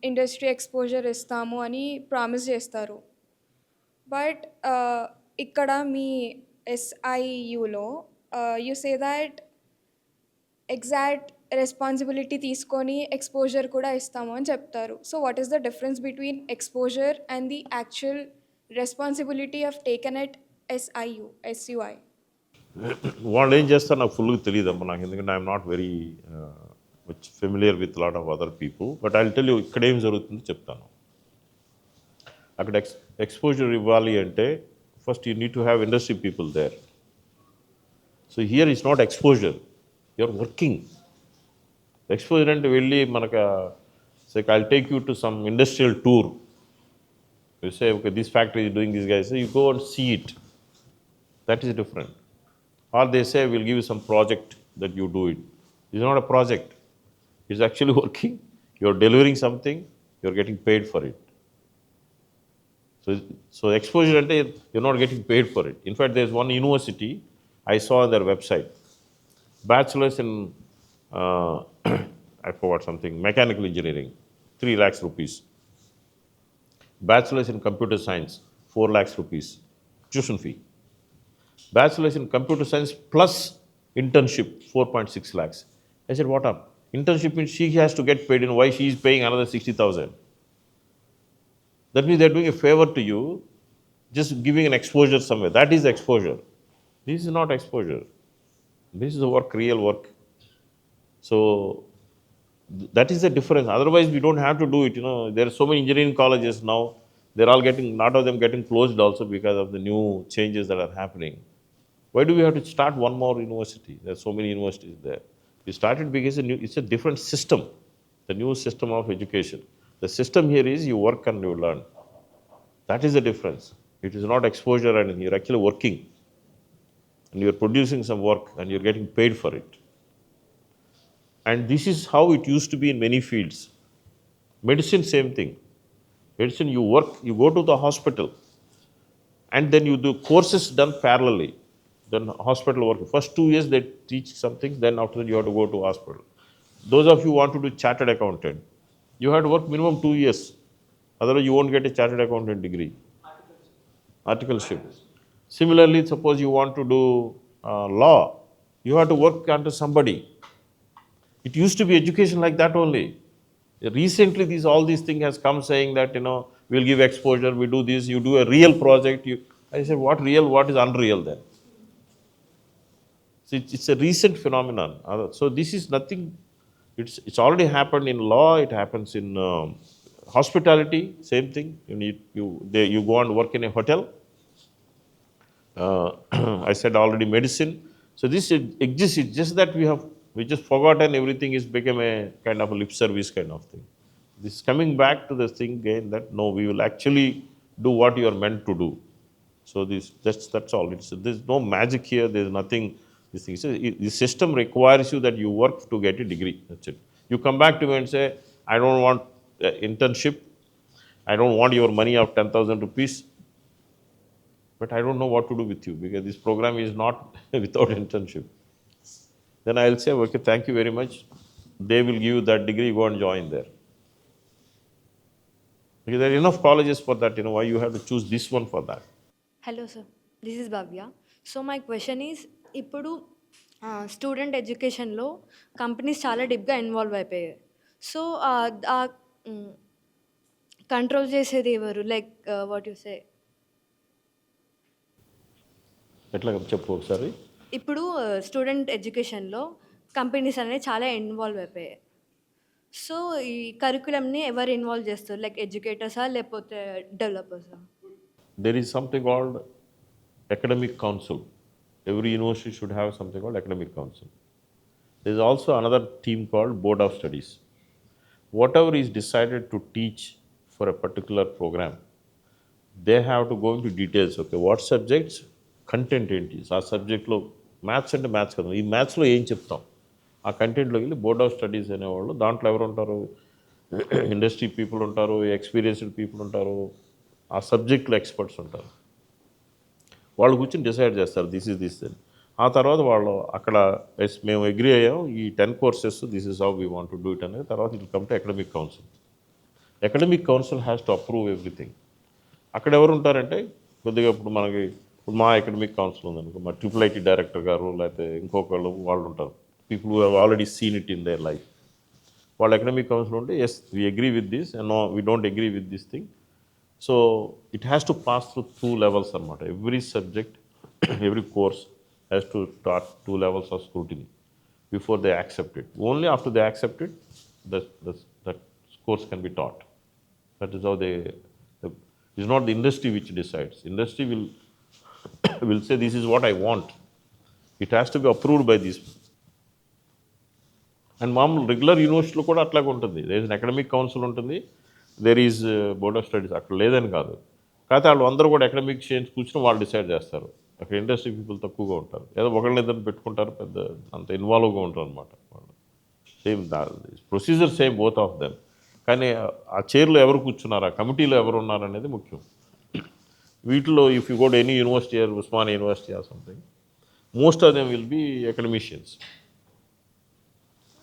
Speaker 15: industry exposure ఇస్తాము అని promise చేస్తారు. But ఇక్కడ మీ SIUలో you say that exact responsibility తీసుకొని exposure కూడా ఇస్తాము అని చెప్తారు. So what is the difference between exposure and the actual responsibility of taken at SUI?
Speaker 2: వాళ్ళు ఏం చేస్తారు నాకు ఫుల్గా తెలియదమ్మా నాకు, ఎందుకంటే I'm not very much familiar with lot of other people. But I will tell you ఇక్కడ ఏం జరుగుతుందో చెప్తాను. అక్కడ ఎక్స్పోజర్ ఇవ్వాలి అంటే first you need to have industry people there. So here is not exposure, you're working. Exposure అంటే వెళ్ళి మనకు I take you to some industrial tour. You say, okay, this factory is doing this, guys. So you go and see it. That is different. Or they say, we'll give you some project that you do it. It's not a project. It's actually working. You're delivering something. You're getting paid for it. So exposure, you're not getting paid for it. In fact, there's one university I saw on their website. Bachelor's in, I forgot something, mechanical engineering, 3 lakhs rupees. Bachelor's in computer science, 4 lakhs rupees, tuition fee. Bachelor's in computer science plus internship, 4.6 lakhs. I said, what up? Internship means she has to get paid, and why she is paying another 60,000? That means they're doing a favor to you, just giving an exposure somewhere. That is exposure. This is not exposure. This is the work, real work. So that is the difference. Otherwise, we don't have to do it. There are so many engineering colleges now. They're all lot of them getting closed also because of the new changes that are happening. Why do we have to start one more university? There are so many universities there. We started because it's a different system, the new system of education. The system here is you work and you learn. That is the difference. It is not exposure, and you're actually working. And you're producing some work and you're getting paid for it. And this is how it used to be in many fields. Medicine, same thing. Medicine, you work, you go to the hospital, and then you do courses done parallelly. Then hospital work. First 2 years they teach something, then after that you have to go to hospital. Those of you who want to do chartered accountant, you have to work minimum 2 years. Otherwise you won't get a chartered accountant degree. Articleship. Similarly, suppose you want to do law, you have to work under somebody. It used to be education like that only. Recently, all these things has come saying that, we'll give exposure, we do this, you do a real project. I said, what real, what is unreal then? So it's a recent phenomenon. So this is nothing, it's already happened in law, it happens in hospitality, same thing. You go and work in a hotel. I said already medicine. So this exists, it's just that we just forgotten everything, is become a kind of a lip service kind of thing. This is coming back to the thing again that no, we will actually do what you are meant to do. So that's all. There's no magic here, there's nothing. The system requires you that you work to get a degree, that's it. You come back to me and say, I don't want internship, I don't want your money of 10,000 rupees, but I don't know what to do with you because this program is not without internship. Then I'll say, okay, thank you very much. They will give you that degree, go and join there. Because there are enough colleges for that, why you have to choose this one for that?
Speaker 16: Hello, sir. This is Bhavya. So my question is ఇప్పుడు student ఎడ్యుకేషన్లో companies చాలా డీప్గా involve అయిపోయాయి. So control చేసేది ఎవరు? Like what you say?
Speaker 2: ఎట్లా చెప్పు ఒకసారి.
Speaker 16: ఇప్పుడు స్టూడెంట్ ఎడ్యుకేషన్లో కంపెనీస్ అనేవి చాలా ఇన్వాల్వ్ అయిపోయాయి. సో ఈ కరికులంని ఎవరు ఇన్వాల్వ్ చేస్తారు? లైక్ ఎడ్యుకేటర్సా లేకపోతే డెవలపర్సా?
Speaker 2: There is something called academic council. Every university should have something called academic council. There is also another team called board of studies. Whatever is decided to teach for a particular program, they have to go into details. Okay, what subjects, content ఏంటి, ఆ సబ్జెక్ట్లో maths అంటే maths కదా, ఈ మ్యాథ్స్లో ఏం చెప్తాం, ఆ కంటెంట్లోకి వెళ్ళి బోర్డ్ ఆఫ్ స్టడీస్ అనేవాళ్ళు, దాంట్లో ఎవరు ఉంటారు, ఇండస్ట్రీ పీపుల్ ఉంటారు, ఎక్స్పీరియన్స్డ్ పీపుల్ ఉంటారు, ఆ సబ్జెక్ట్లో ఎక్స్పర్ట్స్ ఉంటారు. వాళ్ళు కూర్చొని డిసైడ్ చేస్తారు దిస్ ఈజ్ దిస్ అని. ఆ తర్వాత వాళ్ళు అక్కడ ఎస్ మేము అగ్రీ అయ్యాం ఈ 10 courses this is how we want to do it అనేది. తర్వాత it come to academic council. Academic council has to approve everything. అక్కడ ఎవరు ఉంటారంటే కొద్దిగా ఇప్పుడు మనకి ఇప్పుడు మా అకాడమిక్ కౌన్సిల్ ఉందనుకో, మా IIIT డైరెక్టర్ గారు లేకపోతే ఇంకొకళ్ళు వాళ్ళు ఉంటారు, people who have already seen it in their life. వాళ్ళు అకాడమిక్ కౌన్సిల్ ఉంటే yes we agree with this and no we don't agree with this thing. So it has to pass through 2 levels అనమాట. Every subject, every course has to start 2 levels of scrutiny before they accept it. Only after they accept it, that course can be taught. That is how it's not the industry which decides. Industry will say this is what I want. It has to be approved by these. And మామూలు regular యూనివర్సిటీలో కూడా అట్లాగే ఉంటుంది. There is academic council ఉంటుంది, there is board of studies. అక్కడ లేదని కాదు, కాకపోతే వాళ్ళు అందరూ కూడా అకాడమిక్ చేంజ్ కూర్చొని వాళ్ళు డిసైడ్ చేస్తారు. అక్కడ ఇండస్ట్రీ పీపుల్ తక్కువగా ఉంటారు, ఏదో ఒకళ్ళిద్దరు పెట్టుకుంటారు, పెద్ద అంత ఇన్వాల్వ్గా ఉంటారు అనమాట వాళ్ళు. Same procedure same both of them. కానీ ఆ చైర్లో ఎవరు కూర్చున్నారు, ఆ కమిటీలో ఎవరు ఉన్నారు అనేది ముఖ్యం. వీటిలో if you go to any university or Osmania university or something, most of them will be academicians.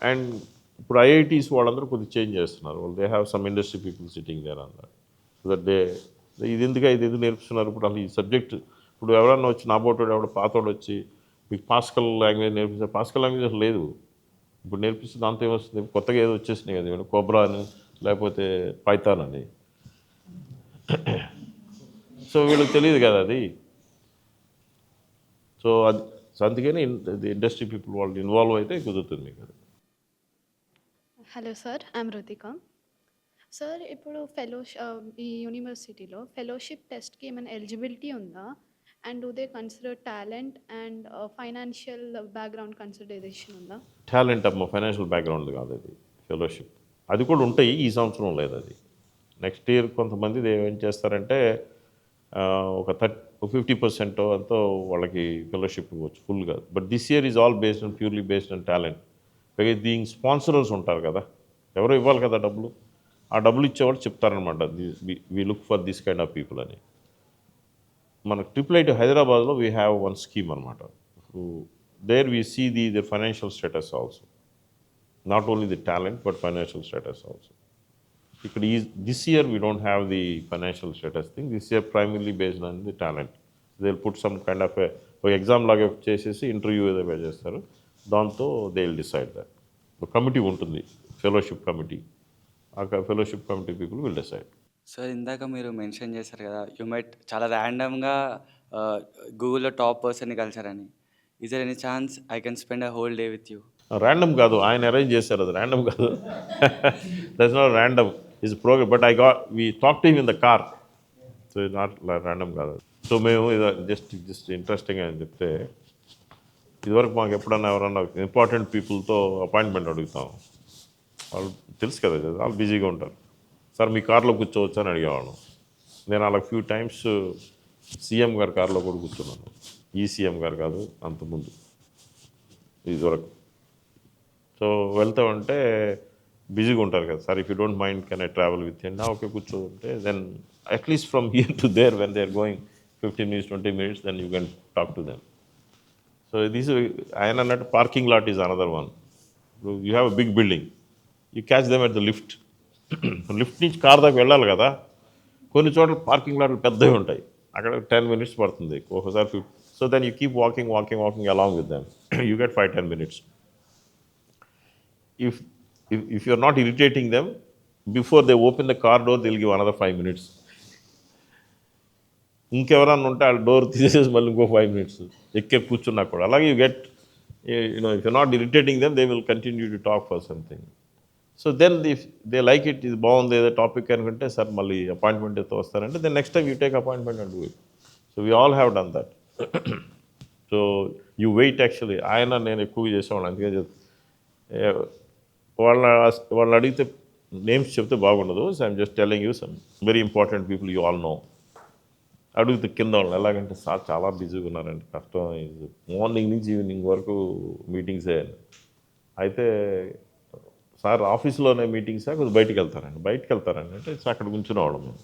Speaker 2: And ఇప్పుడు IITs వాళ్ళందరూ కొద్దిగా చేంజ్ చేస్తున్నారు. వాళ్ళు they have some industry people sitting there అన్నారు. సో దట్ ఇది ఎందుకు నేర్పిస్తున్నారు. ఇప్పుడు అసలు ఈ సబ్జెక్ట్ ఇప్పుడు ఎవరన్నా వచ్చి నా బోటోడు ఎవడో పాతోడు వచ్చి మీకు పాస్కల్ లాంగ్వేజ్ నేర్పిస్తారు, పాస్కల్ లాంగ్వేజ్ అసలు లేదు. ఇప్పుడు నేర్పిస్తే దాంతో ఏమొస్తుంది, కొత్తగా ఏదో వచ్చేసినాయి కదా, ఏమైనా కోబ్రా అని లేకపోతే పైథాన్ అని. సో వీళ్ళకి తెలియదు కదా అది. సో అందుకని ఇండస్ట్రీ పీపుల్ వాళ్ళు ఇన్వాల్వ్ అయితే కుదురుతుంది మీకు అది.
Speaker 17: Hello sir, I'm Ruthika. Sir ఇప్పుడు ఈ యూనివర్సిటీలో ఫెలోషిప్ టెస్ట్కి ఏమైనా ఎలిజిబిలిటీ ఉందా? And do they consider talent and financial background consideration ఉందా?
Speaker 2: టాలెంట్ అమ్మ, ఫైనాన్షియల్ బ్యాక్గ్రౌండ్ కాదు అది ఫెలోషిప్. అది కూడా ఉంటాయి, ఈ సంవత్సరం లేదు అది. నెక్స్ట్ ఇయర్ కొంతమంది ఏం చేస్తారంటే ఒక 50% అంతా వాళ్ళకి ఫెలోషిప్ ఇవ్వచ్చు, ఫుల్ కాదు. But this year is all based on purely based on talent. పైగా దీనికి స్పాన్సరర్స్ ఉంటారు కదా, ఎవరో ఇవ్వాలి కదా డబ్బులు. ఆ డబ్బులు ఇచ్చేవాళ్ళు చెప్తారనమాట, we look for this kind of people అని. మనకు IIIT హైదరాబాద్లో వీ హ్యావ్ వన్ స్కీమ్ అనమాట. There we see the financial status also, not only the talent but financial status also. ఇక్కడ this year we don't have the financial status thing. This year primarily based on the talent. They will put some kind of ఒక exam లాగా చేసేసి interview ఏదో చేస్తారు, దాంతో they will decide that. Committee ఉంటుంది, fellowship committee. ఆ fellowship committee people will decide.
Speaker 10: Sir ఇందాక మీరు మెన్షన్ చేశారు కదా, యూ మైట్ చాలా ర్యాండమ్గా గూగుల్లో టాప్ పర్సన్ని కలిసారని. Is there any chance I can spend a whole day with you?
Speaker 2: Random కాదు, ఆయన అరేంజ్ చేశారు, అది ర్యాండమ్ కాదు. That's not random, is program. But we talk to him in the car, so it not random కాదు. So మేము just interesting అని చెప్తే, ఇదివరకు మాకు ఎప్పుడన్నా ఎవరన్నా ఇంపార్టెంట్ పీపుల్తో అపాయింట్మెంట్ అడుగుతాం, వాళ్ళు తెలుసు కదా వాళ్ళు బిజీగా ఉంటారు. సార్ మీ కార్లో కూర్చోవచ్చు అని అడిగేవాళ్ళం. నేను అలా ఫ్యూ టైమ్స్ సీఎం గారి కార్లో కూడా కూర్చున్నాను. ఈ సీఎం గారు కాదు, అంతకుముందు ఇదివరకు. సో వెళ్తామంటే బిజీగా ఉంటారు కదా, sir if you don't mind can I travel with and okay కూర్చోంటే, then at least from here to there when they are going 15 minutes 20 minutes, then you can talk to them. So this ఆయన అన్నట్టు parking lot is another one. You have a big building, you catch them at the lift. Lift నుంచి car దాకా వెళ్ళాలి కదా, కొన్ని చోట్ల parking లాట్లు పెద్దవి ఉంటాయి, అక్కడ 10 minutes పడుతుంది ఒకసారి. So So then you keep walking along with them. You get 5-10 minutes. If you're not irritating them, before they open the car door, they'll give another 5 minutes. ఇంకెవరన్నా ఉంటే ఆ డోర్ తీసేసి మళ్ళీ ఇంకో 5 minutes ఎక్కే కూర్చున్నా కూడా అలాగే you get if you not irritating them they will continue to talk for something. So then if they like it, ఇది బాగుంది ఏదో టాపిక్ అనుకుంటే సార్ మళ్ళీ అపాయింట్మెంట్ అయితే వస్తారంటే then next time you take appointment and do it. So we all have done that. So you wait actually ఆయన నేను ఎక్కువగా చేసేవాళ్ళు అందుకే వాళ్ళని అడిగితే నేమ్స్ చెప్తే బాగుండదు. So I'm just telling you some very important people you all know. అడుగుతూ కింద వాళ్ళు ఎలాగంటే సార్ చాలా బిజీగా ఉన్నారండి, కష్టం, మార్నింగ్ నుంచి ఈవినింగ్ వరకు మీటింగ్సే. అయితే సార్ ఆఫీస్లోనే మీటింగ్సా కొద్దిగా బయటికి వెళ్తారండి అంటే అక్కడ కూర్చునేవాళ్ళం మేము.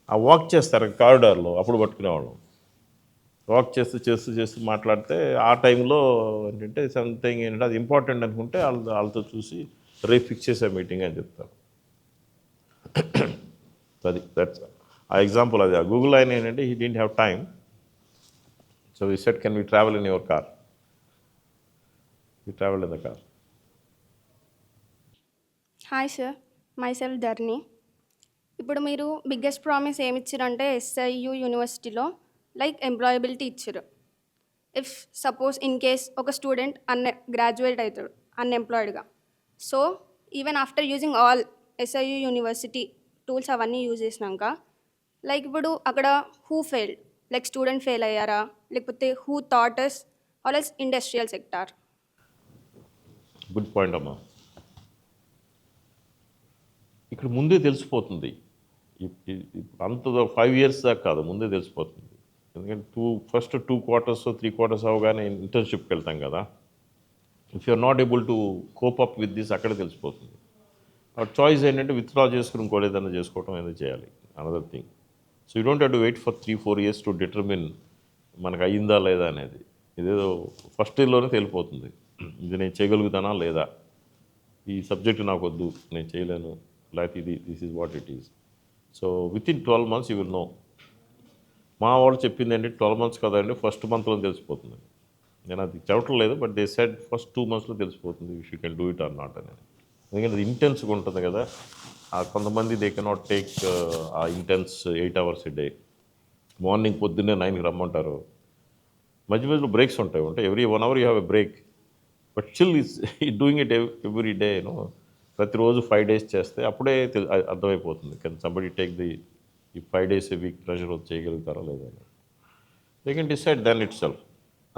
Speaker 2: ఆ వాక్ చేస్తారు కారిడార్లో, అప్పుడు పట్టుకునేవాళ్ళం. వాక్ చేస్తూ మాట్లాడితే ఆ టైంలో ఏంటంటే సంథింగ్ ఏంటంటే అది ఇంపార్టెంట్ అనుకుంటే వాళ్ళతో చూసి రేపు ఫిక్స్ చేసే మీటింగ్ అని చెప్తారు. అది దట్స్ ఆ ఎగ్జాంపుల్. అది ఆ గూగుల్ ఆయన ఏంటంటే he didn't have time, so we said can we travel in your car. We travel in the car.
Speaker 18: Hi sir, myself Dharni. ఇప్పుడు మీరు బిగ్గెస్ట్ ప్రామిస్ ఏమి ఇచ్చారంటే SIU యూనివర్సిటీలో లైక్ ఎంప్లాయబిలిటీ ఇచ్చారు. ఇఫ్ సపోజ్ ఇన్ కేస్ ఒక student graduate అవుతాడు అన్ఎంప్లాయిడ్గా, so even after using all SIU university tools అవన్నీ యూజ్ చేసినాక లైక్ ఇప్పుడు అక్కడ who failed, like student fail అయ్యారా, లేకపోతే who థాటస్ or else industrial sector?
Speaker 2: Good point అమ్మా. ఇక్కడ ముందే తెలిసిపోతుంది, అంత 5 years దాకా కాదు, ముందే తెలిసిపోతుంది. ఎందుకంటే ఫస్ట్ 2 quarters 3 quarters అవగానే ఇంటర్న్షిప్కి వెళ్తాం కదా. If you're not able to cope up with this అక్కడ తెలిసిపోతుంది. ఆ చాయిస్ ఏంటంటే విత్డ్రా చేసుకుని ఇంకోటి ఏదైనా చేసుకోవటం ఏదో చేయాలి, another thing. So you don't have to wait for 3-4 years to determine మనకు అయ్యిందా లేదా అనేది. ఇదేదో ఫస్ట్ ఇయర్లోనే తెలిపోతుంది, ఇది నేను చేయగలుగుతానా లేదా, ఈ సబ్జెక్ట్ నాకు వద్దు, నేను చేయలేను, లేకపోతే this is what it is. So with in 12 months you will know. మా వాళ్ళు చెప్పింది ఏంటంటే 12 months కదండి, ఫస్ట్ మంత్లో తెలిసిపోతుంది. నేను అది చెప్పటం లేదు, బట్ దే సెడ్ ఫస్ట్ 2 monthsలో తెలిసిపోతుంది if you can do it or not అనేది. ఎందుకంటే అది ఇంటెన్స్గా ఉంటుంది కదా. కొంతమంది దే కెనాట్ టేక్ ఆ intense 8 hours a day. Morning పొద్దున్నే 9కి రమ్మంటారు, మధ్యలో బ్రేక్స్ ఉంటాయి every 1 hour you have a break, but still is doing it every day. ప్రతిరోజు 5 days చేస్తే అప్పుడే అర్థమైపోతుంది కెన్ సంబడి టేక్ ఈ 5 days a week ప్రెషర్ చేయగలుగుతారా లేదా. They can decide then itself.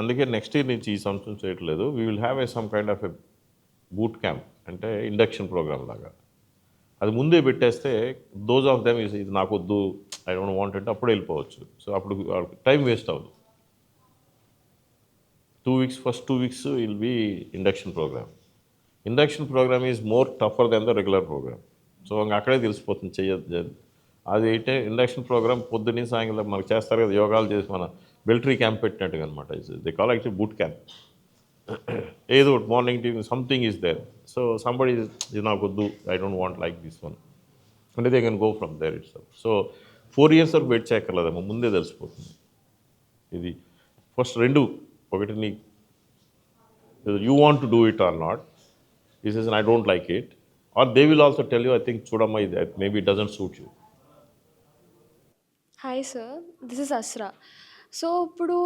Speaker 2: అందుకే నెక్స్ట్ ఇయర్ నుంచి ఈ సంవత్సరం చేయట్లేదు, we will have some kind of a boot camp, అంటే ఇండక్షన్ ప్రోగ్రామ్ లాగా. అది ముందే పెట్టేస్తే దోస్ ఆఫ్ దెమ్ ఇది నాకు వద్దు, ఐ డోంట్ వాంట్ అంటే అప్పుడు వెళ్ళిపోవచ్చు. సో అప్పుడు టైం వేస్ట్ అవ్వదు. 2 weeks, first 2 weeks will be induction programme. Induction programme is more tougher than the regular programme. So అక్కడే తెలిసిపోతుంది చేయొద్దు. అది అయితే ఇండక్షన్ ప్రోగ్రామ్ పొద్దున్నే సాయంకాలం మనకు చేస్తారు కదా, యోగాలు చేసి మన మిలిటరీ క్యాంప్ పెట్టినట్టుగా అనమాట. They call actually boot camp. ఏదో morning team something is there. So somebody ఇది నాకు వద్దు, I don't want like this one అంటే they can go from there itself. So 4 years వరకు వెయిట్ చేయక్కర్లేదేమో, ముందే తెలిసిపోతుంది. ఇది ఫస్ట్ రెండు, ఒకటి నీ you want to do it or not, this is I don't like it, or they will also tell you I think చూడమ్మా ఇది maybe it doesn't suit you.
Speaker 15: Hi sir, this is Asra. So ఇప్పుడు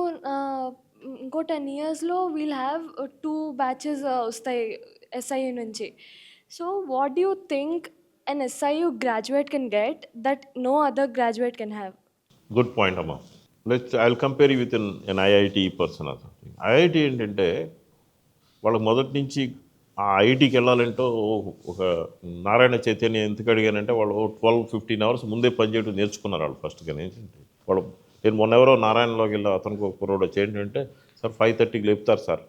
Speaker 15: ఇంకో 10 yearsలో we'll have 2 batches వస్తాయి SIU నుంచి. So what do you think an SIU graduate can get that no other graduate can have?
Speaker 2: Good point అమ్మా. I'll compare you with an IIT person or something. IIT ఏంటంటే వాళ్ళకి మొదటి నుంచి ఆ ఐఐటీకి వెళ్ళాలంటే ఒక నారాయణ చైతన్య ఎందుకు అడిగానంటే వాళ్ళు 12-15 hours ముందే పనిచేయడం నేర్చుకున్నారు వాళ్ళు ఫస్ట్గా. ఏంటంటే వాళ్ళు నేను మొన్న ఎవరో నారాయణలోకి వెళ్ళి అతనికి ఒక కుర్రోడు వచ్చి ఏంటంటే సార్ 5:30కి లేపుతారు సార్,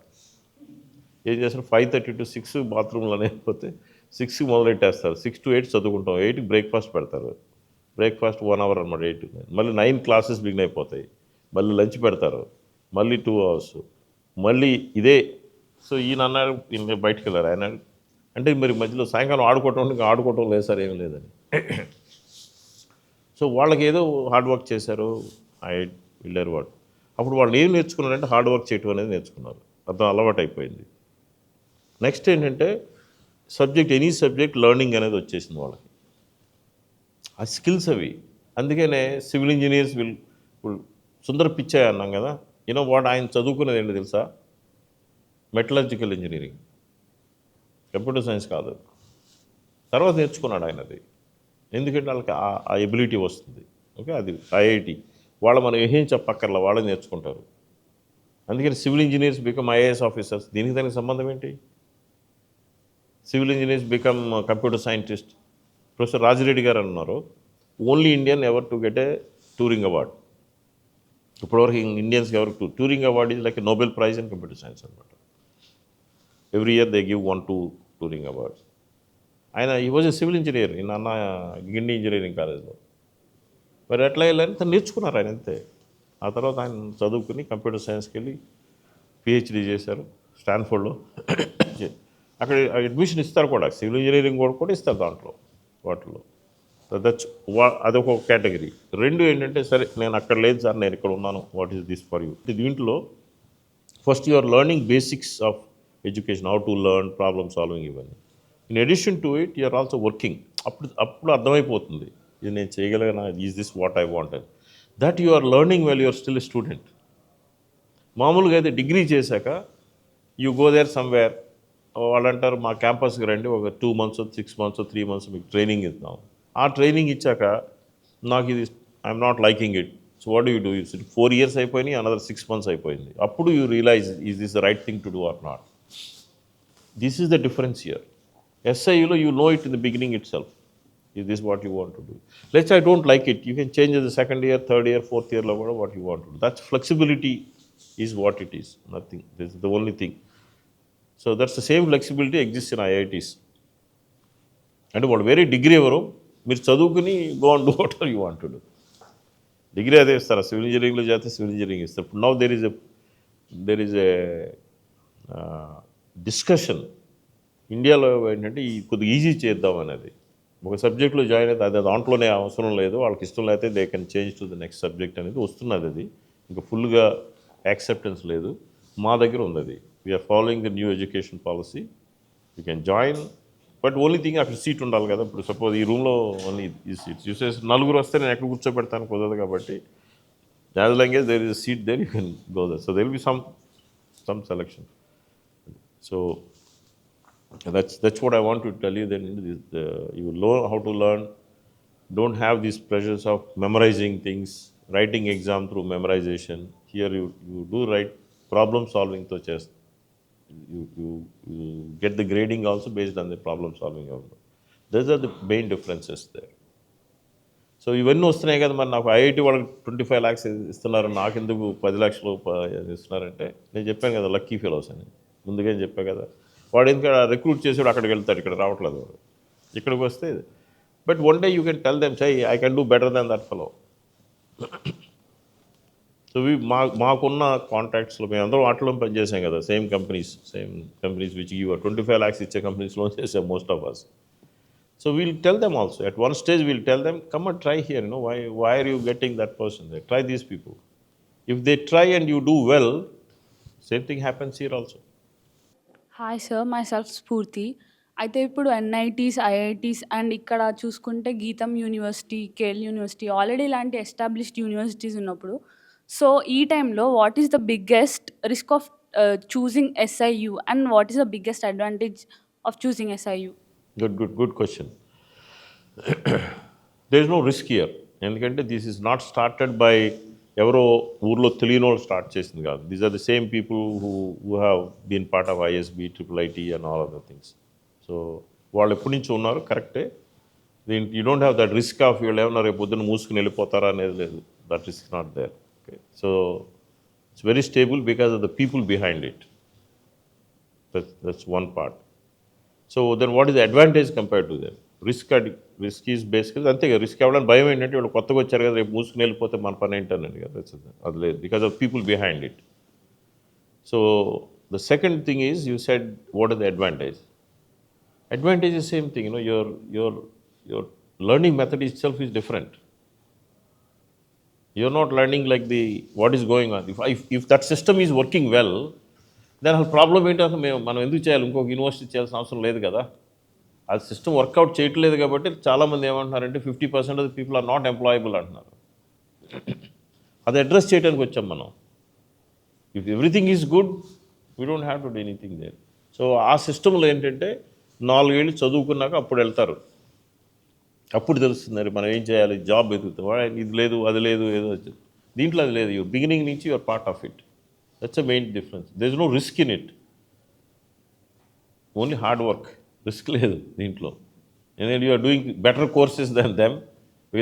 Speaker 2: ఏం చేస్తారు 5:30 to 6 బాత్రూంలో అయిపోతే 6కి మొదలెట్టేస్తారు, 6 to 8 చదువుకుంటాం, 8కి బ్రేక్ఫాస్ట్ పెడతారు, బ్రేక్ఫాస్ట్ 1 hour అనమాట, 8 మళ్ళీ 9 classes బిగిన్ అయిపోతాయి, మళ్ళీ లంచ్ పెడతారు, మళ్ళీ 2 hours, మళ్ళీ ఇదే. సో ఈయన అన్నారు ఈయన బయటికి వెళ్ళారు, ఆయన అంటే మరి మధ్యలో సాయంకాలం ఆడుకోవటం లేదు సార్, ఏం లేదని. సో వాళ్ళకి ఏదో హార్డ్ వర్క్ చేశారు, వెళ్ళారు వాడు. అప్పుడు వాళ్ళు ఏం నేర్చుకున్నారంటే హార్డ్ వర్క్ చేయటం అనేది నేర్చుకున్నారు. అర్థం అలవాటు అయిపోయింది. నెక్స్ట్ ఏంటంటే ఎనీ సబ్జెక్ట్ లెర్నింగ్ అనేది వచ్చేసింది వాళ్ళకి. ఆ స్కిల్స్ అవి. అందుకనే సివిల్ ఇంజనీర్స్ సుందర పిచ్చయ్య అన్నాం కదా, వాట్ ఆయన చదువుకునేది ఏంటి తెలుసా? మెటలర్జికల్ ఇంజనీరింగ్, కంప్యూటర్ సైన్స్ కాదు. తర్వాత నేర్చుకున్నాడు ఆయన అది. ఎందుకంటే వాళ్ళకి ఆ ఎబిలిటీ వస్తుంది. ఓకే, అది ఐఐటి వాళ్ళు మనం ఏం చెప్పక్కర్లా, వాళ్ళే నేర్చుకుంటారు. అందుకని civil engineers become IAS officers. దానికి సంబంధం ఏంటి? Civil engineers become computer scientist. Professor Raji Reddy గారు అన్నారు, only Indian ever to get a Turing award. ఇప్పటివరకు ఇండియన్స్కి ఎవరికి Turing award is like Nobel prize in computer science అనమాట. Every year they give 1-2 Turing awards. ఆయన ఈ was a civil engineer in Anna Guindy engineering కాలేజ్లో. మరి ఎట్లా వెళ్ళారని తను నేర్చుకున్నారు ఆయన అంతే. ఆ తర్వాత ఆయన చదువుకుని కంప్యూటర్ సైన్స్కి వెళ్ళి పిహెచ్డి చేశారు స్టాన్ఫోర్డ్లో. అక్కడ అడ్మిషన్ ఇస్తారు కూడా, సివిల్ ఇంజనీరింగ్ కూడా ఇస్తారు దాంట్లో వాటిల్లో. అదొక కేటగిరీ. రెండు ఏంటంటే, సరే నేను అక్కడ లేదు సార్, నేను ఇక్కడ ఉన్నాను, what is this for you. దీంట్లో first you are learning basics of education, how to learn, problem solving, ఇవన్నీ. In addition to it you are also working. అప్పుడు అర్థమైపోతుంది, ఇది నేను చేయగలిగిన, is this what I wanted. That you are learning well you are still student. మామూలుగా అయితే degree చేశాక you go there somewhere, వాళ్ళు అంటారు మా క్యాంపస్కి రండి, ఒక 2 months 6 months 3 months మీకు ట్రైనింగ్ ఇస్తాం. ఆ ట్రైనింగ్ ఇచ్చాక నాకు ఇది I'm not liking it, so what do you do? 4 years అయిపోయినాయి, అనదర్ 6 months అయిపోయింది. అప్పుడు you realize is this the right thing to do or not. This is the difference here. SIUలో you know it in the beginning itself, is this what you want to do. Let's I don't like it, you can change the 2nd year 3rd year 4th yearలో కూడా what you want to do. That's flexibility is what it is, nothing. This is the only thing. So that's the same flexibility exist in IITs. అంటే వాళ్ళు వేరే degree ఎవరు, మీరు చదువుకుని go and do what ever you want to do. Degree అదే ఇస్తారు, civil ఇంజనీరింగ్లో చేస్తే సివిల్ ఇంజనీరింగ్ ఇస్తారు. ఇప్పుడు now there is a discussion ఇండియాలో ఏంటంటే కొద్దిగా ఈజీ చేద్దాం అనేది. ఒక సబ్జెక్ట్లో జాయిన్ అయితే అది దాంట్లోనే అవసరం లేదు, వాళ్ళకి ఇష్టం లేకపోతే they can change to the next subject అనేది వస్తున్నది. అది ఇంకా ఫుల్గా యాక్సెప్టెన్స్ లేదు. మా దగ్గర ఉంది అది. We're following the new education policy. You can join, but only thing అక్కడ సీట్ ఉండాలి కదా. ఇప్పుడు సపోజ్ ఈ రూమ్లో ఓన్లీ ఈ సీట్స్ యూసేస్ 4 వస్తే నేను ఎక్కడ కూర్చోబెడతాను, కుదరదు. కాబట్టి as long as there is a seat there you can go there. So there will be some selection. So that's what I want to tell you. Then you learn how to learn. Don't have these pressures of memorizing things, writing exam through memorization. Here you do write problem solving to chest. You get the grading also based on the problem solving. Those are the main differences there. So ఇవన్నీ వస్తున్నాయి కదా, మరి నాకు IIT వాళ్ళకి 25 lakhs ఇస్తున్నారు, నాకెందుకు 10 lakhs ఇస్తున్నారంటే, నేను చెప్పాను కదా లక్కీ ఫెలోస్ అని, ముందుగా చెప్పా కదా. వాడు ఎందుకంటే రిక్రూట్ చేసాడు, అక్కడికి వెళ్తాడు, ఇక్కడ రావట్లేదు వాడు, ఇక్కడికి వస్తే. But one day you can tell them, say I can do better than that fellow. So మాకున్న కాంటాక్ట్స్లో మేము అందరం వాటిలో పనిచేసాం కదా, same companies which give 25 lakhs ఇచ్చే కంపెనీస్లో చేసాం most of us. So we'll tell them also. At one stage, we'll tell them, come and try here. Why are you getting that person there? Try these people. If they try and you do well, same thing happens here also.
Speaker 19: Hi sir, myself Spoorthi. అయితే ఇప్పుడు NITs, IITs and ఇక్కడ చూసుకుంటే GITAM university, KL university already ఇలాంటి established universities ఉన్నప్పుడు, so ఈ టైంలో what is the biggest risk of choosing SIU and what is the biggest advantage of choosing SIU?
Speaker 2: Good question. There is no risk here. ఎందుకంటే this is not started by ఎవరో ఊర్లో తెలియని వాళ్ళు start చేసింది కాదు. These are the same people who have been part of ISB, IIIT and all other things. So వాళ్ళు ఎప్పటి నుంచి ఉన్నారు, కరెక్టే. You don't have that risk of వీళ్ళు ఏమన్నా రేపు పొద్దున్న మూసుకుని వెళ్ళిపోతారా అనేది లేదు. That risk not there. Okay, so it's very stable because of the people behind it. That's one part. So then what is the advantage compared to them? Risk is basically అంతే కదా. రిస్క్ అవ్వడానికి భయం ఏంటంటే వాళ్ళు కొత్తగా వచ్చారు కదా, రేపు మూసుకుని వెళ్ళిపోతే మన పని ఏంటనండి కదా. అది లేదు, because of people behind it. So the second thing is you said what is the advantage? Advantage is same thing. Your learning method itself is different. You're not learning like what is going on. If that system is working well, then అసలు problem ఏంటి, అసలు మనం ఎందుకు చేయాలి, ఇంకొక university చేయాల్సిన అవసరం లేదు కదా. ఆ సిస్టమ్ వర్కౌట్ చేయట్లేదు కాబట్టి చాలామంది ఏమంటున్నారంటే 50% of the people are not employable అంటున్నారు. అది అడ్రస్ చేయడానికి వచ్చాం మనం. If everything is good, we don't have to do anything there. So ఆ సిస్టంలో ఏంటంటే 4 ఏళ్ళు చదువుకున్నాక అప్పుడు వెళ్తారు, అప్పుడు తెలుస్తుంది మనం ఏం చేయాలి, జాబ్ వెతుకుతాం, ఇది లేదు అది లేదు ఏదో. దీంట్లో అది లేదు. బిగినింగ్ నుంచి you're part of it. That's a main difference. There is no risk in it, only hard work. Risk లేదు దీంట్లో. ఎందుకంటే you're doing better courses than them.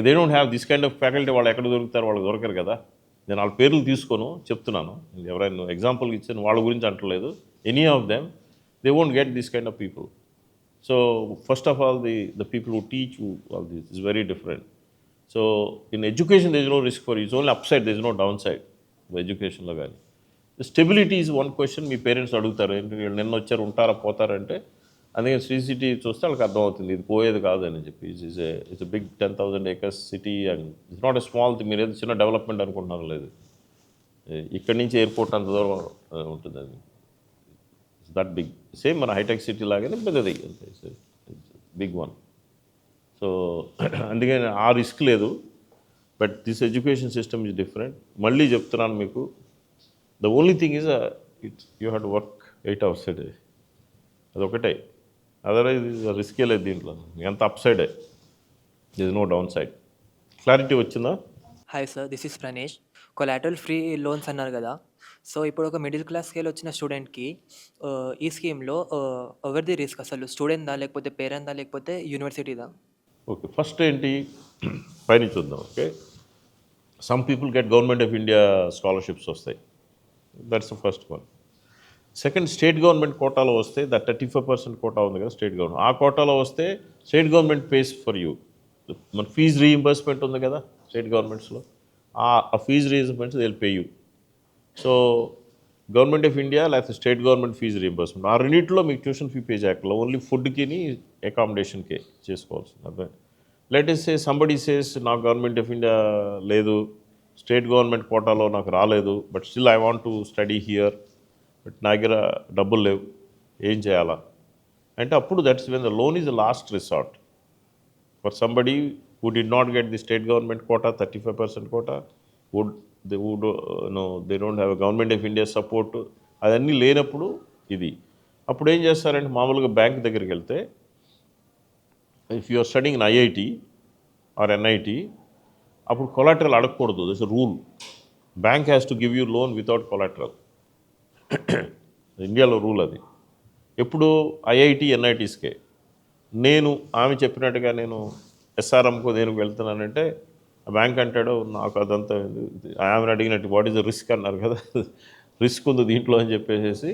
Speaker 2: They don't have this kind of faculty. వాళ్ళు ఎక్కడ దొరుకుతారు, వాళ్ళు దొరకరు కదా. నేను వాళ్ళ పేర్లు తీసుకోను, చెప్తున్నాను. ఎవరైనా ఎగ్జాంపుల్కి ఇచ్చాను, వాళ్ళ గురించి అంటలేదు. Any of them, they won't get this kind of people. So first of all, the people who teach you all this is very different. So in education, there is no risk for you. It's only upside, there is no downside. Education lo gaani. The stability is one question. Me parents అడుగుతారు, ఏంటి వీళ్ళు నిన్న వచ్చారు ఉంటారా పోతారంటే, అందుకని శ్రీసిటీ చూస్తే వాళ్ళకి అర్థమవుతుంది ఇది పోయేది కాదని చెప్పి. It's a big 10,000 acres city and it's not a small thing. మీరు ఏదో చిన్న డెవలప్మెంట్ అనుకుంటున్నారు, లేదు. ఇక్కడి నుంచి ఎయిర్పోర్ట్ అంత దూరం ఉంటుంది. అది దట్ బిగ్. సేమ్ మన హైటెక్ సిటీ లాగానే పెద్దది, బిగ్ వన్. సో అందుకని ఆ రిస్క్ లేదు. But this education system is different. మళ్ళీ చెప్తున్నాను మీకు, the only thing is you have to work 8 hours a day. అదొకటే. అదర్వైజ్ రిస్కే లేదు దీంట్లో. ఎంత అప్ సైడే, this no downside. Clarity వచ్చిందా?
Speaker 20: Hi sir, this is Pranesh. Collateral free loans అన్నారు కదా. సో ఇప్పుడు ఒక మిడిల్ క్లాస్ స్కేల్ వచ్చిన స్టూడెంట్కి ఈ స్కీమ్లో ఎవరిది రిస్క్, అసలు స్టూడెంట్దా లేకపోతే పేరెంట్దా లేకపోతే యూనివర్సిటీదా?
Speaker 2: ఓకే, ఫస్ట్ ఏంటి పైన చూద్దాం. Okay, some people get government of India scholarships వస్తాయి. That's the first one. Second, state government కోటాలో వస్తే, దట్ 35% కోటా ఉంది కదా స్టేట్ గవర్నమెంట్, ఆ కోటాలో వస్తే state government pays for you. మన ఫీజు రీఇంబర్స్మెంట్ ఉంది కదా స్టేట్ గవర్నమెంట్స్లో, ఆ fees reimbursements they will pay you. So government of India లేకపోతే స్టేట్ గవర్నమెంట్ ఫీజు రీయింబర్స్మెంట్, ఆ రెండింటిలో మీకు ట్యూషన్ ఫీ పే చేయక్కర్లో, ఓన్లీ ఫుడ్కి అకామిడేషన్కే చేసుకోవాల్సింది. అదే let us say somebody says నాకు గవర్నమెంట్ ఆఫ్ ఇండియా లేదు, స్టేట్ గవర్నమెంట్ కోటాలో నాకు రాలేదు, but still I want to study here, but నా దగ్గర డబ్బులు లేవు, ఏం చేయాలా అంటే అప్పుడు that's when the loan is the last resort for somebody who did not get the state government quota, 35% quota, they don't have a government of India support. అదన్నీ లేనప్పుడు ఇది. అప్పుడు ఏం చేస్తారంటే మామూలుగా బ్యాంక్ దగ్గరికి వెళ్తే, if you are studying in IIT or NIT, అప్పుడు కొలాటరల్ అడగకూడదు. This a rule. Bank has to give you loan without collateral. ఇండియాలో రూల్ అది. ఎప్పుడు IIT NITస్కే. నేను ఆమె చెప్పినట్టుగా నేను SRMకో దేనికి వెళ్తున్నానంటే, బ్యాంక్ అంటాడు నాకు అదంతా, ఆమెను అడిగినట్టు వాట్ ఈస్ ద రిస్క్ అన్నారు కదా, రిస్క్ ఉంది దీంట్లో అని చెప్పేసి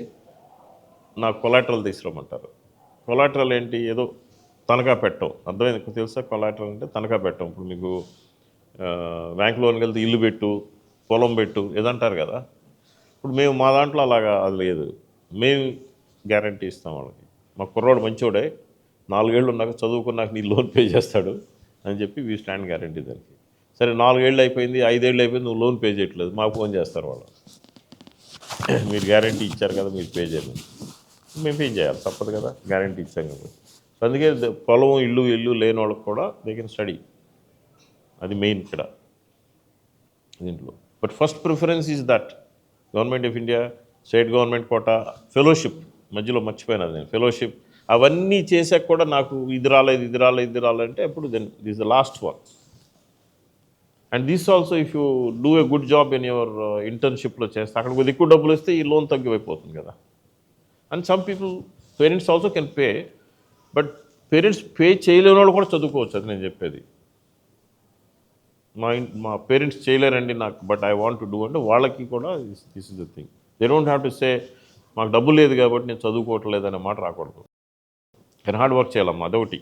Speaker 2: నాకు కొలాటరల్ తీసుకురమ్మంటారు. కొలాటరల్ ఏంటి, ఏదో తనఖా పెట్టం. అర్థమైంది తెలుసా? కొలాటరల్ అంటే తనఖా పెట్టం. ఇప్పుడు మీకు బ్యాంక్ లోన్కి వెళ్తే ఇల్లు పెట్టు, పొలం పెట్టు ఏదంటారు కదా. ఇప్పుడు మేము మా దాంట్లో అలాగా అది లేదు. మేము గ్యారంటీ ఇస్తాం వాళ్ళకి. మా కుర్రోడు మంచోడే, 4 ఏళ్ళు ఉన్నాక చదువుకున్నాక నీ లోన్ పే చేస్తాడు అని చెప్పి వీ స్టాండ్ గ్యారంటీ దానికి. సరే 4 ఏళ్ళు అయిపోయింది, 5 ఏళ్ళు అయిపోయింది, నువ్వు లోన్ పే చేయట్లేదు, మాకు ఫోన్ చేస్తారు వాళ్ళు, మీరు గ్యారంటీ ఇచ్చారు కదా మీరు పే చేయలేదు. మేము పే చేయాలి, తప్పదు కదా, గ్యారంటీ ఇచ్చాం కదా. సో అందుకే పొలం ఇల్లు లేని వాళ్ళకి కూడా దే కెన్ స్టడీ. అది మెయిన్ ఇక్కడ దీంట్లో. But first preference is that government of India, state government quota, fellowship మధ్యలో మర్చిపోయినది నేను. ఫెలోషిప్ అవన్నీ చేసాక కూడా నాకు ఇది రాలేదంటే అప్పుడు then this the last one. And this also if you do a good job in your ఇంటర్న్షిప్లో చేస్తే అక్కడ కొద్దిగా ఎక్కువ డబ్బులు వస్తే ఈ లోన్ తగ్గిపోతుంది కదా. And some people, parents also can pay, but parents pay చేయలేని వాళ్ళు కూడా చదువుకోవచ్చు. అది నేను చెప్పేది. మా పేరెంట్స్ చేయలేరండి నాకు, but I want to do అంటే వాళ్ళకి కూడా this is the thing. They don't have to say మాకు డబ్బు లేదు కాబట్టి నేను చదువుకోవట్లేదు అనే మాట రాకూడదు. కెన్ హార్డ్ వర్క్ చేయాలమ్మా, అదొకటి.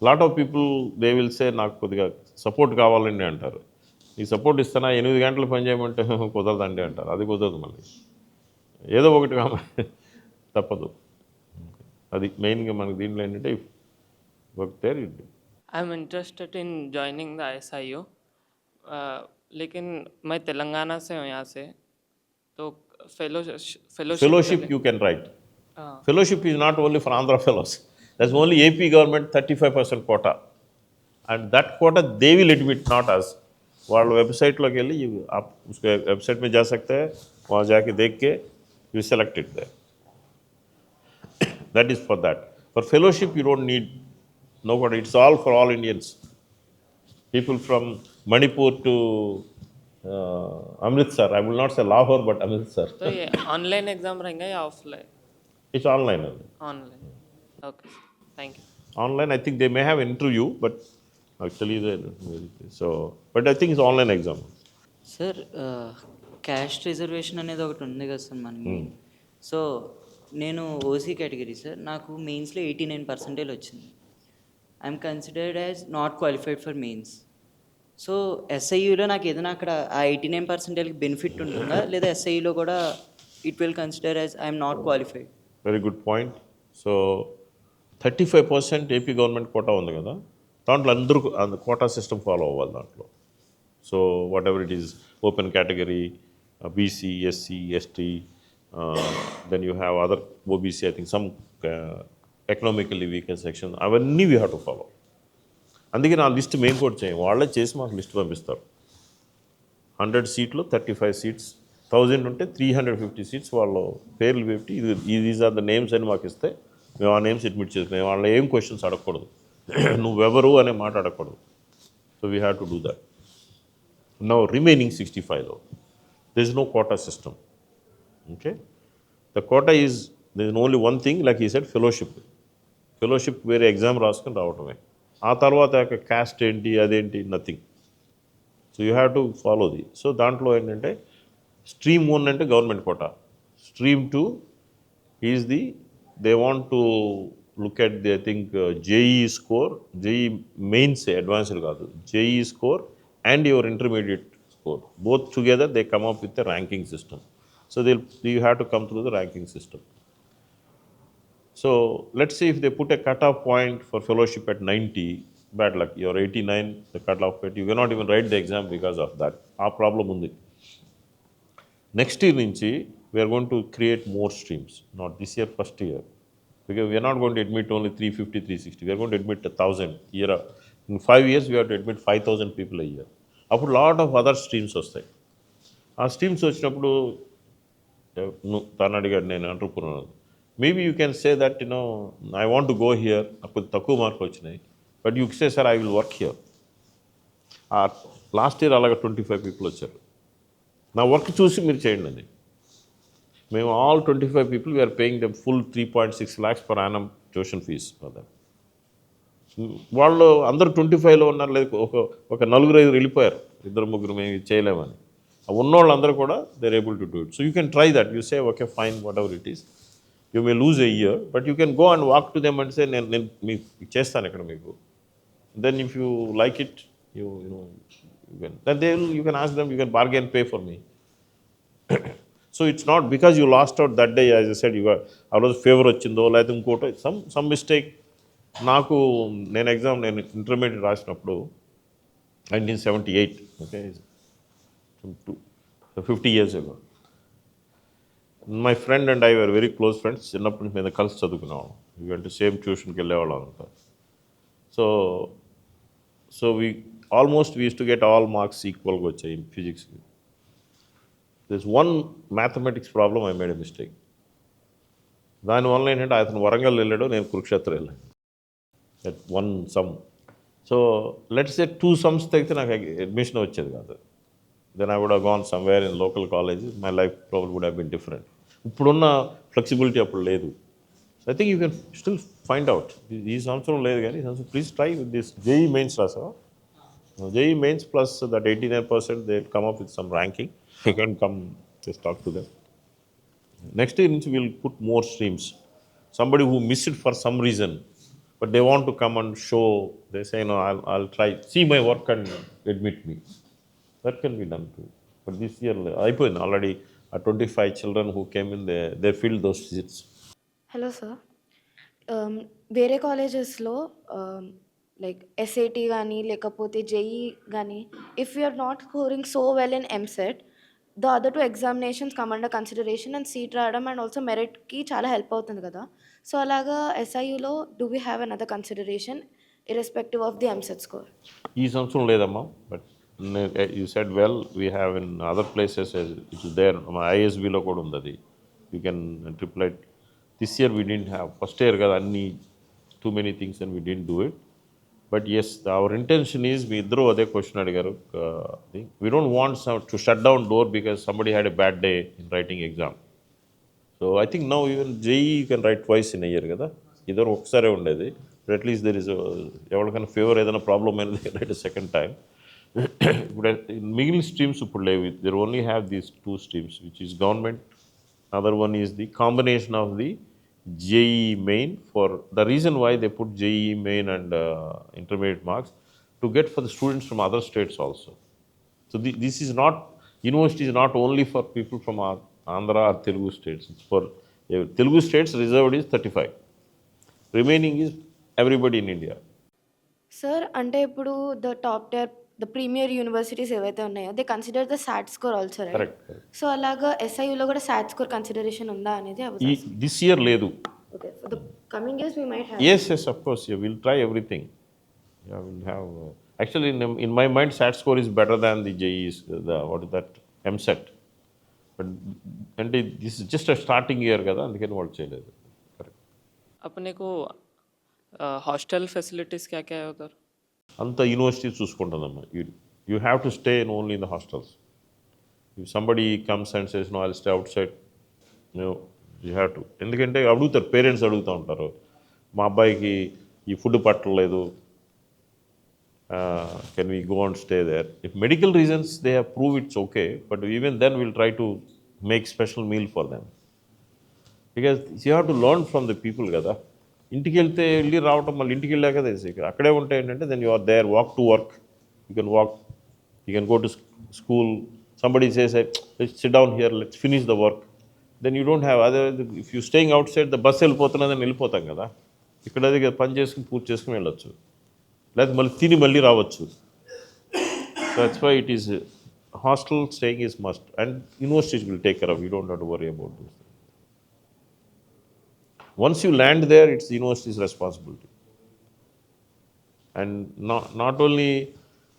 Speaker 2: Lot of people they will say నాకు కొద్దిగా సపోర్ట్ కావాలండి అంటారు. ఈ సపోర్ట్ ఇస్తానా 8 గంటలు పని చేయమంటే కుదరదండి అంటారు. అది కుదరదు. మళ్ళీ ఏదో ఒకటి తప్పదు. అది మెయిన్గా మనకి దీంట్లో ఏంటంటే work there.
Speaker 7: I'm interested in joining the SIU. लेकिन मैं तेलंगाना से हूँ यहाँ से, तो fellowship
Speaker 2: Fellowship you can write. Fellowship is not only for Andhra fellows. That's only AP government 35% quota. And that quota they will admit, not us. వాళ్ళ వెబ్సైట్లోకి వెళ్ళి आप उसके वेबसाइट में जा सकते हैं, वहाँ जाके देख के you select it there. That is for that. For fellowship you don't need nobody. It's all for all Indians. People from Manipur to Amritsar. I will not say Lahore, but Amritsar.
Speaker 7: तो ये online exam रहेंगे या offline?
Speaker 2: It's online only.
Speaker 7: Online, okay, thank you.
Speaker 2: Online, I think they may have interview, but actually so. But I think it's online exam.
Speaker 13: Sir caste reservation అనేది ఒకటి ఉంది కదా sir మనకి. So నేను OC category sir, నాకు మెయిన్స్లో 89% వచ్చింది. I'm considered as not qualified for mains. So ఎస్ఐయులో నాకు ఏదైనా అక్కడ ఆ 89%కి బెనిఫిట్ ఉంటుందా, లేదా ఎస్ఐయులో కూడా it will consider as I'm not qualified?
Speaker 2: Very good point. So 35% AP government quota ఉంది కదా, దాంట్లో అందరూ కోటా సిస్టమ్ ఫాలో అవ్వాలి దాంట్లో. So whatever it is open category, BC, SC, ST, then you have other OBC, I think some economically weaker section, అవన్నీ we have to follow. అందుకే నా list మేము కూడా చేయం, వాళ్ళే చేసి మాకు లిస్ట్ పంపిస్తారు. 100 సీట్లు 35 సీట్స్, 1000 ఉంటే 350 సీట్స్ వాళ్ళు పేర్లు పెట్టి దీస్ ఆర్ ద నేమ్స్ అని మాకు ఇస్తే మేము ఆ నేమ్స్ అడ్మిట్ చేసుకున్నాం. వాళ్ళ ఏం క్వశ్చన్స్ అడగకూడదు, నువ్వెవరు అనే మాట అడగకూడదు. So we have to do that. Now remaining 65లో there is no quota system. Okay, the quota is, there is only one thing, like he said, fellowship. Fellowship వేరే ఎగ్జామ్ రాసుకొని రావటమే. ఆ తర్వాత క్యాస్ట్ ఏంటి అదేంటి, nothing. So you have to follow the. So దాంట్లో ఏంటంటే స్ట్రీమ్ 1 అంటే government quota, stream 2 is the they want to look at the, I think JEE score, JEE mains advanced కాదు, JEE score and your intermediate score. Both together they come up with a ranking system. So you have to come through the ranking system. So let's say if they put a cutoff point for fellowship at 90, bad luck, you're 89, the cutoff point, you cannot even write the exam because of that. Our problem undi. Next year nunchi we are going to create more streams. Not this year, first year. Because we are not going to admit only 350, 360. We are going to admit 1,000 year. In 5 years we have to admit 5,000 people a year. అప్పుడు lot of other streams వస్తాయి. ఆ streams వచ్చినప్పుడు తను అడిగాడు, నేను అంటుకున్నాను, maybe you can say that I want to go here, నాకు తక్కువ మార్కులు వచ్చినాయి, but you say sir I will work here. Last year అలాగే 25 పీపుల్ వచ్చారు. నా వర్క్ చూసి మీరు చేయండి అది. మేము all 25 people we're paying them full 3.6 lakhs per annum tuition fees for that. వాళ్ళు అందరూ 25లో ఉన్నారు, లేదు ఒక 4-5 వెళ్ళిపోయారు, 2-3 మేము చేయలేమని. ఉన్నవాళ్ళందరూ కూడా they're able to do it. So you can try that. You say okay fine, whatever it is, you may lose a year, but you can go and walk to them and say నేను మీకు చేస్తాను ఇక్కడ మీకు. Then if you like it, you can, then you can ask them, you can bargain pay for me. So it's not because you lost out that day, as I said, ఆ రోజు favour వచ్చిందో లేకపోతే ఇంకోటో some mistake. నాకు నేను intermediate రాసినప్పుడు 1978, okay, 50 years ago. My friend and I were very close friends. చిన్నప్పటి నుంచి మీద కలిసి చదువుకునేవాళ్ళం, ఇవంటే సేమ్ ట్యూషన్కి వెళ్ళేవాళ్ళం అంతా. So we use to get all marks ఈక్వల్గా వచ్చాయి ఫిజిక్స్కి. This one mathematics problem I made a mistake. దానివల్ల ఏంటంటే అతను వరంగల్ వెళ్ళాడు, నేను కురుక్షేత్రం వెళ్ళాను. That one sum. So let's say 2 sums తెగితే నాకు అడ్మిషన్ వచ్చేది కాదు. Then I would have gone somewhere in local colleges, my life problem would have been different. ఇప్పుడున్న ఫ్లెక్సిబిలిటీ అప్పుడు లేదు. So I think you can still find out. ఈ సంవత్సరం లేదు కానీ please try with this. JEE Mains రాసావా? JEE Mains plus that 89% they come up with some ranking. You can come just talk to them. Next year నుంచి will put more streams. Somebody who missed it for some reason, but they want to come and show, they say, no, I'll try, see my work and admit me. That can be done too. But this year, already 25 children who came in, they filled those seats.
Speaker 5: Hello sir, వేరే కాలేజెస్లో like SAT కానీ లేకపోతే JEE కానీ if you are not scoring so well in EAMCET the other two examinations come under consideration and seat రావడం and also మెరిట్కి చాలా help అవుతుంది కదా. సో అలాగా ఎస్ఐయులో do we have another consideration irrespective of the MSET score?
Speaker 2: ఈ సంవత్సరం లేదమ్మా, but you said well, we have in other places it is there. మా ఐఎస్బిలో కూడా ఉంది అది, యూ కెన్ ట్రిప్లైట్. This year we didn't have, first year కదా అన్ని too many things and we didn't do it. But yes, our intention is, మీ ఇద్దరు అదే క్వశ్చన్ అడిగారు, we don't want to shut down door because somebody had a bad day in writing exam. So I think now even JEE you can write twice in year కదా, ఇద్దరు ఒకసారే ఉండేది. At least there is ఎవరికైనా favour ఏదైనా problem అయినది right second time. ఇప్పుడు మిగిలిన streams ఇప్పుడు లేవు, there only have these two streams which is government, other one is the combination of the JEE main. For the reason why they put JEE main and intermediate marks to get for the students from other states also. So this is not, university is not only for people from Andhra or Telugu states, it's for Telugu states. Reserved is 35, remaining is everybody in India.
Speaker 5: Sir అంటే ఇప్పుడు the top tier the premier universities ఏవైతే ఉన్నాయో they consider the SAT score also, right?
Speaker 2: Correct.
Speaker 5: So అలాగా ఎస్ఐయులో కూడా సాట్ score consideration ఉందా అనేది
Speaker 2: This year లేదు.
Speaker 5: Okay, for the coming years we might have.
Speaker 2: Yes, of course, yeah, we'll try everything. Yeah, we'll have actually in my mind SAT score is better than the JEE's, the what is that, MSET. But and this is just a starting year కదా, అందుకని వాళ్ళు చేయలేదు. Correct.
Speaker 7: अपने को hostel facilities क्या क्या है उधर?
Speaker 2: అంత యూనివర్సిటీ చూసుకుంటుందమ్మా. You have to stay in only in the hostels. If somebody comes and says no I'll stay outside, you have to. ఎందుకంటే అడుగుతారు, పేరెంట్స్ అడుగుతూ ఉంటారు, మా అబ్బాయికి ఈ ఫుడ్ పట్టలేదు, can we go and stay there. If medical reasons they have prove it's okay, but even then will try to make special meal for them, because you have to learn from the people కదా. ఇంటికి వెళ్తే వెళ్ళి రావటం, మళ్ళీ ఇంటికి వెళ్ళాక తెలిసి అక్కడే ఉంటే ఏంటంటే then you are there, walk to work, you can walk, you can go to school. Somebody says let's sit down here, let's finish the work, then you don't have other. If you staying outside, the bus వెళ్ళిపోతున్నదని వెళ్ళిపోతాం కదా, ఇక్కడ అది పని చేసుకుని పూర్తి చేసుకుని వెళ్ళొచ్చు, లేకపోతే మళ్ళీ తిని మళ్ళీ రావచ్చు. So that's why it is hostel staying is must, and universities will take care of, you don't have to worry about this. Once you land there, it's the university's responsibility. And not only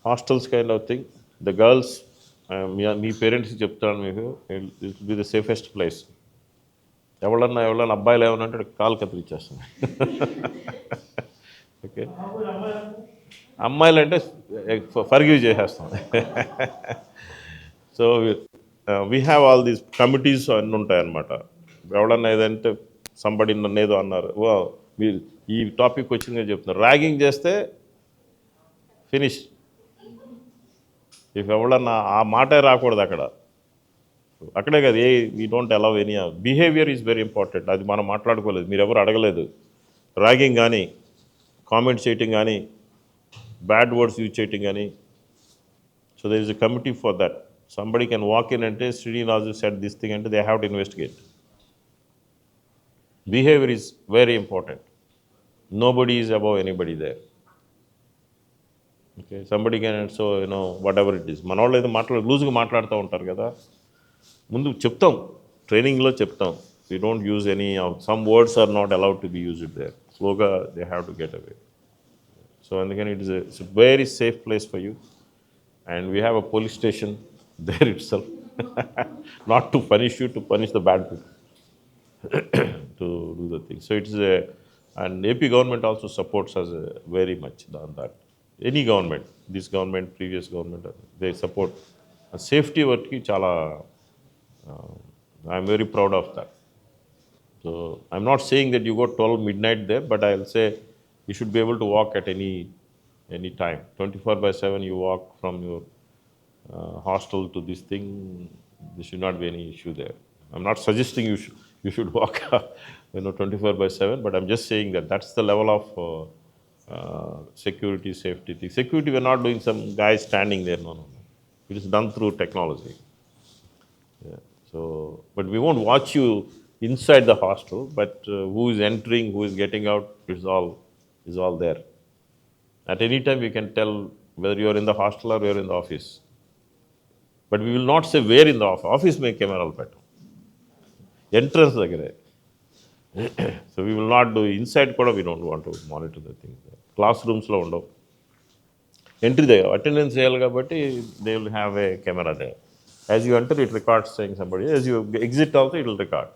Speaker 2: hostels kind of thing, the girls, మీ పేరెంట్స్కి చెప్తాను మీకు, it will be the safest place. ఎవరన్నా అబ్బాయిలు ఏమన్నా అంటే కాలు కత్తిరించేస్తాను. Okay, అమ్మాయిలు అంటే ఫర్గివ్ చేసేస్తాం. So we have all these committees అన్నీ ఉంటాయన్నమాట. ఎవరన్నా ఏదంటే సంబడి నన్ను ఏదో అన్నారు, మీరు ఈ టాపిక్ వచ్చిందని చెప్తున్నారు, ర్యాగింగ్ చేస్తే ఫినిష్. ఇఫ్ ఎవరన్నా ఆ మాటే రాకూడదు అక్కడే కదా, we don't allow any. Behaviour is very important, అది మనం మాట్లాడుకోలేదు, మీరు ఎవరు అడగలేదు. ర్యాగింగ్ కానీ, కామెంట్ చేయటం కానీ, బ్యాడ్ వర్డ్స్ యూజ్ చేయటం కానీ. So there is a committee for that. Somebody can walk in అంటే Sriniraju said this thing అంటే they have to investigate. Behavior is very important. Nobody is above anybody there. Okay, somebody can, so whatever it is, మన వాళ్ళు అయితే లూజ్గా మాట్లాడుతూ ఉంటారు కదా. ముందు చెప్తాం, ట్రైనింగ్లో చెప్తాం, we don't use any of, some words are not allowed to be used there. Slowగా they have to get away. So అందుకని it's a very safe place for you, and we have a police station there itself. Not to punish you, to punish the bad people. To do the thing. So it's and AP government also supports us very much on that. Any government, this government, previous government, they support safety work ki chala. I'm very proud of that. So I'm not saying that you go 12 midnight there, but I'll say you should be able to walk at any time. 24/7 you walk from your hostel to this thing. There should not be any issue there. I'm not suggesting you should walk 24/7, but I'm just saying that that's the level of security, safety thing. Security, we're not doing some guy standing there, no. It is done through technology. Yeah. So, but we won't watch you inside the hostel, but who is entering, who is getting out, is all there. At any time we can tell whether you are in the hostel or you are in the office. But we will not say where in the office. Office may camera పెట్టం. Entrance దగ్గరే. So we will not do inside కూడా we don't want to monitor the things. Classrooms లో ఉండవు. Entry there, attendance చేయాలి కాబట్టి they will have a camera there. As you enter, it records saying somebody. As you exit also, it will record.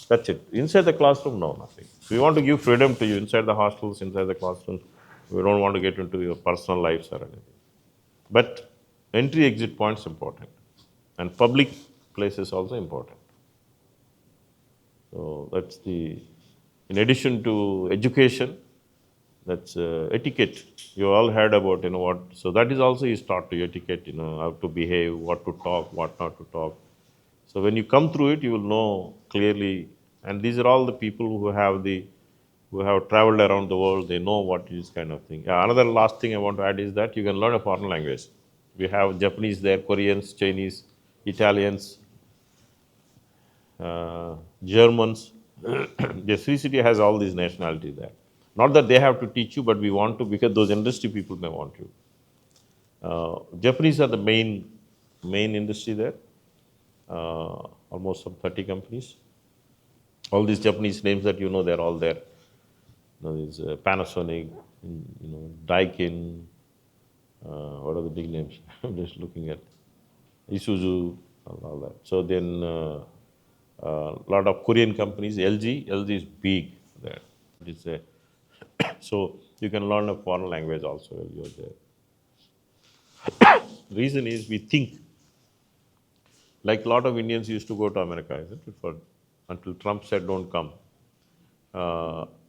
Speaker 2: That's it. Inside the classroom, no, nothing. We want to give freedom to you inside the hostels, inside the classrooms. We don't want to get into your personal lives or anything. But entry exit points important. And public places also important. So that's the, in addition to education, that's etiquette. You all heard about, what, so that is also is taught to you, etiquette, how to behave, what to talk, what not to talk. So when you come through it, you will know clearly, and these are all the people who have traveled around the world, they know what is kind of thing. Another last thing I want to add is that you can learn a foreign language. We have Japanese there, Koreans, Chinese, Italians, Germans. The Sri City has all these nationalities there. Not that they have to teach you, but we want to, because those industry people may want you. Japanese are the main industry there. Almost some 30 companies. All these Japanese names that they're all there. There's Panasonic, Daikin, what are the big names? I'm just looking at Isuzu, all that. So then a lot of Korean companies, LG is big there. It's a so you can learn a foreign language also while you're there. Reason is we think, like a lot of Indians used to go to America, isn't it? Until Trump said don't come.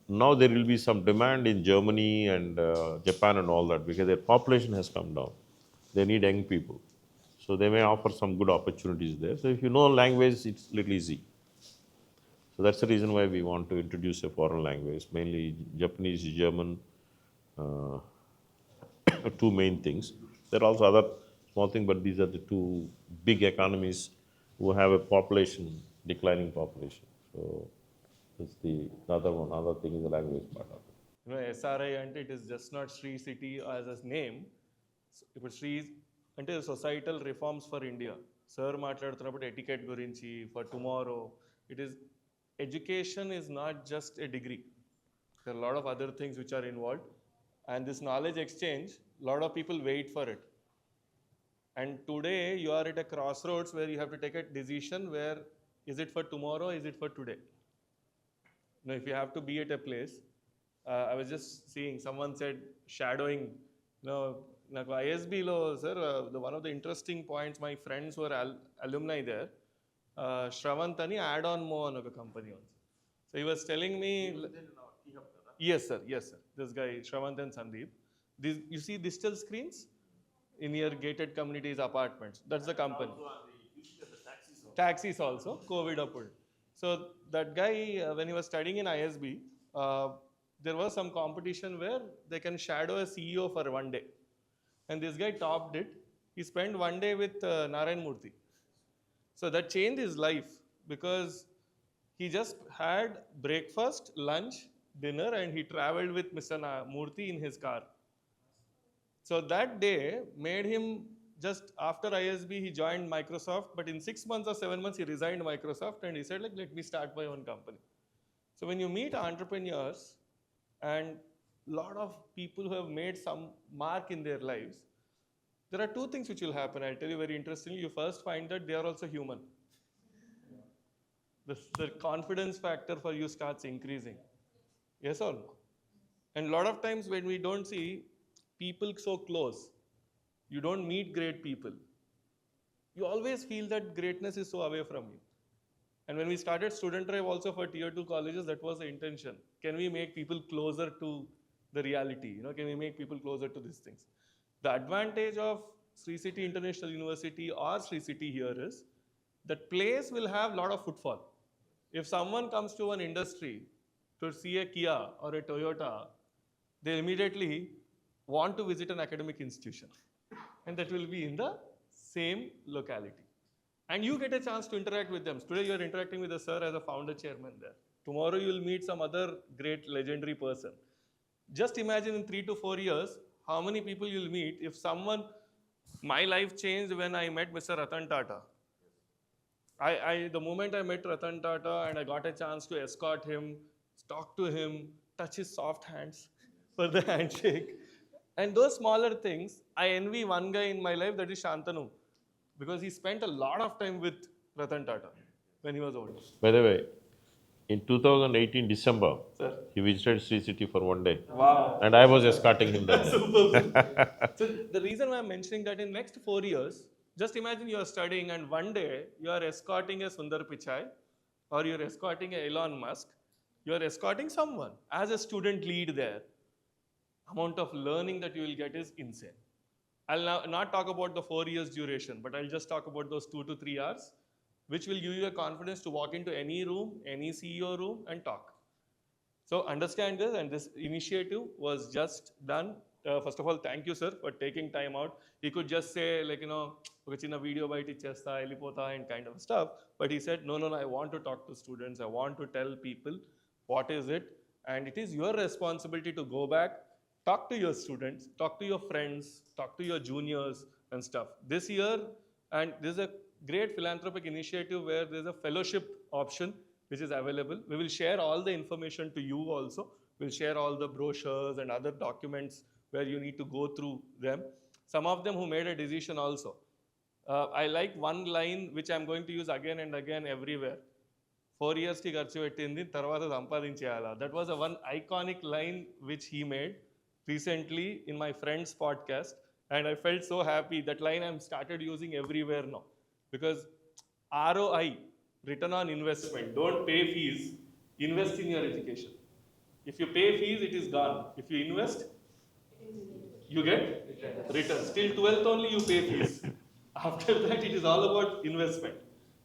Speaker 2: Now there will be some demand in Germany and Japan and all that, because their population has come down. They need young people. So they may offer some good opportunities there. So if you know language, it's a little easy. So that's the reason why we want to introduce a foreign language, mainly Japanese, German, two main things. There are also other small things, but these are the two big economies who have a declining population. So that's the other thing is the language part of it.
Speaker 1: SRI అంటే it is just not Sri City as a name. ఇప్పుడు Sri అంటే societal reforms for India. Sir మాట్లాడుతున్నప్పుడు etiquette గురించి, for tomorrow, it is education is not just a degree. There are a lot of other things which are involved, and this knowledge exchange, a lot of people wait for it. And today you are at a crossroads where you have to take a decision where is it for tomorrow, is it for today? If you have to be at a place, I was just seeing someone said shadowing. Like ISB lo, sir, one of the interesting points, my friends were alumni there. Shravant ani add-on mo on a company also. So he was telling me, yes sir, this guy Shravant and Sandeep. You see digital screens in your gated communities, apartments. That's the company. Taxis also, COVID upward. So that guy, when he was studying in ISB, there was some competition where they can shadow a CEO for one day. And this guy topped it. He spent one day with Narayan Murthy. So that changed his life, because he just had breakfast, lunch, dinner, and he traveled with Mr. Murthy in his car. So that day made him, just after ISB, he joined Microsoft, but in 6 months or 7 months, he resigned Microsoft and he said, let me start my own company. So when you meet entrepreneurs and a lot of people who have made some mark in their lives, there are two things which will happen. I'll tell you very interestingly. You first find that they are also human. The confidence factor for you starts increasing. Yes or no? And a lot of times when we don't see people so close, you don't meet great people, you always feel that greatness is so away from you. And when we started Student Tribe also for tier 2 colleges, that was the intention. Can we make people closer to the reality? Can we make people closer to these things? The advantage of Sri City International University or Sri City here is that place will have a lot of footfall. If someone comes to an industry to see a Kia or a Toyota, they immediately want to visit an academic institution. And that will be in the same locality. And you get a chance to interact with them. Today you are interacting with the sir as a founder chairman there. Tomorrow you will meet some other great legendary person. Just imagine in 3 to 4 years, how many people you'll meet if someone, my life changed when I met Mr. Ratan Tata. The moment I met Ratan Tata and I got a chance to escort him, talk to him, touch his soft hands for the handshake, and those smaller things, I envy one guy in my life, that is Shantanu, because he spent a lot of time with Ratan Tata when he was old.
Speaker 2: By the way, in 2018 December,
Speaker 1: Sir.
Speaker 2: he visited Sri City for one day.
Speaker 1: Wow.
Speaker 2: And I was escorting him there.
Speaker 1: Superb. So the reason why I'm mentioning that, in next 4 years, just imagine you are studying and one day you are escorting a Sundar Pichai or you're escorting a Elon Musk, you are escorting someone as a student lead there. Amount of learning that you will get is insane. I'll now not talk about the 4 years duration, but I'll just talk about those 2 to 3 hours, which will give you a confidence to walk into any room, any CEO room and talk. So understand this, and this initiative was just done. First of all, thank you, sir, for taking time out. He could just say, like, oka chinna video bite ichchesta, ellipotha and kind of stuff. But he said, no, I want to talk to students. I want to tell people what is it. And it is your responsibility to go back, talk to your students, talk to your friends, talk to your juniors and stuff. This year, and this is a great philanthropic initiative where there's a fellowship option which is available. We will share all the information to you also. We'll share all the brochures and other documents where you need to go through them. Some of them who made a decision also. I like one line which I'm going to use again and again everywhere. 4 years ki kharchu pettindi, tarvata sampadincheyala. That was a one iconic line which he made recently in my friend's podcast. And I felt so happy. That line I'm started using everywhere now. Because ROI, return on investment, don't pay fees, invest in your education. If you pay fees, it is gone. If you invest, you get returns. Till 12th only you pay fees. After that, it is all about investment.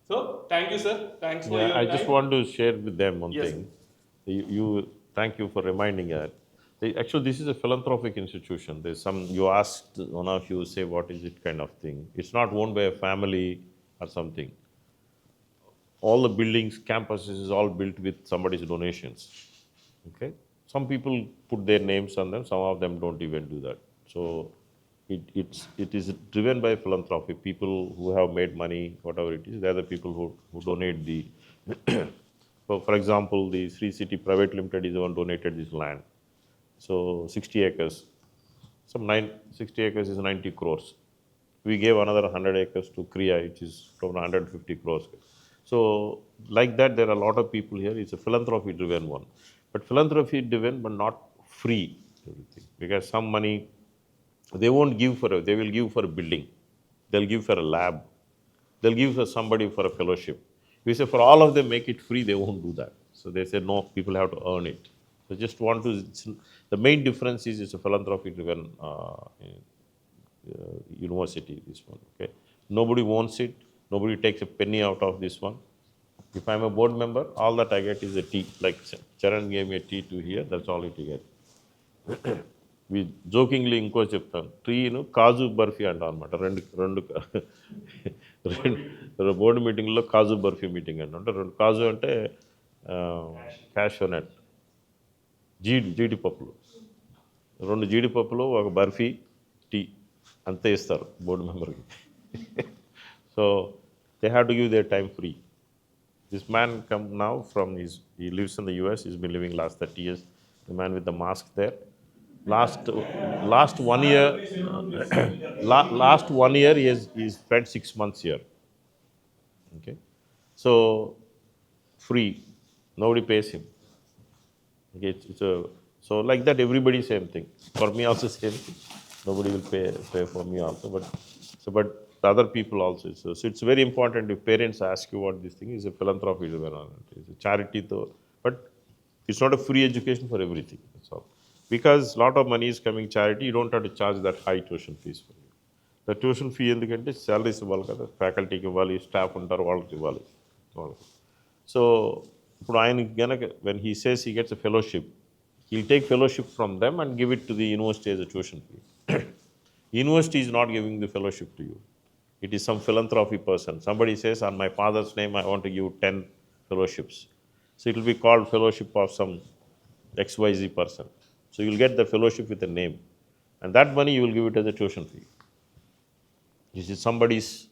Speaker 1: So, thank you, sir. Thanks for your time.
Speaker 2: I just want to share with them one
Speaker 1: Yes.
Speaker 2: thing. Thank you for reminding that. Actually, this is a philanthropic institution. There's some, you asked one of you, say, what is it kind of thing. It's not owned by a family or something. All the buildings, campuses is all built with somebody's donations. Okay? Some people put their names on them, some of them don't even do that. So it is driven by philanthropy. People who have made money, whatever it is, they're the people who donate the so for example, the Sri City Private Limited is the one donated this land. So 60 acres. 60 acres is 90 crores. We gave another 100 acres to Kriya, which is around 150 crores. So like that, there are a lot of people here. It's a philanthropy driven one. But philanthropy driven, but not free, everything. Because some money, they won't give for they will give for a building. They'll give for a lab. They'll give for somebody for a fellowship. We say for all of them, make it free, they won't do that. So they say, no, people have to earn it. So just want to, the main difference is it's a philanthropy driven university, this one, okay. Nobody wants it, nobody takes a penny out of this one. If I'm a board member, all that I get is a tea, like Charan gave me a tea to here, that's all it you get. We jokingly ఇంకో చెప్తాను, ట్రీను కాజు బర్ఫీ అంటాం అనమాట. రెండు board మీటింగ్లో కాజు barfi meeting అంటే రెండు కాజు అంటే cashew నట్, జీడిపప్పులు, రెండు జీడిపప్పులు ఒక బర్ఫీ టీ అంతే ఇస్తారు బోర్డు మెంబర్కి. So they have to give their time free. This man come now from he lives in the US, he's been living last 30 years, the man with the mask there. Last 1 year, last 1 year he's spent 6 months here. Okay. So, free, nobody pays him. Okay, so like that everybody same thing. For me also same thing. Nobody will pay for me also, but the other people also. So it's very important if parents ask you what this thing is, a philanthropy, it's a charity though, but it's not a free education for everything. That's all. Because a lot of money is coming charity, you don't have to charge that high tuition fees for you. The tuition fee ఎందుకంటే salaries ఇవ్వాలి కదా, ఫ్యాకల్టీకి ఇవ్వాలి, staff ఉంటారు వాళ్ళకి ఇవ్వాలి. So ఇప్పుడు ఆయన గనక when he says he gets a fellowship, he'll take fellowship from them and give it to the university as a tuition fee. University is not giving the fellowship to you. It is some philanthropy person. Somebody says, on my father's name, I want to give 10 fellowships. So it will be called fellowship of some XYZ person. So you'll get the fellowship with a name. And that money you will give it as a tuition fee. This is somebody's,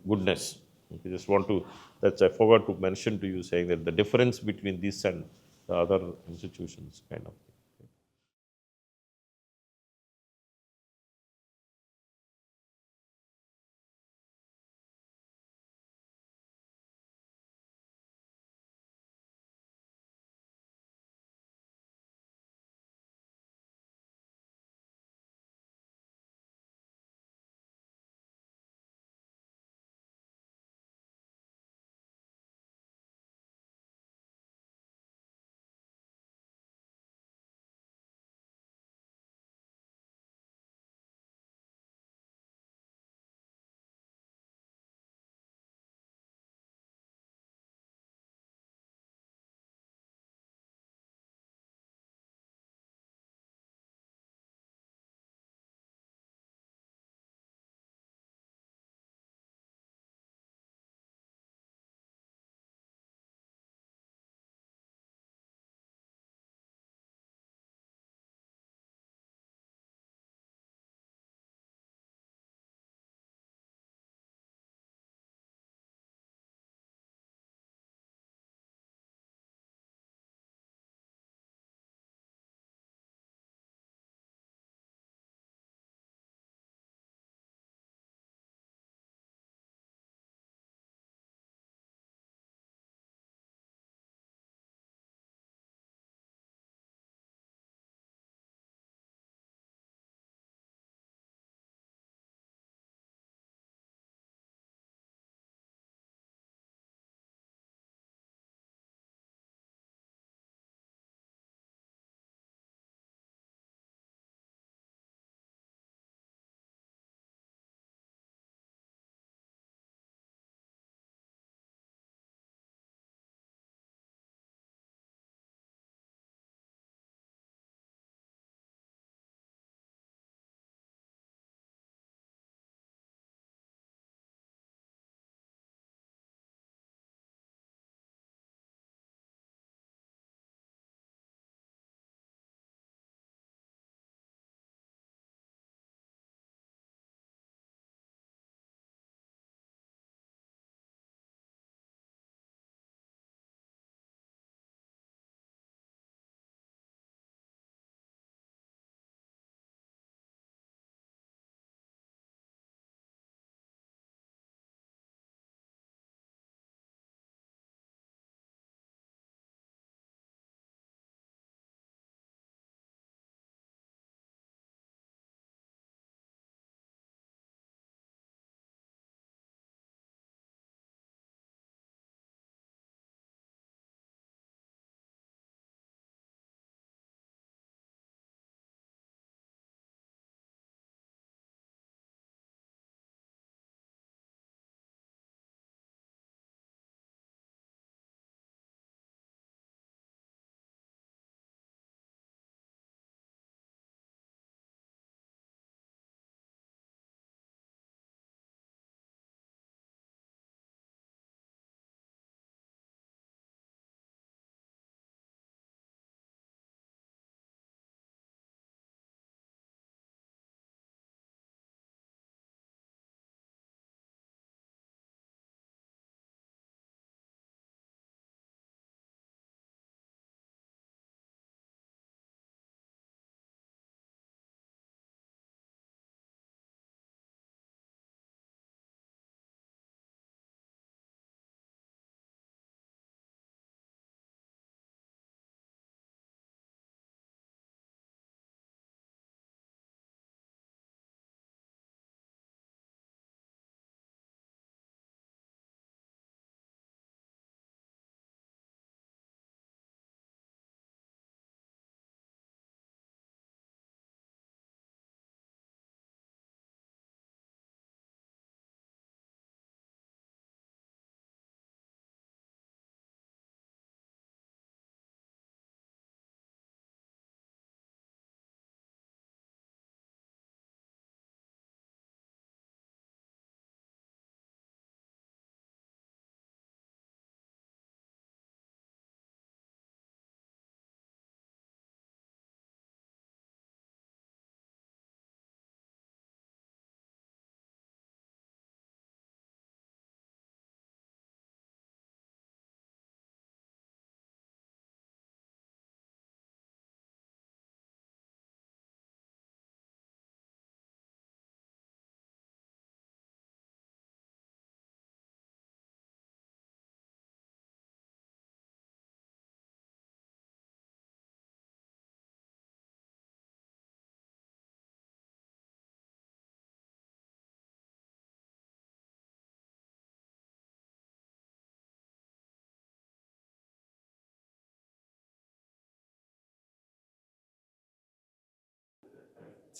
Speaker 2: goodness. I just want to, I forgot to mention to you, saying that the difference between this and the other institutions, kind of.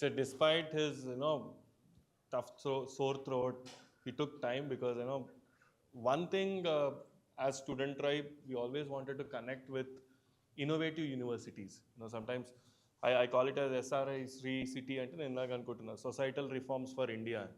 Speaker 1: So despite his, sore throat, he took time because, one thing as Student Tribe, we always wanted to connect with innovative universities. Sometimes I call it as SRI, Sri City, and then Societal Reforms for India.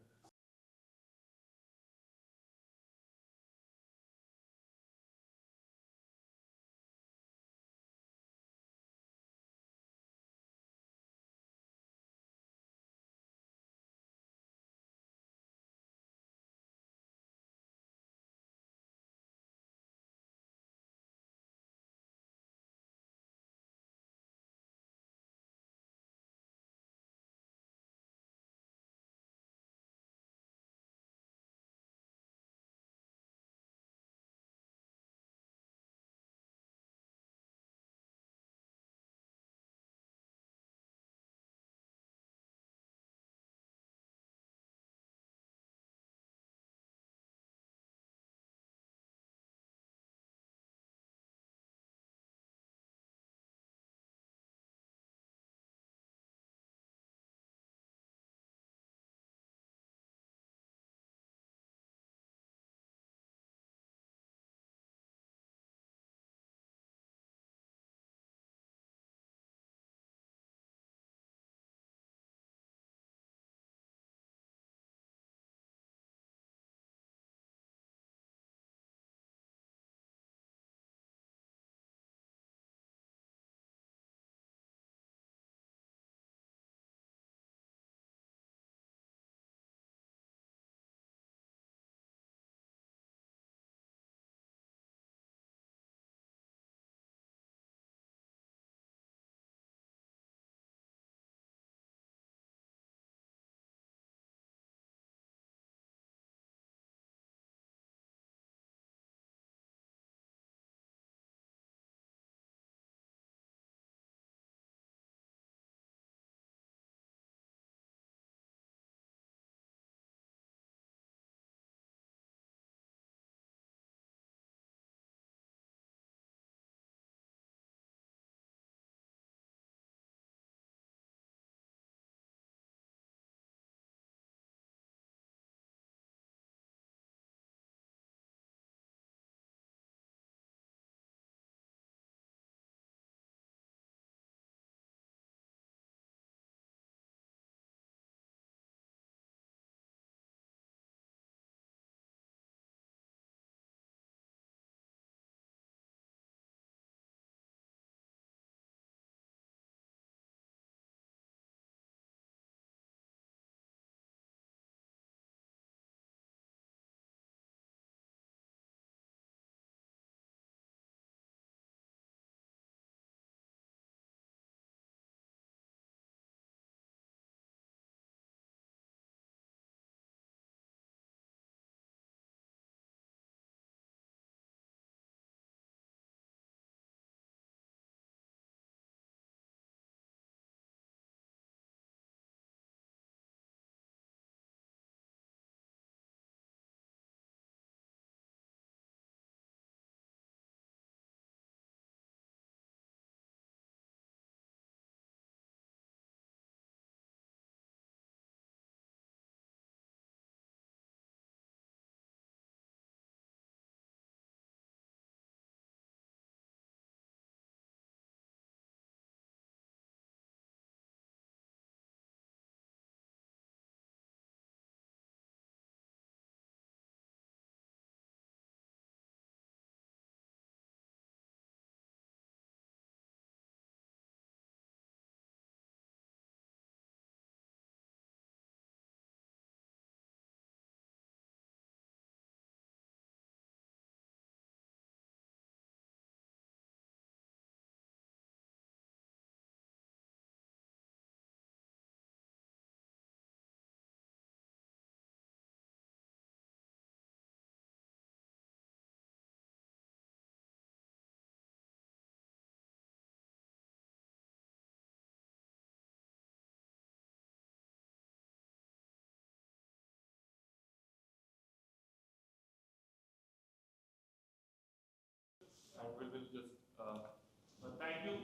Speaker 1: And we will just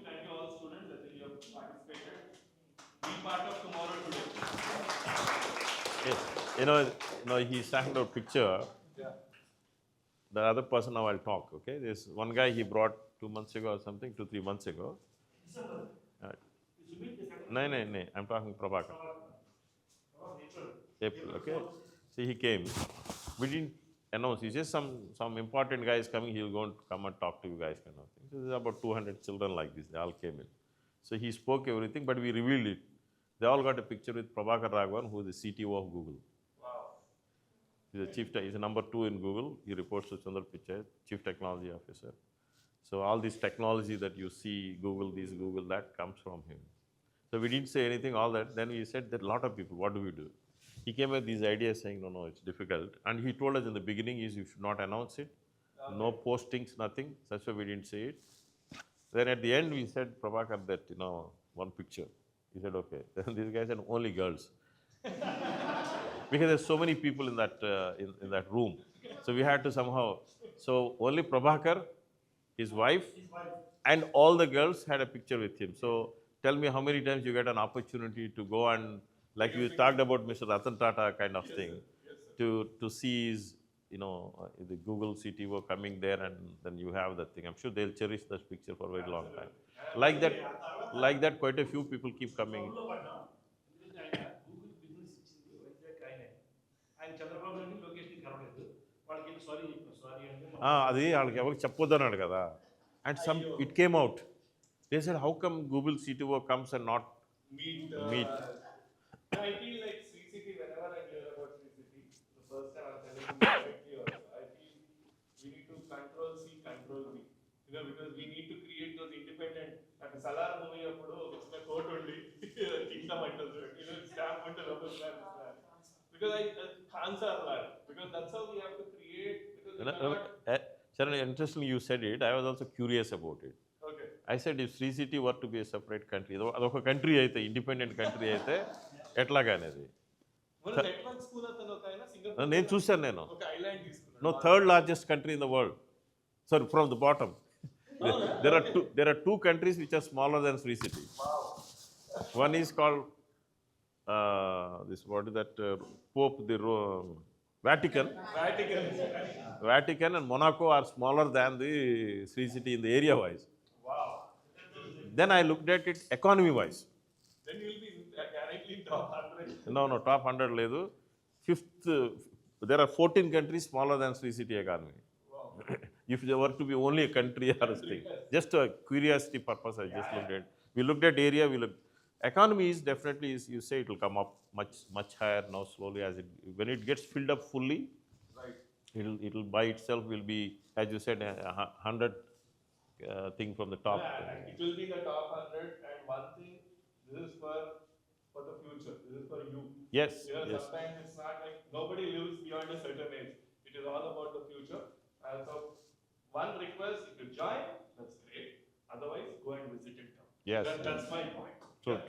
Speaker 1: thank you all students. I think you have participated. Be part of tomorrow today.
Speaker 2: Yes. He's talking about picture.
Speaker 1: Yeah.
Speaker 2: The other person now I'll talk, okay? There's one guy he brought 2 months ago or something, 2-3 months ago. No, I'm talking Prabhakar. April, okay? See, he came. We didn't announce. He says some important guy is coming, he'll go and come and talk to you guys kind of thing. So there's about 200 children like this, they all came in. So he spoke everything, but we revealed it. They all got a picture with Prabhakar Raghavan, who is the CTO of Google. He's a number 2 in Google. He reports to Chandra Pichai, Chief Technology Officer. So all this technology that you see, Google this, Google that, comes from him. So we didn't say anything, all that. Then we said that a lot of people, what do we do? He came with these ideas saying, no, it's difficult. And he told us in the beginning is you should not announce it. No postings, nothing. That's why we didn't say it. Then at the end we said, Prabhakar, that, one picture. He said, okay. Then this guy said, only girls. Because there's so many people in that room. So we had to somehow, so only Prabhakar, his wife, and all the girls had a picture with him. So tell me how many times you get an opportunity to go and, like you talked about Mr. Ratan Tata kind of thing, to see his, the Google CTO coming there, and then you have that thing. I'm sure they'll cherish this picture for a very long time. Like that, quite a few people keep coming. అది వాళ్ళకి ఎవరికి చెప్పొద్దన్నాడు కదా. And it came out. They said, how come Google CTO comes and not meet?
Speaker 1: I feel like Sri City, whenever I hear about Sri City, the first time I'm telling you directly also, I feel we need to control C, control V. Because we need to create those independent, like Salar movie appudu oka quote undi kingdom antaru, stamp unte local plan. Because Khans are that. Because that's how we have to create.
Speaker 2: Sharon, interestingly you said it. I was also curious about it.
Speaker 1: Okay.
Speaker 2: I said if Sri City were to be a separate country, adoka country aithe, independent country aithe, etlaga anedi.
Speaker 1: Well, network school atano okaina Singapore.
Speaker 2: నేను చూశాను నేను.
Speaker 1: Okay, island తీసుకున్నాను.
Speaker 2: No, third largest country in the world. Sorry, from the bottom. There are 2 countries which are smaller than Sri City.
Speaker 1: Wow.
Speaker 2: One is called Pope, Vatican. Vatican and Monaco are smaller than the Sri City in the area wise.
Speaker 1: Wow.
Speaker 2: Then I looked at it economy wise.
Speaker 1: Then you'll be directly top 100.
Speaker 2: No, top 100 ledu. Fifth, there are 14 countries smaller than Sri City economy.
Speaker 1: Wow.
Speaker 2: If there were to be only a country or a thing. Just a curiosity purpose, I just looked at. We looked at area, economy is definitely, you say it will come up much higher now slowly when it gets filled up fully,
Speaker 1: right.
Speaker 2: It'll by itself will be, as you said, 100 thing from the top.
Speaker 1: Yeah, it will be the top 100, and one thing, this is for the future. This is for you.
Speaker 2: Yes. Yes.
Speaker 1: Sometimes it's not like nobody lives beyond a certain age. It is all about the future. So one request, if you join, that's great. Otherwise, go and visit it now.
Speaker 2: Yes.
Speaker 1: That's my point.
Speaker 2: True.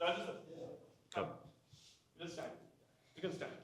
Speaker 1: Raju sir, come. Just stand. You can stand.